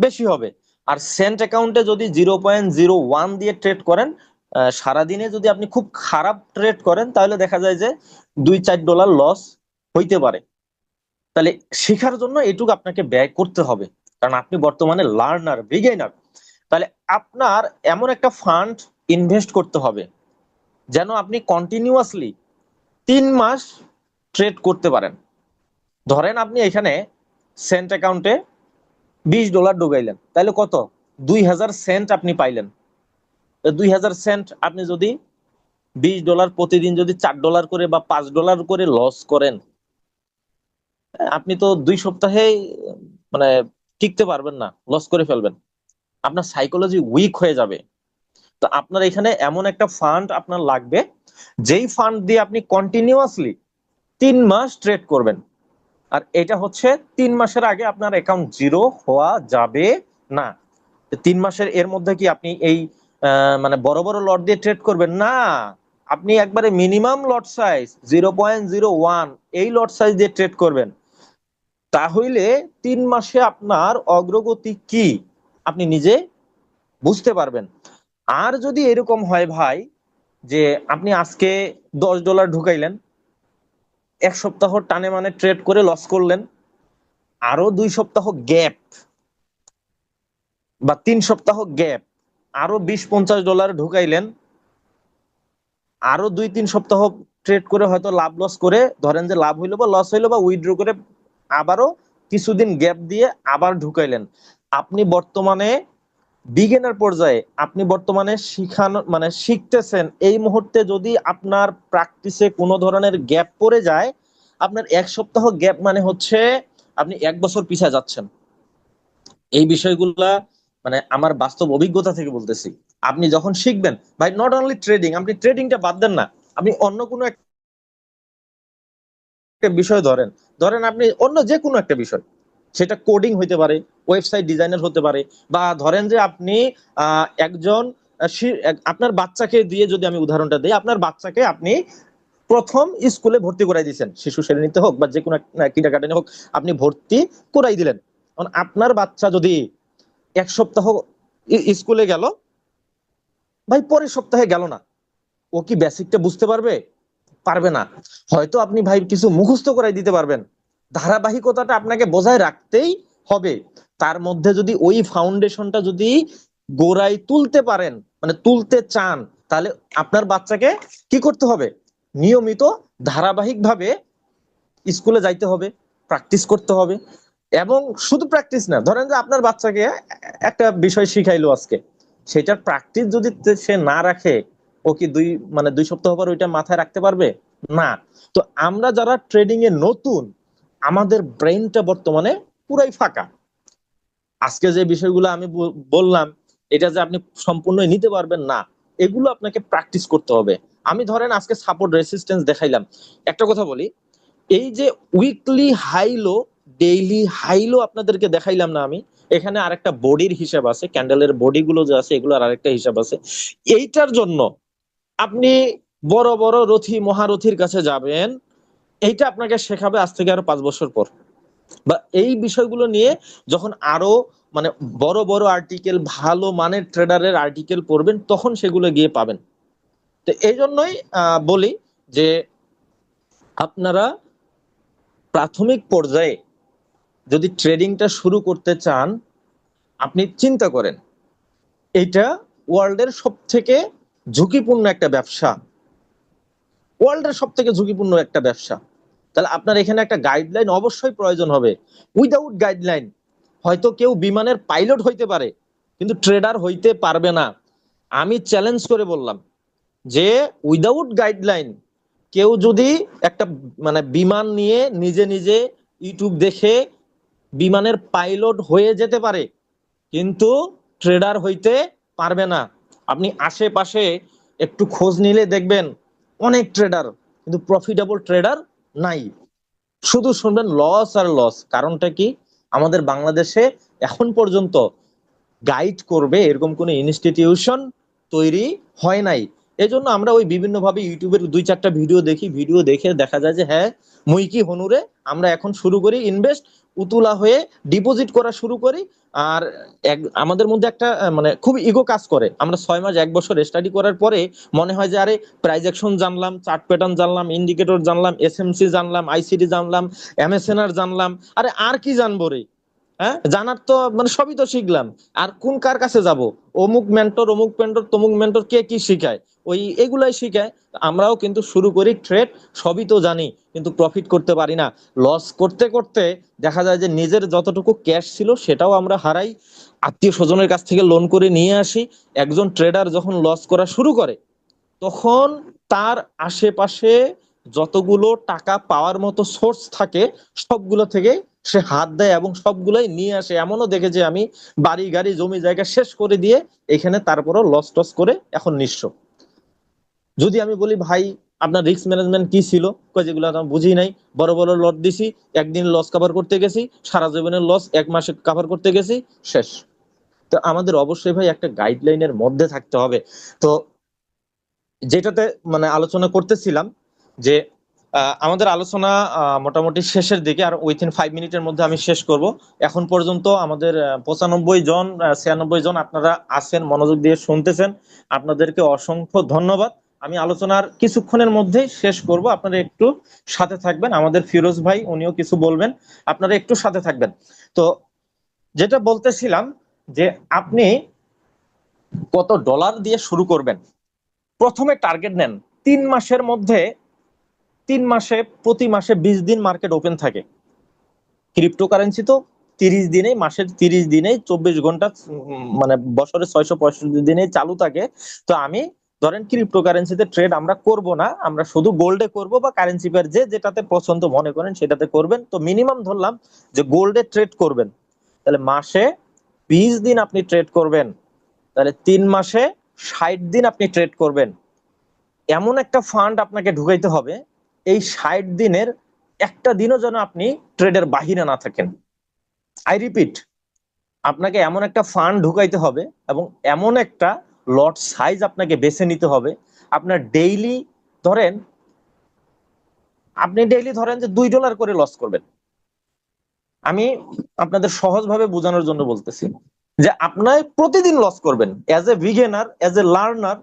বেশি হবে। আর সেন্ট অ্যাকাউন্টে যদি 0.01 দিয়ে ট্রেড করেন, সারাদিনে যদি আপনি খুব খারাপ ট্রেড করেন তাহলে দেখা যায় যে $2-4 লস হইতে পারে। তাহলে শেখার জন্য এটুকু আপনাকে ব্যয় করতে হবে, কারণ আপনি বর্তমানে লার্নার, বিগিনার। তাহলে আপনার এমন একটা ফান্ড ইনভেস্ট করতে হবে যেন আপনি কন্টিনিউয়াসলি 3 মাস ট্রেড করতে পারেন। ধরেন আপনি এখানে সেন্ট অ্যাকাউন্টে $20 ঢুকাইলেন, তাহলে কত? 2000 সেন্ট আপনি পাইলেন। 2000 সেন্ট আপনি যদি $20 প্রতিদিন যদি $4 করে বা $5 করে লস করেন, আপনি তো 2 সপ্তাহে মানে টিকতে পারবেন না, লস করে ফেলবেন, আপনার সাইকোলজি উইক হয়ে যাবে। তো আপনার এখানে এমন একটা ফান্ড আপনার লাগবে, যেই ফান্ড দিয়ে আপনি কন্টিনিউয়াসলি 3 মাস ট্রেড করবেন। আর এটা হচ্ছে 3 মাসের আগে আপনার অ্যাকাউন্ট জিরো হওয়া যাবে না। 3 মাসের এর মধ্যে কি আপনি এই মানে বড় বড় লট দিয়ে ট্রেড করবেন না, আপনি একবারে মিনিমাম লট সাইজ 0.01 এই লট সাইজ দিয়ে ট্রেড করবেন। তাহলে 3 মাসে আপনার অগ্রগতি কি আপনি নিজে বুঝতে পারবেন। আর যদি এরকম হয় ভাই যে আপনি আজকে $10 ঢুকাইলেন, 1 সপ্তাহ টানে মানে ট্রেড করে লস করলেন, আরো 2 সপ্তাহ গ্যাপ বা 3 সপ্তাহ গ্যাপ, আরো $20-50 ঢুকাইলেন, আরো 2-3 সপ্তাহ ট্রেড করে হয়তো লাভ লস করে, ধরেন যে লাভ হইলো বা লস হইলো বা উইথড্র করে আবারও কিছুদিন গ্যাপ দিয়ে আবার ঢুকাইলেন। আপনি বর্তমানে বিগিনার পর্যায়ে, আপনি বর্তমানে শিখানো মানে শিখতেছেন, এই মুহূর্তে যদি আপনার প্র্যাকটিসে কোনো ধরনের গ্যাপ পড়ে যায়, আপনার 1 সপ্তাহ গ্যাপ মানে হচ্ছে আপনি 1 বছর পিছিয়ে যাচ্ছেন। এই বিষয়গুলা মানে আমার বাস্তব অভিজ্ঞতা থেকে বলতেছি। আপনি যখন শিখবেন ভাই, নট অনলি ট্রেডিং, আপনি ট্রেডিংটা বাদ দেন না, আপনি অন্য কোনো একটা বিষয় ধরেন, ধরেন আপনি অন্য যে কোনো একটা বিষয়, সেটা কোডিং হইতে পারে, ওয়েবসাইট ডিজাইনার হতে পারে, বা ধরেন যে আপনি একজন আপনার বাচ্চাকে দিয়ে যদি আমি উদাহরণটা দিই, আপনার বাচ্চাকে আপনি প্রথম স্কুলে ভর্তি করাই দিয়েছেন, শিশু শ্রেণীতে হোক বা যে কোনো কিন্ডারগার্টেনে হোক, আপনি ভর্তি করাই দিলেন। আপনার বাচ্চা যদি 1 সপ্তাহ স্কুলে গেল, ভাই পরের সপ্তাহে গেল না, ও কি বেসিকটা বুঝতে পারবে? পারবে না। হয়তো আপনি ভাই কিছু মুখস্থ করাই দিতে পারবেন, ধারাবাহিকতাটা আপনাকে বজায় রাখতেই হবে। তার মধ্যে যদি ওই ফাউন্ডেশনটা যদি গোড়ায় তুলতে পারেন, মানে তুলতে চান, তাহলে আপনার বাচ্চাকে কি করতে হবে? নিয়মিত ধারাবাহিকভাবে স্কুলে যাইতে হবে, প্র্যাকটিস করতে হবে। এবং শুধু প্র্যাকটিস না, ধরেন যে আপনার বাচ্চাকে একটা বিষয় শিখাইলো আজকে, সেটার প্র্যাকটিস যদি সে না রাখে, ও কি 2 সপ্তাহ পর ওইটা মাথায় রাখতে পারবে? না। তো আমরা যারা ট্রেডিং এ নতুন, আমাদের ব্রেনটা বর্তমানে পুরাই ফাঁকা। আজকে যে বিষয়গুলো আমি বললাম, এটা যে আপনি সম্পূর্ণ নিতে পারবেন না, এগুলো আপনাকে প্র্যাকটিস করতে হবে। আমি ধরেন আজকে সাপোর্ট রেসিস্টেন্স দেখাইলাম, একটা কথা বলি, এই যে উইকলি হাইলো, ডেইলি হাইলো আপনাদেরকে দেখাইলাম না আমি, এখানে আরেকটা বডির হিসাব আছে, ক্যান্ডেলের বডি গুলো যে আছে এগুলোর আরেকটা হিসাব আছে। এইটার জন্য আপনি বড় বড় রথী মহারথীর কাছে যাবেন, এইটা আপনাকে শেখাবে আজ থেকে আরো 5 বছর পর। বা এই বিষয়গুলো নিয়ে যখন আরো মানে বড় বড় আর্টিকেল, ভালো মানের ট্রেডারের আর্টিকেল পড়বেন, তখন সেগুলো গিয়ে পাবেন। তো এই জন্যই বলি যে আপনারা প্রাথমিক পর্যায়ে যদি ট্রেডিংটা শুরু করতে চান, আপনি চিন্তা করেন এটা ওয়ার্ল্ডের সব থেকে ঝুঁকিপূর্ণ একটা ব্যবসা, ওয়ার্ল্ডের সব থেকে ঝুঁকিপূর্ণ একটা ব্যবসা। তাহলে আপনার এখানে একটা গাইডলাইন অবশ্যই প্রয়োজন হবে। উইদাউট গাইডলাইন হয়তো কেউ বিমানের পাইলট হইতে পারে, কিন্তু ট্রেডার হইতে পারবে না। আমি চ্যালেঞ্জ করে বললাম যে উইদাউট গাইডলাইন কেউ যদি একটা মানে বিমান নিয়ে নিজে নিজে ইউটিউব দেখে বিমানের পাইলট হয়ে যেতে পারে, কিন্তু ট্রেডার হইতে পারবে না। আপনি আশেপাশে একটু খোঁজ নিলে দেখবেন অনেক ট্রেডার, কিন্তু প্রফিটেবল ট্রেডার নাই। শুধু শুনবেন লস আর লস। কারণটা কি? আমাদের বাংলাদেশে এখন পর্যন্ত গাইড করবে এরকম কোন ইনস্টিটিউশন তৈরি হয় নাই। এই জন্য আমরা ওই বিভিন্ন ভাবে ইউটিউবের 2-4টা ভিডিও দেখি, ভিডিও দেখে দেখা যায় যে হ্যাঁ মুই কি হনুরে আমরা এখন শুরু করি ইনভেস্ট, উতুলা হয়ে ডিপোজিট করা শুরু করি। আর আমাদের মধ্যে একটা মানে খুব ইগো কাজ করে। আমরা 6 মাস 1 বছর স্টাডি করার পরে মনে হয় যে আরে প্রাইস অ্যাকশন জানলাম, চার্ট প্যাটার্ন জানলাম, ইন্ডিকেটর জানলাম, এসএমসি জানলাম, আইসিডি জানলাম, এমএসএনআর জানলাম, আরে আর কি জানবো রে। হ্যাঁ, জানার তো মানে সবই তো শিখলাম। আর কোন কার কাছে যাব? অমুক মেন্টর তমুক মেন্টর কে কি শিখায়, ওই এগুলাই শিখায়। আমরাও কিন্তু শুরু করি ট্রেড, সবই তো জানি কিন্তু প্রফিট করতে পারি না। লস করতে করতে দেখা যায় যে নিজের যতটুকু ক্যাশ ছিল সেটাও আমরা হারাই, আত্মীয় স্বজনের কাছ থেকে লোন করে নিয়ে আসি। একজন ট্রেডার যখন লস করা শুরু করে তখন তার আশেপাশে যতগুলো টাকা পাওয়ার মতো সোর্স থাকে সবগুলো থেকে সে হাত দেয় এবং সবগুলোই নিয়ে আসে। এমনও দেখেছি আমি, বাড়ি গাড়ি জমি জায়গা শেষ করে দিয়ে এখানে তারপরও লস টস করে এখন নিঃস্ব। যদি আমি বলি ভাই আপনার রিস্ক ম্যানেজমেন্ট কি ছিল, কই যেগুলো আমি বুঝি নাই, বড় বড় লট দিছি, একদিন লস কভার করতে গেছি, সারা জীবনের লস 1 মাসে কভার করতে গেছি, শেষ। তো আমাদের অবশ্যই ভাই একটা গাইডলাইনের মধ্যে থাকতে হবে। তো যেটাতে মানে আলোচনা করতেছিলাম যে আমাদের আলোচনা মোটামুটি শেষের দিকে, আর উইথিন 5 মিনিটের মধ্যে আমি শেষ করব। এখন পর্যন্ত আমাদের 95 জন 96 জন আপনারা আছেন, মনোযোগ দিয়ে শুনতেছেন, আপনাদেরকে অসংখ্য ধন্যবাদ। আমি আলোচনার কিছুক্ষণের মধ্যেই শেষ করব, আপনারা একটু সাথে থাকবেন। আমাদের ফিরোজ ভাই উনিও কিছু বলবেন, আপনারা একটু সাথে থাকবেন। তো যেটা বলতেছিলাম যে আপনি কত ডলার দিয়ে শুরু করবেন, প্রথমে টার্গেট নেন 3 মাসের মধ্যে। 3 মাসে প্রতি মাসে 20 দিন মার্কেট ওপেন থাকে। ক্রিপ্টোকারেন্সি তো 30 দিনে, মাসের 30 দিনে 24 ঘন্টা, মানে বছরে 665 দিনে চালু থাকে। তো আমি ধরেন ক্রিপ্টোকারেন্সিতে ট্রেড আমরা করব না, আমরা শুধু গোল্ডে করব বা কারেন্সি পেয়ার যে যেটাতে পছন্দ মনে করেন সেটাতে করবেন। তো মিনিমাম ধরলাম যে গোল্ডে ট্রেড করবেন, তাহলে মাসে 20 দিন আপনি ট্রেড করবেন, তাহলে 3 মাসে 60 দিন আপনি ট্রেড করবেন। এমন একটা ফান্ড আপনাকে ঢুকাইতে হবে এই 60 দিনের একটা দিনও যেন আপনি ট্রেডের বাহিরে না থাকেন। আই রিপিট, আপনাকে এমন একটা ফান্ড ঢুকাইতে হবে এবং এমন একটা লট সাইজ আপনাকে বেছে নিতে হবে। আপনার ডেইলি ধরেন, আপনি ডেইলি ধরেন যে $2 করে লস করবেন। আমি আপনাদের সহজভাবে বোঝানোর জন্য বলতেছি যে আপনার প্রতিদিন লস করবেন as a beginner, as a learner.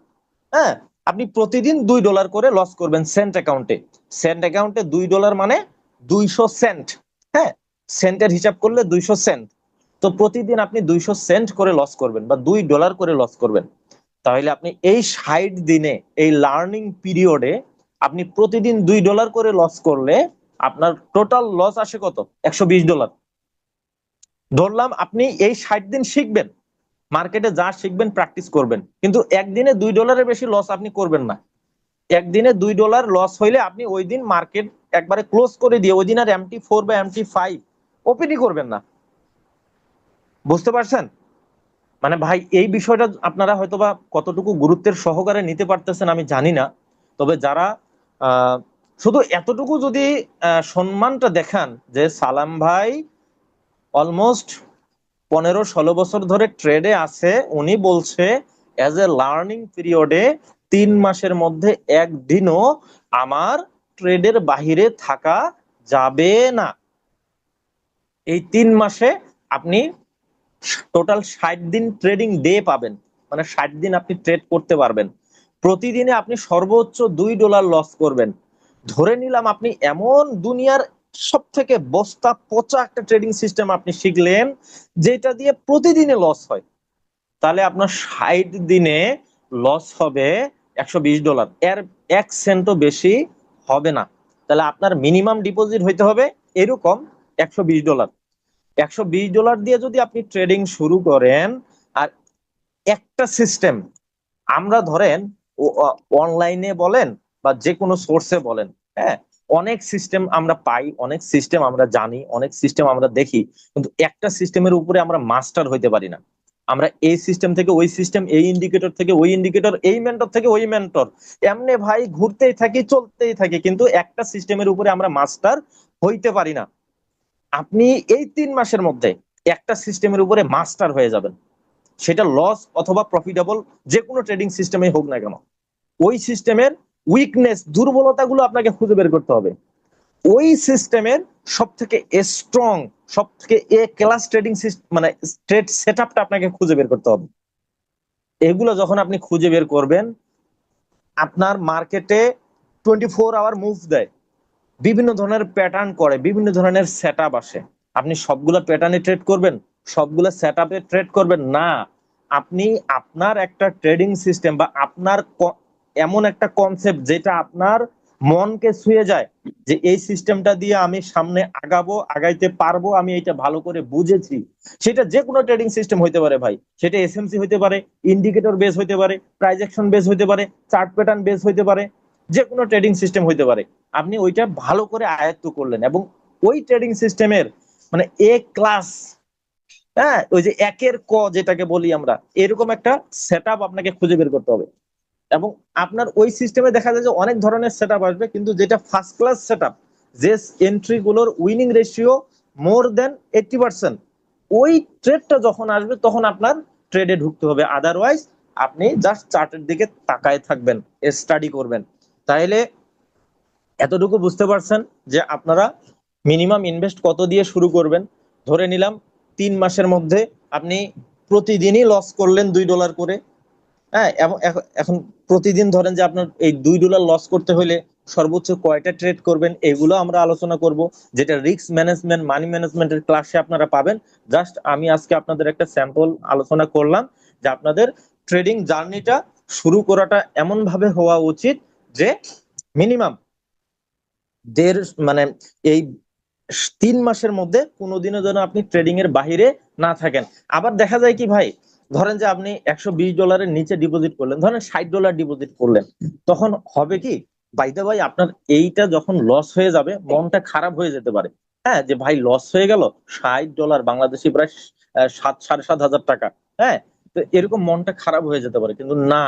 হ্যাঁ, আপনি প্রতিদিন $2 করে লস করবেন সেন্ট অ্যাকাউন্টে। সেন্ট অ্যাকাউন্টে $2 মানে 200 সেন্ট। হ্যাঁ, সেন্টের হিসাব করলে 200 সেন্ট। তো প্রতিদিন আপনি 200 সেন্ট করে লস করবেন বা $2 করে লস করবেন। তাহলে আপনি এই 60 দিনে, এই লার্নিং পিরিয়ডে আপনি প্রতিদিন $2 করে লস করলে আপনার টোটাল লস আসে কত? $120। ধরলাম আপনি এই 60 দিন শিখবেন, মার্কেটে যা শিখবেন প্র্যাকটিস করবেন, কিন্তু একদিনে $2 বেশি লস আপনি করবেন না। একদিনে $2 লস হইলে আপনি ওই দিন মার্কেট একবারে ক্লোজ করে দিয়ে ওই দিন আর MT4 বা MT5 ওপেনই করবেন না। বুঝতে পারছেন? মানে ভাই এই বিষয়টা আপনারা হয়তোবা কতটুকু গুরুত্বের সহকারে নিতে পারতেছেন আমি জানি না। তবে যারা আহ শুধু এতটুকু যদি সম্মানটা দেখান যে সালাম ভাই অলমোস্ট 15-16 বছর ধরে ট্রেডে আছে, উনি বলছে এজ এ লার্নিং পিরিয়ডে 3 মাসের মধ্যে একদিনও আমার ট্রেডের বাহিরে থাকা যাবে না। এই 3 মাসে আপনি টোটাল 60 দিন ট্রেডিং ডে পাবেন, মানে 60 দিন আপনি ট্রেড করতে পারবেন। প্রতিদিনে আপনি সর্বোচ্চ $2 লস করবেন। ধরে নিলাম আপনি এমন দুনিয়ার সব থেকে বস্তা পচা একটা ট্রেডিং সিস্টেম আপনি শিখলেন যেটা দিয়ে প্রতিদিনে লস হয়, তাহলে আপনার 60 দিনে লস হবে $120, এর 1 সেন্টও বেশি হবে না। তাহলে আপনার মিনিমাম ডিপোজিট হইতে হবে এরকম $120। $120 দিয়ে যদি আপনি ট্রেডিং শুরু করেন, আর একটা সিস্টেম আমরা ধরেন অনলাইনে বলেন বা যে কোনো সোর্সে বলেন, হ্যাঁ, অনেক সিস্টেম আমরা পাই, অনেক সিস্টেম আমরা জানি, অনেক সিস্টেম আমরা দেখি, কিন্তু একটা সিস্টেমের উপরে আমরা মাস্টার হইতে পারি না। আমরা এই সিস্টেম থেকে ওই সিস্টেম, এই ইন্ডিকেটর থেকে ওই ইন্ডিকেটর, এই মেন্টর থেকে ওই মেন্টর, এমনি ভাই ঘুরতেই থাকি, চলতেই থাকি, কিন্তু একটা সিস্টেমের উপরে আমরা মাস্টার হইতে পারি না। আপনি এই 3 মাসের মধ্যে একটা সিস্টেমের উপরে মাস্টার হয়ে যাবেন, সেটা লস অথবা প্রফিটেবল যে কোনো ট্রেডিং সিস্টেমে হোক না কেন। ওই সিস্টেমের উইকনেস, দুর্বলতাগুলো আপনাকে খুঁজে বের করতে হবে। ওই সিস্টেমের সব থেকে স্ট্রং, সব থেকে এ ক্লাস ট্রেডিং মানে ট্রেড সেট আপটা আপনাকে খুঁজে বের করতে হবে। এগুলো যখন আপনি খুঁজে বের করবেন, আপনার মার্কেটে 24 আওয়ার মুভ দেয়, বিভিন্ন ধরনের প্যাটার্ন করে, বিভিন্ন ধরনের সেট আপ আসে। আপনি সবগুলো প্যাটার্নে ট্রেড করবেন, সবগুলো সেট আপে ট্রেড করবেন না। আপনি আপনার একটা ট্রেডিং সিস্টেম বা আপনার এমন একটা কনসেপ্ট যেটা আপনার মনকে ছুঁয়ে যায়, যে এই সিস্টেমটা দিয়ে আমি সামনে আগাবো, আগাইতে পারবো, আমি এটা ভালো করে বুঝেছি। সেটা যে কোনো ট্রেডিং সিস্টেম হইতে পারে ভাই, সেটা এসএমসি হইতে পারে, ইন্ডিকেটর বেস হইতে পারে, প্রাইস অ্যাকশন বেস হইতে পারে, চার্ট প্যাটার্ন বেস হইতে পারে, যে কোনো ট্রেডিং সিস্টেম হইতে পারে। আপনি ওইটা ভালো করে আয়ত্ত করলেন এবং ওই ট্রেডিং সিস্টেমের মানে এ ক্লাস, হ্যাঁ, ওই যে একের ক যেটাকে বলি আমরা, এরকম একটা সেট আপনাকে খুঁজে বের করতে হবে। এবং আপনার ওই সিস্টেমে দেখা যায় যে অনেক ধরনের সেট আসবে, কিন্তু যেটা ফার্স্ট ক্লাস সেট যে এন্ট্রি গুলোর উইনিং রেশিও মোর দেন 80%, ওই ট্রেডটা যখন আসবে তখন আপনার ট্রেডে ঢুকতে হবে। আদারওয়াইজ আপনি জাস্ট চার্টের দিকে তাকায় থাকবেন, স্টাডি করবেন। তাইলে এতটুকু বুঝতে পারছেন যে আপনারা মিনিমাম ইনভেস্ট কত দিয়ে শুরু করবেন। ধরে নিলাম 3 মাসের মধ্যে আপনি প্রতিদিনই লস করলেন $2 করে। হ্যাঁ, এবং এখন প্রতিদিন ধরেন যে আপনার এই $2 লস করতে হলে সর্বোচ্চ কয়টা ট্রেড করবেন, এগুলো আমরা আলোচনা করব, যেটা রিস্ক ম্যানেজমেন্ট, মানি ম্যানেজমেন্টের ক্লাসে আপনারা পাবেন। জাস্ট আমি আজকে আপনাদের একটা স্যাম্পল আলোচনা করলাম যে আপনাদের ট্রেডিং জার্নিটা শুরু করাটা এমন ভাবে হওয়া উচিত যে মিনিমাম দেড় মানে এই 3 মাসের মধ্যে কোনোদিনও যেন আপনি ট্রেডিং এর বাহিরে না থাকেন। আবার দেখা যায় কি ভাই, ধরেন যে আপনি $120 নিচে ডিপোজিট করলেন, ধরেন $60 ডিপোজিট করলেন, তখন হবে কি, বাইদা ভাই আপনার এইটা যখন লস হয়ে যাবে মনটা খারাপ হয়ে যেতে পারে। হ্যাঁ, যে ভাই লস হয়ে গেল $60, বাংলাদেশি প্রায় 7,000-7,500 টাকা। হ্যাঁ, তো এরকম মনটা খারাপ হয়ে যেতে পারে, কিন্তু না,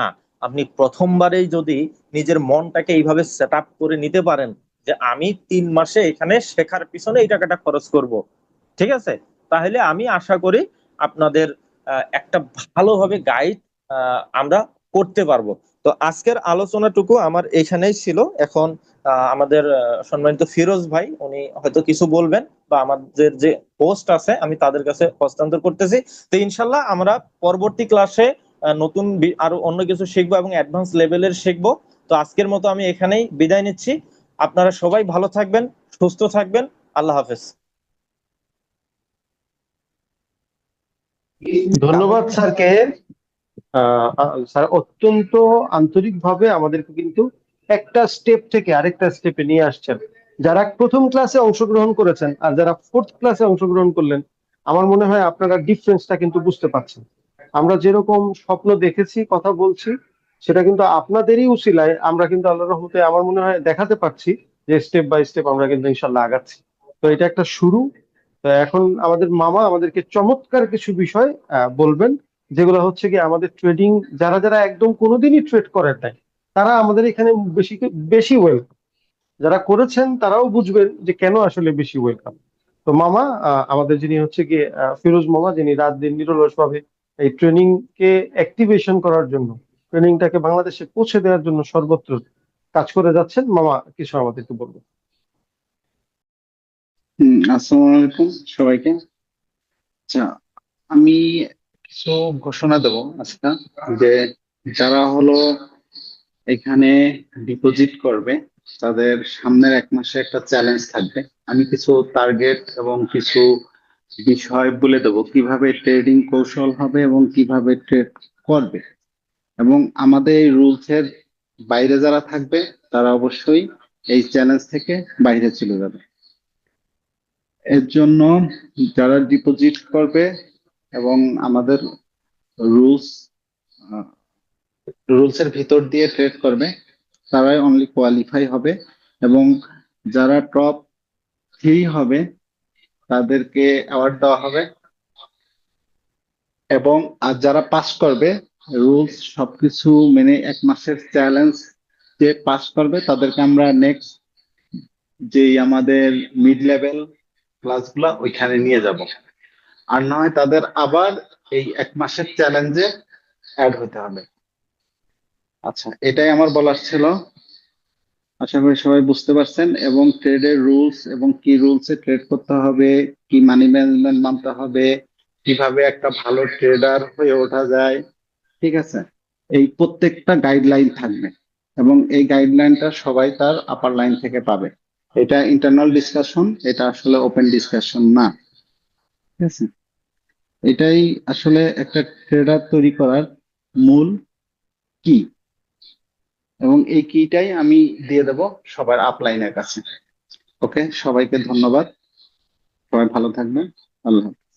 আপনি প্রথমবারেই যদি নিজের মনটাকে এইভাবে সেট আপ করে নিতে পারেন যে আমি 3 মাসে এখানে শেখার পিছনে এই টাকাটা খরচ করব, ঠিক আছে, তাহলে আমি আশা করি আপনাদের একটা ভালোভাবে গাইড আমরা করতে পারবো। তো আজকের আলোচনাটুকু আমার এখানেই ছিল। এখন আমাদের সম্মানিত ফিরোজ ভাই উনি হয়তো কিছু বলবেন, বা আমাদের যে হোস্ট আছে আমি তাদের কাছে হস্তান্তর করতেছি। তো ইনশাল্লাহ আমরা পরবর্তী ক্লাসে নতুন আরো অন্য কিছু শিখবো এবং অ্যাডভান্স লেভেলের শিখবো। তো আজকের মতো আমি এখানেই বিদায় নিচ্ছি। আপনারা সবাই ভালো থাকবেন, সুস্থ থাকবেন। আল্লাহ হাফেজ। ধন্যবাদ স্যারকে। স্যার অত্যন্ত আন্তরিকভাবে আমাদেরকে কিন্তু একটা স্টেপ থেকে আরেকটা স্টেপে নিয়ে আসছেন। যারা প্রথম ক্লাসে অংশগ্রহণ করেছেন আর যারা ফোর্থ ক্লাসে অংশগ্রহণ করলেন, আমার মনে হয় আপনারা ডিফারেন্সটা কিন্তু বুঝতে পারছেন। আমরা যেরকম স্বপ্ন দেখেছি, কথা বলছি, সেটা কিন্তু আপনাদেরই উসিলায় আমরা কিন্তু আল্লাহর রহমতে আমার মনে হয় দেখাতে পারছি যে স্টেপ বাই স্টেপ আমরা কিন্তু ইনশাল্লাহ আগাচ্ছি। তো এটা একটা শুরু। তো এখন আমাদের মামা আমাদেরকে চমৎকার কিছু বিষয় বলবেন, যেগুলো হচ্ছে কি আমাদের ট্রেডিং, যারা যারা একদম কোনোদিনই ট্রেড করেন নাই তারা আমাদের এখানে বেশি বেশি ওয়েলকাম। যারা করেছেন তারাও বুঝবেন যে কেন আসলে বেশি ওয়েলকাম। তো মামা, আমাদের যিনি হচ্ছে গিয়ে ফিরোজ মামা, যিনি রাত দিন নিরলস ভাবে এই ট্রেনিং কে অ্যাক্টিভেশন করার জন্য, ট্রেনিংটাকে বাংলাদেশে পৌঁছে দেওয়ার জন্য সর্বত্র কাজ করে যাচ্ছেন, মামা কিছু আমাদের একটু বলবেন। আসসালামু আলাইকুম সবাইকে। আচ্ছা, আমি কিছু ঘোষণা দেব আজকে, যে যারা হলো এখানে ডিপোজিট করবে তাদের সামনের 1 মাসে একটা চ্যালেঞ্জ থাকবে। আমি কিছু টার্গেট এবং কিছু বিষয় বলে দেবো কিভাবে ট্রেডিং কৌশল হবে এবং কিভাবে ট্রেড করবে। এবং আমাদের এই রুলস এর বাইরে যারা থাকবে তারা অবশ্যই এই চ্যালেঞ্জ থেকে বাইরে চলে যাবে। এর জন্য যারা ডিপোজিট করবে এবং আমাদের রুলস রুলস এর ভিতর দিয়ে ট্রেড করবে তারাই অনলি কোয়ালিফাই হবে। এবং যারা টপ 3 হবে তাদেরকে অ্যাওয়ার্ড দেওয়া হবে। এবং আর যারা পাস করবে, রুলস সবকিছু মেনে 1 মাসের চ্যালেঞ্জ যে পাস করবে তাদেরকে আমরা নেক্সট যেই আমাদের মিড লেভেল ক্লাসগুলা ওইখানে নিয়ে যাব। আর নয় তাদের আবার এই 1 মাসের চ্যালেঞ্জে অ্যাড হতে হবে। আচ্ছা, এটাই আমার বলার ছিল। আশা করি সবাই বুঝতে পারছেন, এবং ট্রেডের রুলস এবং কি রুলসে ট্রেড করতে হবে, কি মানি ম্যানেজমেন্ট মানতে হবে, কিভাবে একটা ভালো ট্রেডার হয়ে ওঠা যায়, ঠিক আছে? এই প্রত্যেকটা গাইডলাইন থাকবে, এবং এই গাইডলাইনটা সবাই তার আপার লাইন থেকে পাবে। এটা ইন্টারনাল ডিসকাশন, এটা আসলে ওপেন ডিসকাশন না, ঠিক আছে? এটাই আসলে একটা ট্রেডার তৈরি করার মূল কি, এবং এই কিটাই আমি দিয়ে দেব সবার আপলাইনের কাছে। ওকে, সবাইকে ধন্যবাদ, সবাই ভালো থাকবেন, আল্লাহ হাফেজ।